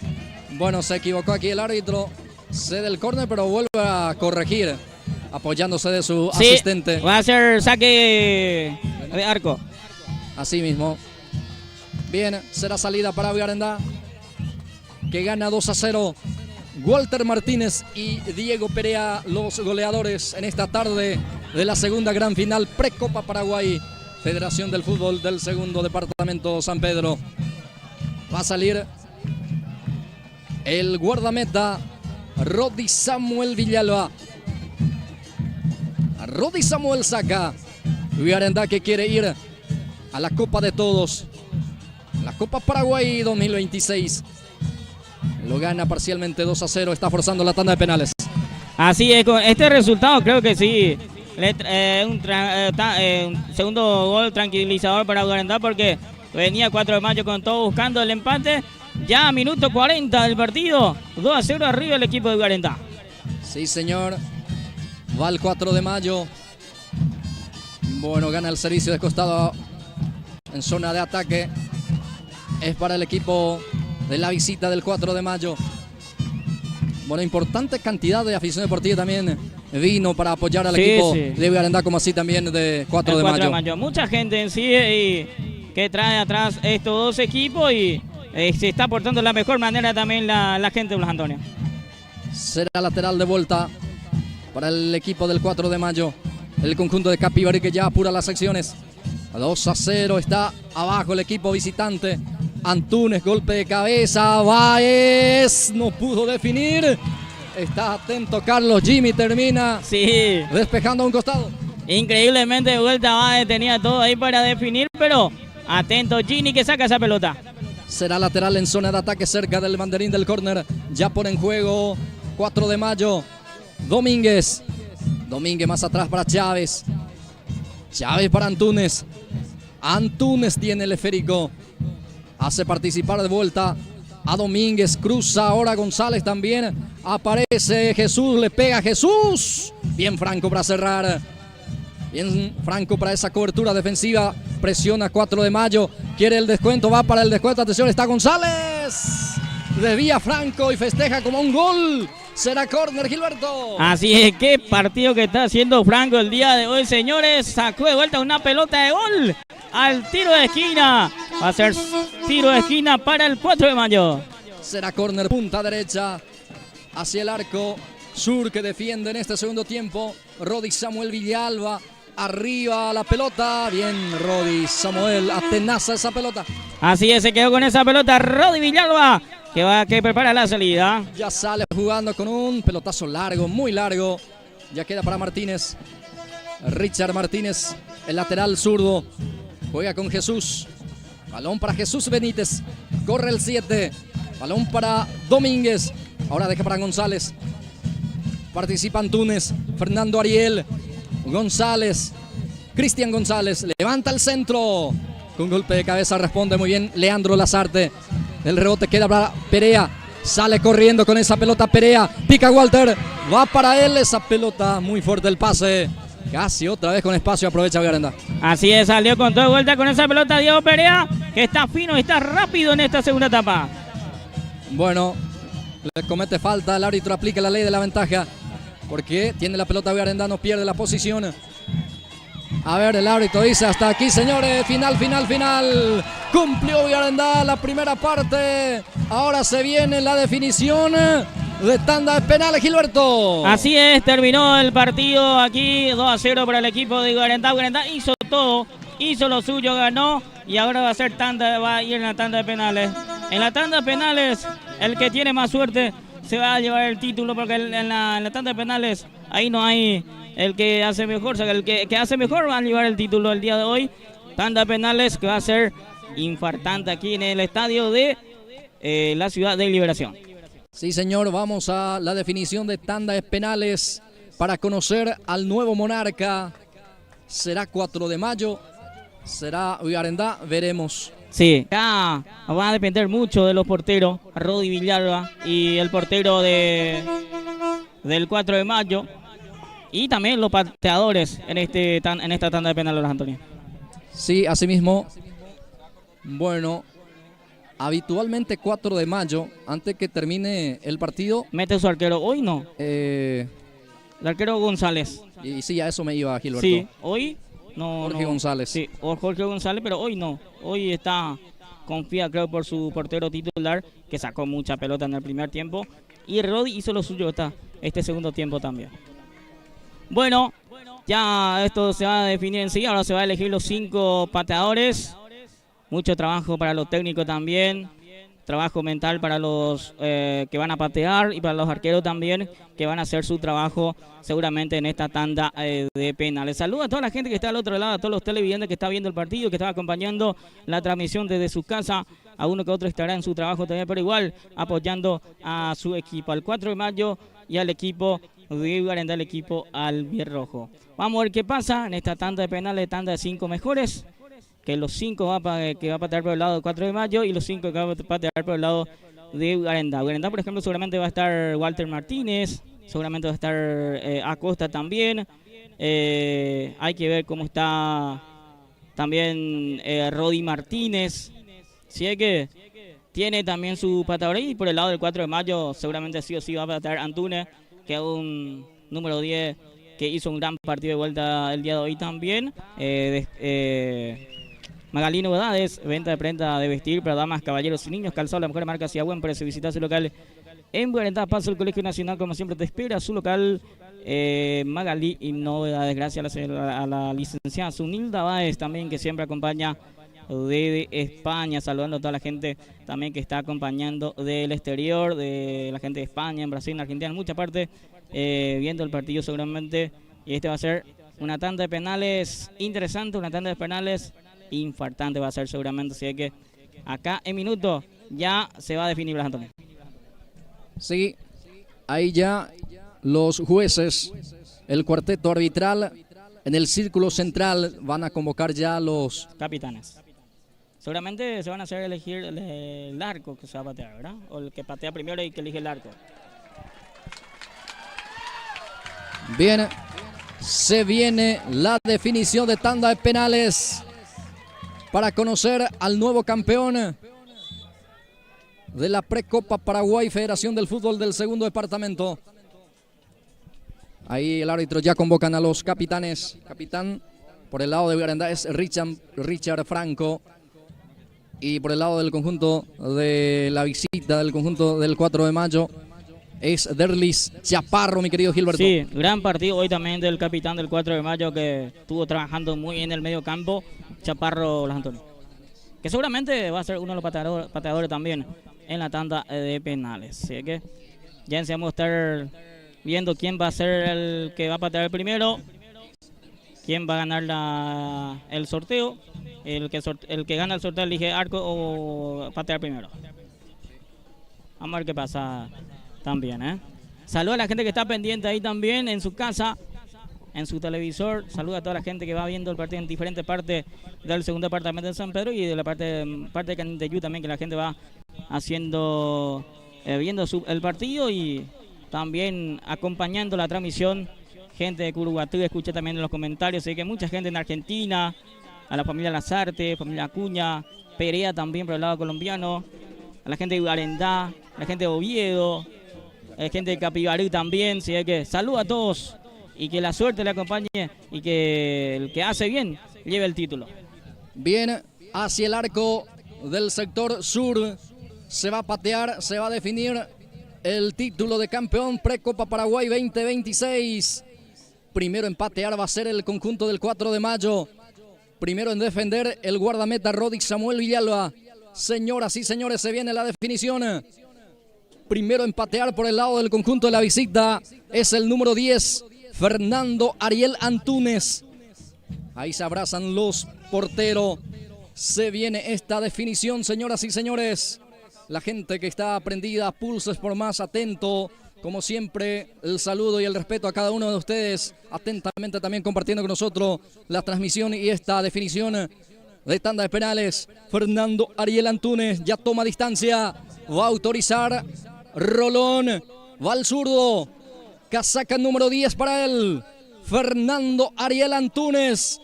Bueno, se equivocó aquí el árbitro. Cede el córner, pero vuelve a corregir, apoyándose de su asistente. Va a ser saque de arco. Así mismo. Bien, será salida para Garandá, que gana 2-0. Walter Martínez y Diego Perea, los goleadores en esta tarde de la segunda gran final Precopa Paraguay, Federación del Fútbol del Segundo Departamento San Pedro. Va a salir el guardameta Rodi Samuel Villalba. Rodi Samuel saca. Garandá, que quiere ir a la Copa de Todos, la Copa Paraguay 2026. Lo gana parcialmente 2-0. Está forzando la tanda de penales. Así es, con este resultado creo que sí. Un segundo gol tranquilizador para Garandá, porque venía 4 de mayo con todo buscando el empate. Ya a minuto 40 del partido, 2-0 arriba el equipo de Garandá. Sí, señor. Va el 4 de mayo. Bueno, gana el servicio de costado en zona de ataque. Es para el equipo de la visita del 4 de mayo. Bueno, importante cantidad de afición deportiva también vino para apoyar al equipo de Garandá, como así también de 4 de mayo. Mucha gente en sí y que trae atrás estos dos equipos, y se está portando de la mejor manera también la gente de Blas Antonio. Será lateral de vuelta para el equipo del 4 de mayo. El conjunto de Capibari, que ya apura las acciones. 2-0, está abajo el equipo visitante. Antunes, golpe de cabeza, Báez no pudo definir. Está atento Carlos, Jimmy termina despejando a un costado. Increíblemente de vuelta Báez, tenía todo ahí para definir, pero atento Gini, que saca esa pelota. Será lateral en zona de ataque cerca del banderín del córner. Ya pone en juego 4 de mayo. Domínguez más atrás para Chávez. Chávez para Antunes. Antunes tiene el esférico. Hace participar de vuelta a Domínguez. Cruza ahora González también. Aparece Jesús, le pega a Jesús. Bien Franco para cerrar. Bien Franco para esa cobertura defensiva. Presiona 4 de mayo. Quiere el descuento, va para el descuento. Atención, está González. Desvía Franco y festeja como un gol. Será córner, Gilberto. Así es, qué partido que está haciendo Franco el día de hoy, señores. Sacó de vuelta una pelota de gol al tiro de esquina. Va a ser tiro de esquina para el 4 de mayo. Será córner, punta derecha hacia el arco sur, que defiende en este segundo tiempo Rodi Samuel Villalba. Arriba la pelota. Bien, Rodi Samuel atenaza esa pelota. Así es, se quedó con esa pelota Rodi Villalba, que prepara la salida. Ya sale jugando con un pelotazo largo, muy largo. Ya queda para Martínez. Richard Martínez, el lateral zurdo. Juega con Jesús. Balón para Jesús Benítez. Corre el 7. Balón para Domínguez. Ahora deja para González. Participa Antunes. Fernando Ariel. González. Cristian González. Levanta el centro. Con golpe de cabeza responde muy bien Leandro Lazarte. El rebote queda para Perea. Sale corriendo con esa pelota Perea. Pica Walter. Va para él esa pelota. Muy fuerte el pase. Casi otra vez con espacio. Aprovecha Garandá. Así es, salió con toda vuelta con esa pelota Diego Perea, que está fino y está rápido en esta segunda etapa. Bueno, le comete falta. El árbitro aplica la ley de la ventaja, porque tiene la pelota Garandá, no pierde la posición. A ver, el árbitro dice hasta aquí, señores. Final, final, final. Cumplió Villarendá la primera parte. Ahora se viene la definición de tanda de penales, Gilberto. Así es, terminó el partido aquí 2-0 para el equipo de Villarendá. Villarendá hizo todo, hizo lo suyo, ganó y ahora va a ser tanda, va a ir en la tanda de penales. En la tanda de penales, el que tiene más suerte se va a llevar el título, porque en la tanda de penales ahí no hay el que hace mejor, o sea, el que hace mejor va a llevar el título el día de hoy. Tanda de penales que va a ser infartante aquí en el estadio de la ciudad de Liberación. Sí, señor, vamos a la definición de tanda de penales para conocer al nuevo monarca. Será 4 de mayo, será Villarendá, veremos. Sí, acá va a depender mucho de los porteros, Rodi Villalba y el portero del 4 de mayo. Y también los pateadores en esta tanda de penales, Antonio. Sí, asimismo. Bueno, habitualmente 4 de mayo, antes que termine el partido. Mete su arquero, hoy no. El arquero González. Y sí, a eso me iba, Gilberto. Sí, hoy no. Jorge González. Sí, o Jorge González, pero hoy no. Hoy confía, creo, por su portero titular, que sacó mucha pelota en el primer tiempo. Y Rodi hizo lo suyo este segundo tiempo también. Bueno, ya esto se va a definir enseguida. Ahora se va a elegir los 5 pateadores. Mucho trabajo para los técnicos también. Trabajo mental para los que van a patear y para los arqueros también, que van a hacer su trabajo seguramente en esta tanda de penales. Saludo a toda la gente que está al otro lado, a todos los televidentes que está viendo el partido, que está acompañando la transmisión desde su casa. A uno que otro estará en su trabajo también, pero igual apoyando a su equipo, al 4 de mayo y al equipo de Villarendá, el equipo albirrojo. Vamos a ver qué pasa en esta tanda de penales, tanda de 5 mejores. Que los 5 que va a patear por el lado del 4 de mayo y los 5 que va a patear por el lado de Villarendá. Villarendá, por ejemplo, seguramente va a estar Walter Martínez, seguramente va a estar Acosta también. Hay que ver cómo está también Rodi Martínez. Si es que tiene también su pateador, y por el lado del 4 de mayo seguramente sí o sí va a patear Antunes, que es un número 10 que hizo un gran partido de vuelta el día de hoy también. Magalí Novedades, venta de prenda de vestir para damas, caballeros y niños, calzado, la mejor marca, si a buen precio. Visita su local en Villarendá, paso el Colegio Nacional, como siempre te espera, su local Magalí y Novedades. Gracias a la licenciada Sunilda Báez también, que siempre acompaña de España, saludando a toda la gente también que está acompañando del exterior, de la gente de España, en Brasil, en Argentina, en mucha parte, viendo el partido seguramente. Y este va a ser una tanda de penales interesante, una tanda de penales infartante va a ser seguramente, así que acá en minutos ya se va a definir, Blas Antonio. Sí, ahí ya los jueces, el cuarteto arbitral en el círculo central van a convocar ya los capitanes. Seguramente se van a hacer elegir el arco que se va a patear, ¿verdad? O el que patea primero y que elige el arco. Bien, se viene la definición de tanda de penales para conocer al nuevo campeón de la Precopa Paraguay, Federación del Fútbol del Segundo Departamento. Ahí el árbitro ya convocan a los capitanes. Capitán por el lado de Villarendá es Richard Franco. Y por el lado del conjunto de la visita del conjunto del 4 de mayo es Derlis Chaparro, mi querido Gilberto. Sí, gran partido hoy también del capitán del 4 de mayo, que estuvo trabajando muy bien en el medio campo, Chaparro, Blas Antonio. Que seguramente va a ser uno de los pateadores también en la tanda de penales. Así que ya vamos a estar viendo quién va a ser el que va a patear primero, quién va a ganar el sorteo. El que gana el sorteo elige arco o patear primero. Vamos a ver qué pasa también, Saluda a la gente que está pendiente ahí también en su casa, en su televisor. Saluda a toda la gente que va viendo el partido en diferentes partes del segundo departamento de San Pedro y de la parte de Caninteyú también, que la gente va haciendo, viendo el partido y también acompañando la transmisión. Gente de Curuguatú, escuché también en los comentarios, así que mucha gente en Argentina, a la familia Lazarte, familia Acuña, Perea también por el lado colombiano, a la gente de Villarendá, a la gente de Oviedo, gente de Capibarú también, así que saludo a todos y que la suerte le acompañe y que el que hace bien lleve el título. Bien, hacia el arco del sector sur se va a patear, se va a definir el título de campeón Precopa Paraguay 2026. Primero en patear va a ser el conjunto del 4 de mayo. Primero en defender el guardameta Rodix Samuel Villalba. Señoras y señores, se viene la definición. Primero en patear por el lado del conjunto de la visita es el número 10, Fernando Ariel Antunes. Ahí se abrazan los porteros. Se viene esta definición, señoras y señores. La gente que está prendida, Pulsos por más, atento. Como siempre, el saludo y el respeto a cada uno de ustedes. Atentamente también compartiendo con nosotros la transmisión y esta definición de tanda de penales. Fernando Ariel Antunes ya toma distancia. Va a autorizar Rolón. Va al zurdo. Casaca número 10 para él. Fernando Ariel Antunes.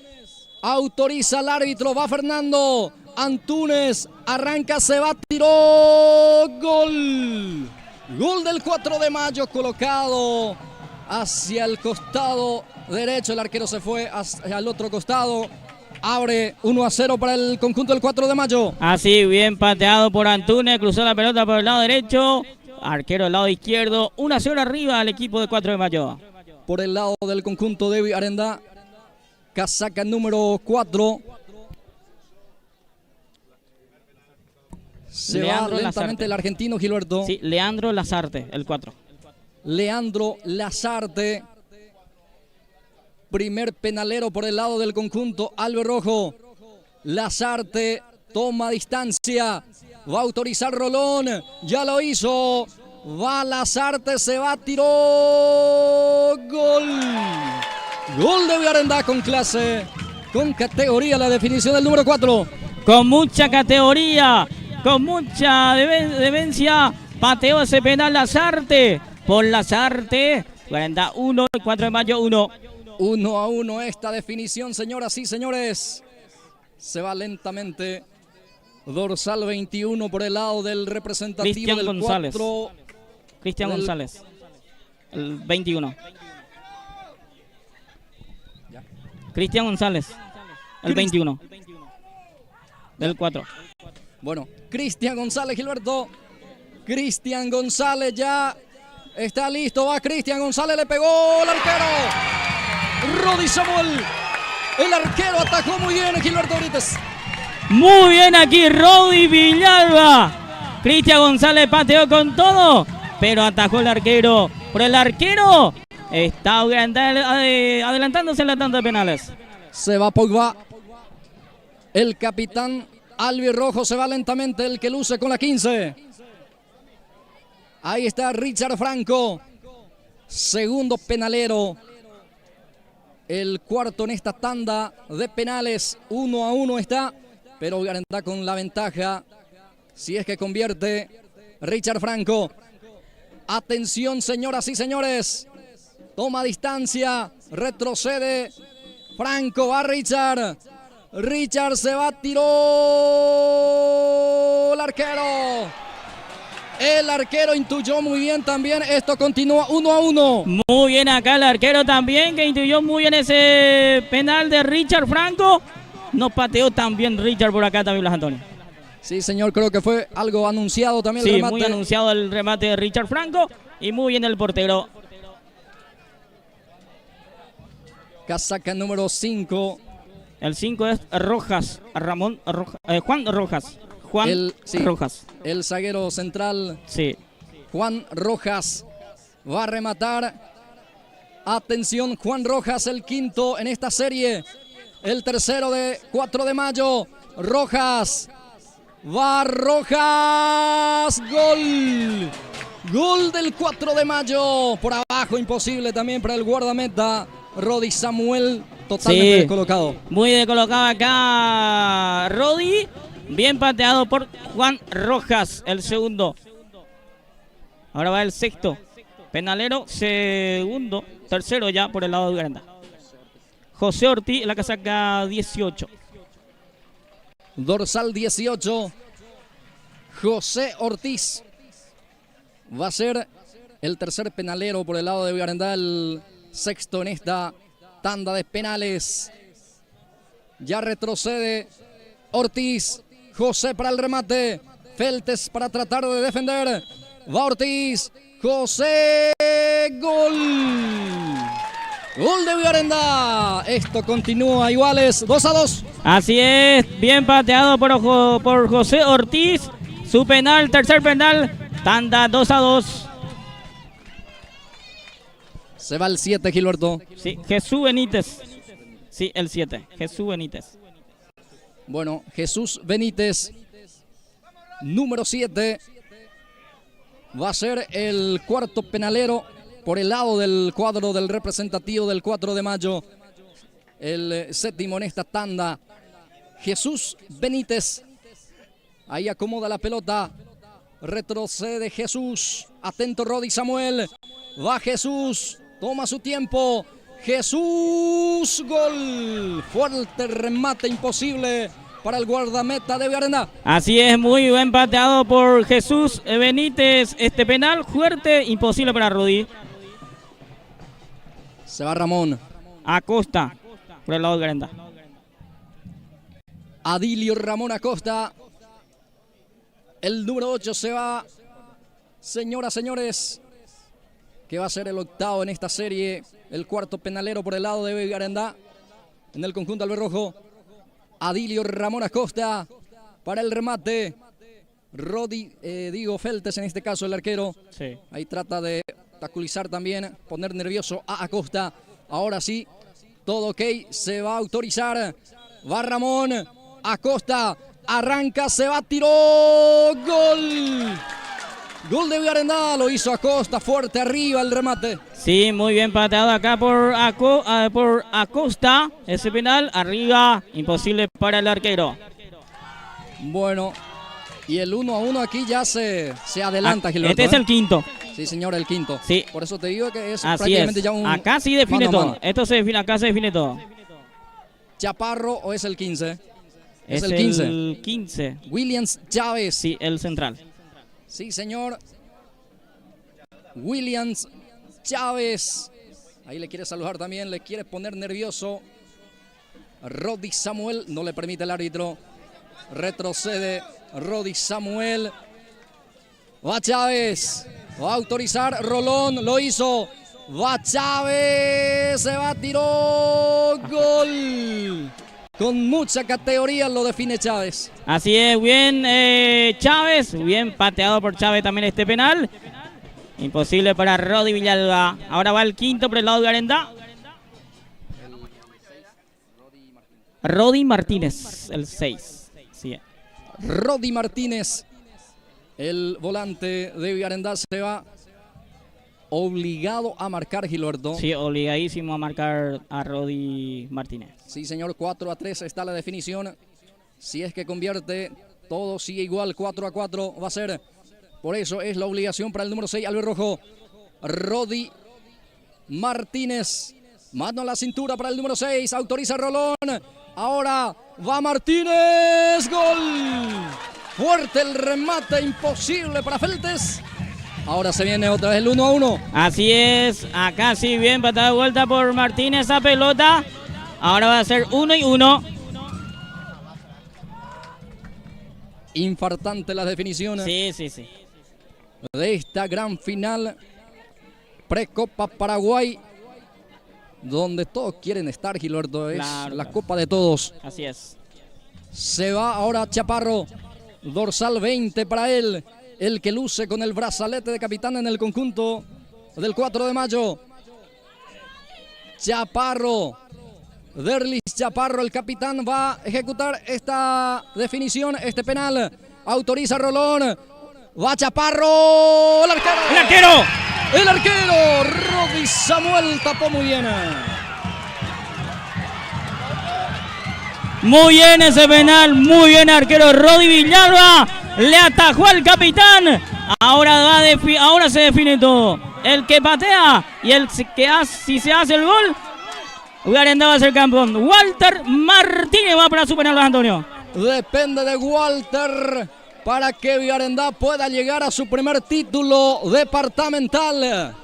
Autoriza al árbitro. Va Fernando Antunes. Arranca, se va, tiró. Gol. Gol del 4 de mayo colocado hacia el costado derecho. El arquero se fue hacia el otro costado. Abre 1-0 para el conjunto del 4 de mayo. Así, bien pateado por Antunes. Cruzó la pelota por el lado derecho. Arquero del lado izquierdo. 1-0 arriba al equipo de 4 de mayo. Por el lado del conjunto de Villarenda. Casaca número 4. Se Leandro va lentamente Lazarte. el argentino, Gilberto. Sí, Leandro Lazarte, el 4. Leandro Lazarte. Primer penalero por el lado del conjunto albirrojo. Lazarte toma distancia. Va a autorizar Rolón. Ya lo hizo. Va Lazarte, se va, tiró. Gol. Gol de Villarenda con clase. Con categoría la definición del número 4. Con mucha categoría. Con mucha demencia. Pateó ese penal Lazarte. Por Lazarte. Villarenda 1, 4 de mayo 1. 1-1 esta definición, señoras y señores. Se va lentamente. Dorsal 21 por el lado del representativo Cristian del González. 4. Cristian González. El 21. Cristian González. El 21. Del 4. Bueno, Cristian González, Gilberto. Cristian González ya está listo. Va Cristian González, le pegó el arquero. Rodi Samuel. El arquero atajó muy bien, Gilberto Brites. Muy bien aquí Rodi Villalba. Cristian González pateó con todo, pero atajó el arquero. Por el arquero está adelantándose en la tanda de penales. Se va Pogba. El capitán albirrojo se va lentamente, el que luce con la 15. Ahí está Richard Franco. Segundo penalero. El cuarto en esta tanda de penales. 1-1 está. Pero Villarenda con la ventaja. Si es que convierte Richard Franco. Atención, señoras y señores. Toma distancia. Retrocede. Franco va Richard. Richard se va, tiró el arquero. El arquero intuyó muy bien también. Esto continúa 1-1. Muy bien acá el arquero también, que intuyó muy bien ese penal de Richard Franco. No pateó tan bien Richard por acá también, Blas Antonio. Sí, señor, creo que fue algo anunciado también el Sí, remate. muy anunciado el remate de Richard Franco y muy bien el portero. Casaca número 5. El 5 es Rojas, Ramón Rojas, Juan Rojas. Juan Rojas. El zaguero central. Sí. Juan Rojas va a rematar. Atención, Juan Rojas, el quinto en esta serie. El tercero de 4 de mayo. Rojas. Va Rojas. Gol. Gol del 4 de mayo. Por abajo, imposible también para el guardameta Rodi Samuel. Totalmente descolocado. Muy descolocado acá Rodi. Bien pateado por Juan Rojas, el segundo. Ahora va el sexto. Penalero, segundo, tercero ya por el lado de Villarenda. José Ortiz, la casaca 18. Dorsal 18. José Ortiz. Va a ser el tercer penalero por el lado de Villarenda, el sexto en esta tanda de penales. Ya retrocede Ortiz. José para el remate. Feltes para tratar de defender. Va Ortiz. José. Gol. Gol de Villarenda. Esto continúa iguales. 2-2. Así es. Bien pateado por José Ortiz. Su penal, tercer penal. Tanda 2-2. Se va el 7, Gilberto. Sí, Jesús Benítez. Sí, el 7. Jesús Benítez. Bueno, Jesús Benítez, número 7, va a ser el cuarto penalero por el lado del cuadro del representativo del 4 de mayo. El séptimo en esta tanda, Jesús Benítez. Ahí acomoda la pelota. Retrocede Jesús. Atento Rodi Samuel. Va Jesús. Toma su tiempo. Jesús. Gol. Fuerte remate imposible para el guardameta de Villarenda. Así es, muy bien pateado por Jesús Benítez. Este penal fuerte, imposible para Rodi. Se va Ramón. Acosta, por el lado de Villarenda. Adilio Ramón Acosta. El número 8 se va. Señoras, señores, que va a ser el octavo en esta serie. El cuarto penalero por el lado de Villarenda. En el conjunto albirrojo. Adilio Ramón Acosta para el remate. Diego Feltes, en este caso el arquero. Sí. Ahí trata de obstaculizar también, poner nervioso a Acosta. Ahora sí, todo ok, se va a autorizar. Va Ramón Acosta. Arranca, se va, tiró. Gol. Gol de Villarenda, lo hizo Acosta, fuerte arriba el remate. Sí, muy bien pateado acá por Acosta. Ese penal, arriba, imposible para el arquero. Bueno, y el 1-1 aquí ya se adelanta, Gilberto. Este es el quinto. Sí, señor, el quinto. Sí. Por eso te digo que es Así prácticamente es. ya un Acá sí define mano a todo. mano. Esto se define, acá se define todo. ¿Chaparro o es el 15? Es el 15. El 15. Williams Chávez. Sí, el central. Sí, señor. Williams Chávez. Ahí le quiere saludar también, le quiere poner nervioso. Rodi Samuel, no le permite el árbitro. Retrocede Rodi Samuel. Va Chávez. Va a autorizar Rolón, lo hizo. Va Chávez, se va, tiró. Gol. Con mucha categoría lo define Chávez. Así es, bien Chávez, bien pateado por Chávez también este penal. Imposible para Rodi Villalba. Ahora va el quinto por el lado de Villarenda. Rodi Martínez, el 6. Sí. Rodi Martínez, el volante de Villarenda, se va obligado a marcar, Gilberto. Sí, obligadísimo a marcar a Rodi Martínez. Sí, señor, 4-3 está la definición. Si es que convierte, todo sigue igual, 4-4 va a ser. Por eso es la obligación para el número 6, albirrojo. Rodi Martínez. Mano a la cintura para el número 6. Autoriza Rolón. Ahora va Martínez. Gol. Fuerte el remate, imposible para Feltes. Ahora se viene otra vez el 1-1. Así es, acá sí bien patada de vuelta por Martínez a pelota. Ahora va a ser 1-1. Infartante las definiciones. Sí. De esta gran final Precopa Paraguay, donde todos quieren estar, Gilberto. Es Claro. la copa de todos. Así es. Se va ahora Chaparro, dorsal 20 para él, el que luce con el brazalete de capitán en el conjunto del 4 de mayo. Chaparro, Derlis Chaparro, el capitán, va a ejecutar esta definición, este penal. Autoriza Rolón. Va Chaparro. ¡El arquero! ¡El arquero! ¡El arquero! Rodi Samuel tapó muy bien. Muy bien ese penal, muy bien arquero Rodi Villalba. Le atajó al capitán. Ahora se define todo. El que patea y el que si se hace el gol, Villarenda va a ser campeón. Walter Martínez va para su penal, Antonio. Depende de Walter para que Villarenda pueda llegar a su primer título departamental.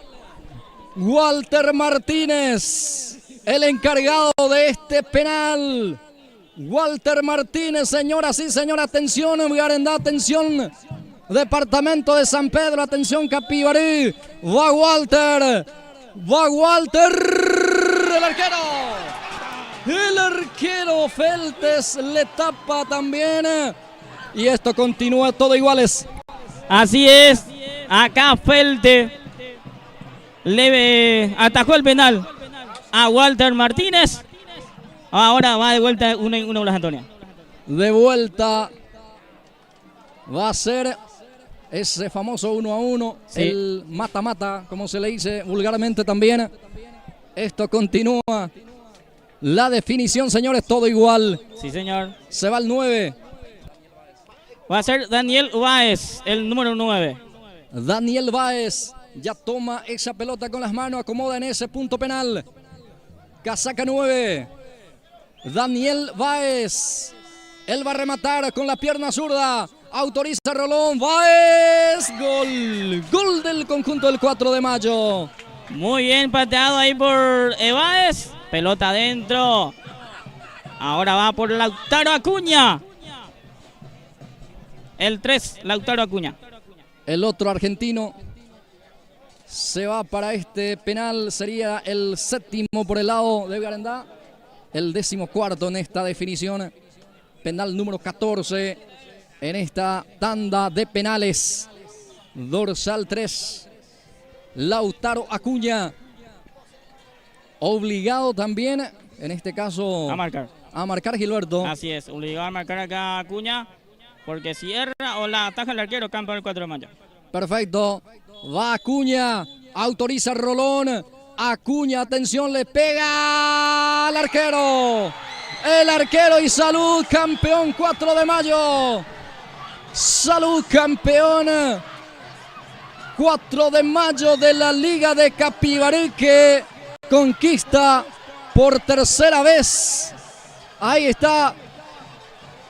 Walter Martínez, el encargado de este penal. Walter Martínez, señoras y señores, atención Vigarendá, atención departamento de San Pedro, atención Capibarí. Va Walter, el arquero. El arquero Feltes le tapa también. Y esto continúa todo iguales. Así es, acá Felte le atajó el penal a Walter Martínez. Ahora va de vuelta uno Blas Antonio. De vuelta va a ser ese famoso 1-1, sí. El mata-mata, como se le dice vulgarmente también. Esto continúa. La definición, señores, todo igual. Sí, señor. Se va el 9. Va a ser Daniel Báez, el número 9. Daniel Báez ya toma esa pelota con las manos, acomoda en ese punto penal. Casaca 9. Daniel Báez. Él va a rematar con la pierna zurda. Autoriza Rolón. Báez. Gol. Gol del conjunto del 4 de mayo. Muy bien pateado ahí por Báez. Pelota adentro. Ahora va por Lautaro Acuña. El 3, Lautaro Acuña. El otro argentino se va para este penal. Sería el 7º por el lado de Vigarendá. El 14º en esta definición. Penal número 14 en esta tanda de penales. Dorsal 3. Lautaro Acuña. Obligado también, en este caso, a marcar Gilberto. Así es, obligado a marcar acá Acuña, porque si erra o la ataja el arquero, campeón del 4 de mayo. Perfecto, va Acuña, autoriza Rolón, Acuña, atención, le pega al arquero. El arquero y Salud, campeón 4 de mayo. Salud, campeón 4 de mayo de la Liga de Capibarí, que conquista por tercera vez. Ahí está.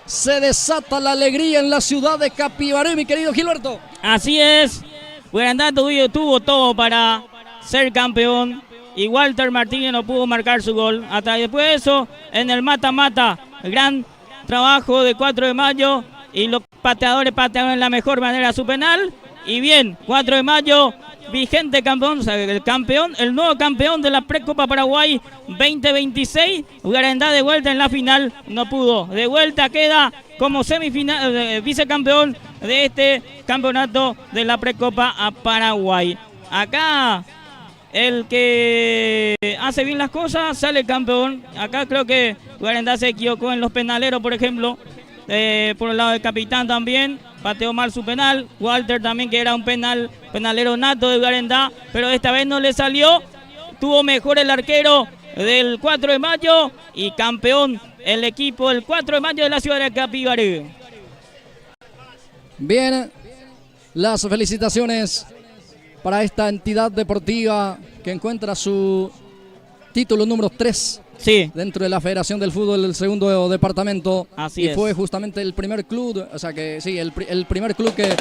Se desata la alegría en la ciudad de Capibarí, mi querido Gilberto. Así es. Vigarendá tuvo todo para ser campeón. Y Walter Martínez no pudo marcar su gol. Hasta después de eso, en el mata-mata, gran trabajo de 4 de mayo. Y los pateadores patearon de la mejor manera su penal. Y bien, 4 de mayo, vigente campeón, o sea, el nuevo campeón de la Precopa Paraguay 2026. Vigarendá de vuelta en la final, no pudo. De vuelta queda como semifinal, vicecampeón de este campeonato de la Precopa a Paraguay. Acá el que hace bien las cosas sale campeón. Acá creo que Vigarendá se equivocó en los penaleros, por ejemplo. Por el lado del capitán también, pateó mal su penal. Walter también, que era un penalero nato de Vigarendá, pero esta vez no le salió. Tuvo mejor el arquero del 4 de mayo y campeón el equipo del 4 de mayo de la ciudad de Capibarí. Bien, las felicitaciones para esta entidad deportiva que encuentra su título número 3. Sí. Dentro de la Federación del Fútbol del 2º departamento. Así y fue justamente el primer club, o sea que sí, el primer club que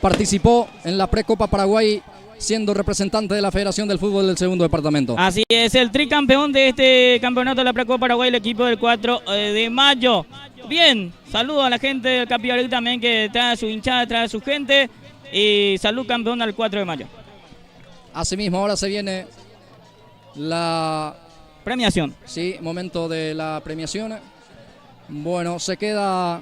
participó en la Precopa Paraguay, siendo representante de la Federación del Fútbol del 2º departamento. Así es, el tricampeón de este campeonato de la Precopa Paraguay, el equipo del 4 de mayo. Bien, saludo a la gente del Capibarí también, que trae su hinchada, trae su gente. Y salud campeón al 4 de mayo. Asimismo, ahora se viene la premiación. Sí, momento de la premiación. Bueno, se queda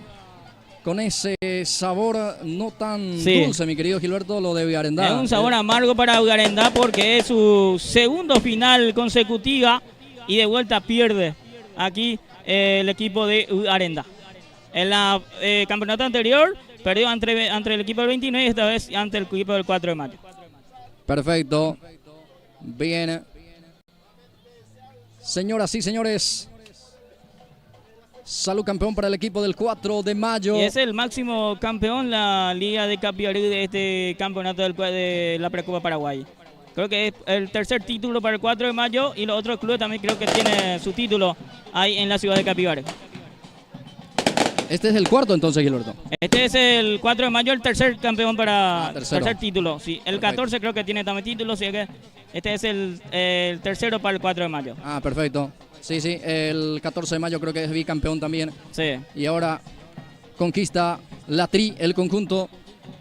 con ese sabor no tan dulce, mi querido Gilberto, lo de Vigarendá. Es un sabor amargo para Vigarendá porque es su segundo final consecutiva y de vuelta pierde aquí el equipo de Vigarendá. En la campeonato anterior perdió ante el equipo del 29 y esta vez ante el equipo del 4 de mayo. Perfecto. Bien. Señoras y señores, salud campeón para el equipo del 4 de mayo. Y es el máximo campeón la Liga de Capibarí de este campeonato de la Precopa Paraguay. Creo que es el tercer título para el 4 de mayo y los otros clubes también creo que tienen su título ahí en la ciudad de Capibarí. Este es el cuarto entonces, Gilberto. Este es el 4 de mayo, el tercer campeón para tercer título. Sí, el Perfecto. 14 creo que tiene también título, así que este es el tercero para el 4 de mayo. Ah, perfecto. Sí, sí, el 14 de mayo creo que es bicampeón también. Sí. Y ahora conquista la Tri, el conjunto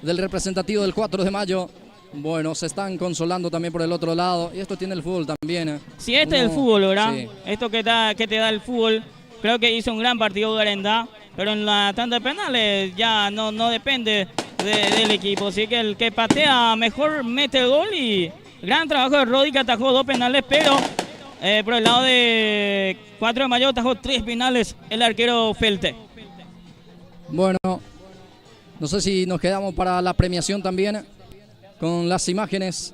del representativo del 4 de mayo. Bueno, se están consolando también por el otro lado. Y esto tiene el fútbol también. Sí, este es el fútbol, ¿verdad? Sí. Esto que te da el fútbol. Creo que hizo un gran partido Garenda, pero en la tanda de penales ya no depende del equipo. Así que el que patea mejor mete el gol y gran trabajo de Rodi, que atajó 2 penales, pero por el lado de 4 de mayo atajó 3 penales el arquero Felte. Bueno, no sé si nos quedamos para la premiación también con las imágenes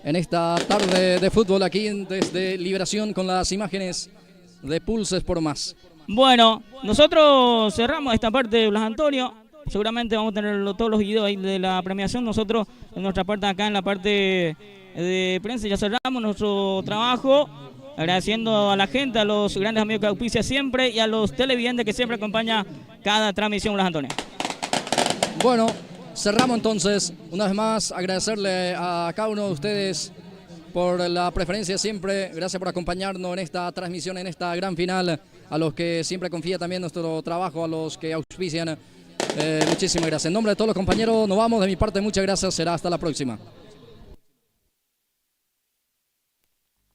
en esta tarde de fútbol aquí desde Liberación con las imágenes de Pulses por Más. Bueno, nosotros cerramos esta parte de Blas Antonio. Seguramente vamos a tener todos los videos ahí de la premiación. Nosotros, en nuestra parte acá, en la parte de prensa, ya cerramos nuestro trabajo. Agradeciendo a la gente, a los grandes amigos que auspicia siempre y a los televidentes que siempre acompañan cada transmisión Blas Antonio. Bueno, cerramos entonces. Una vez más, agradecerle a cada uno de ustedes por la preferencia siempre. Gracias por acompañarnos en esta transmisión, en esta gran final. A los que siempre confía también nuestro trabajo, a los que auspician. Muchísimas gracias. En nombre de todos los compañeros, nos vamos. De mi parte, muchas gracias. Será hasta la próxima.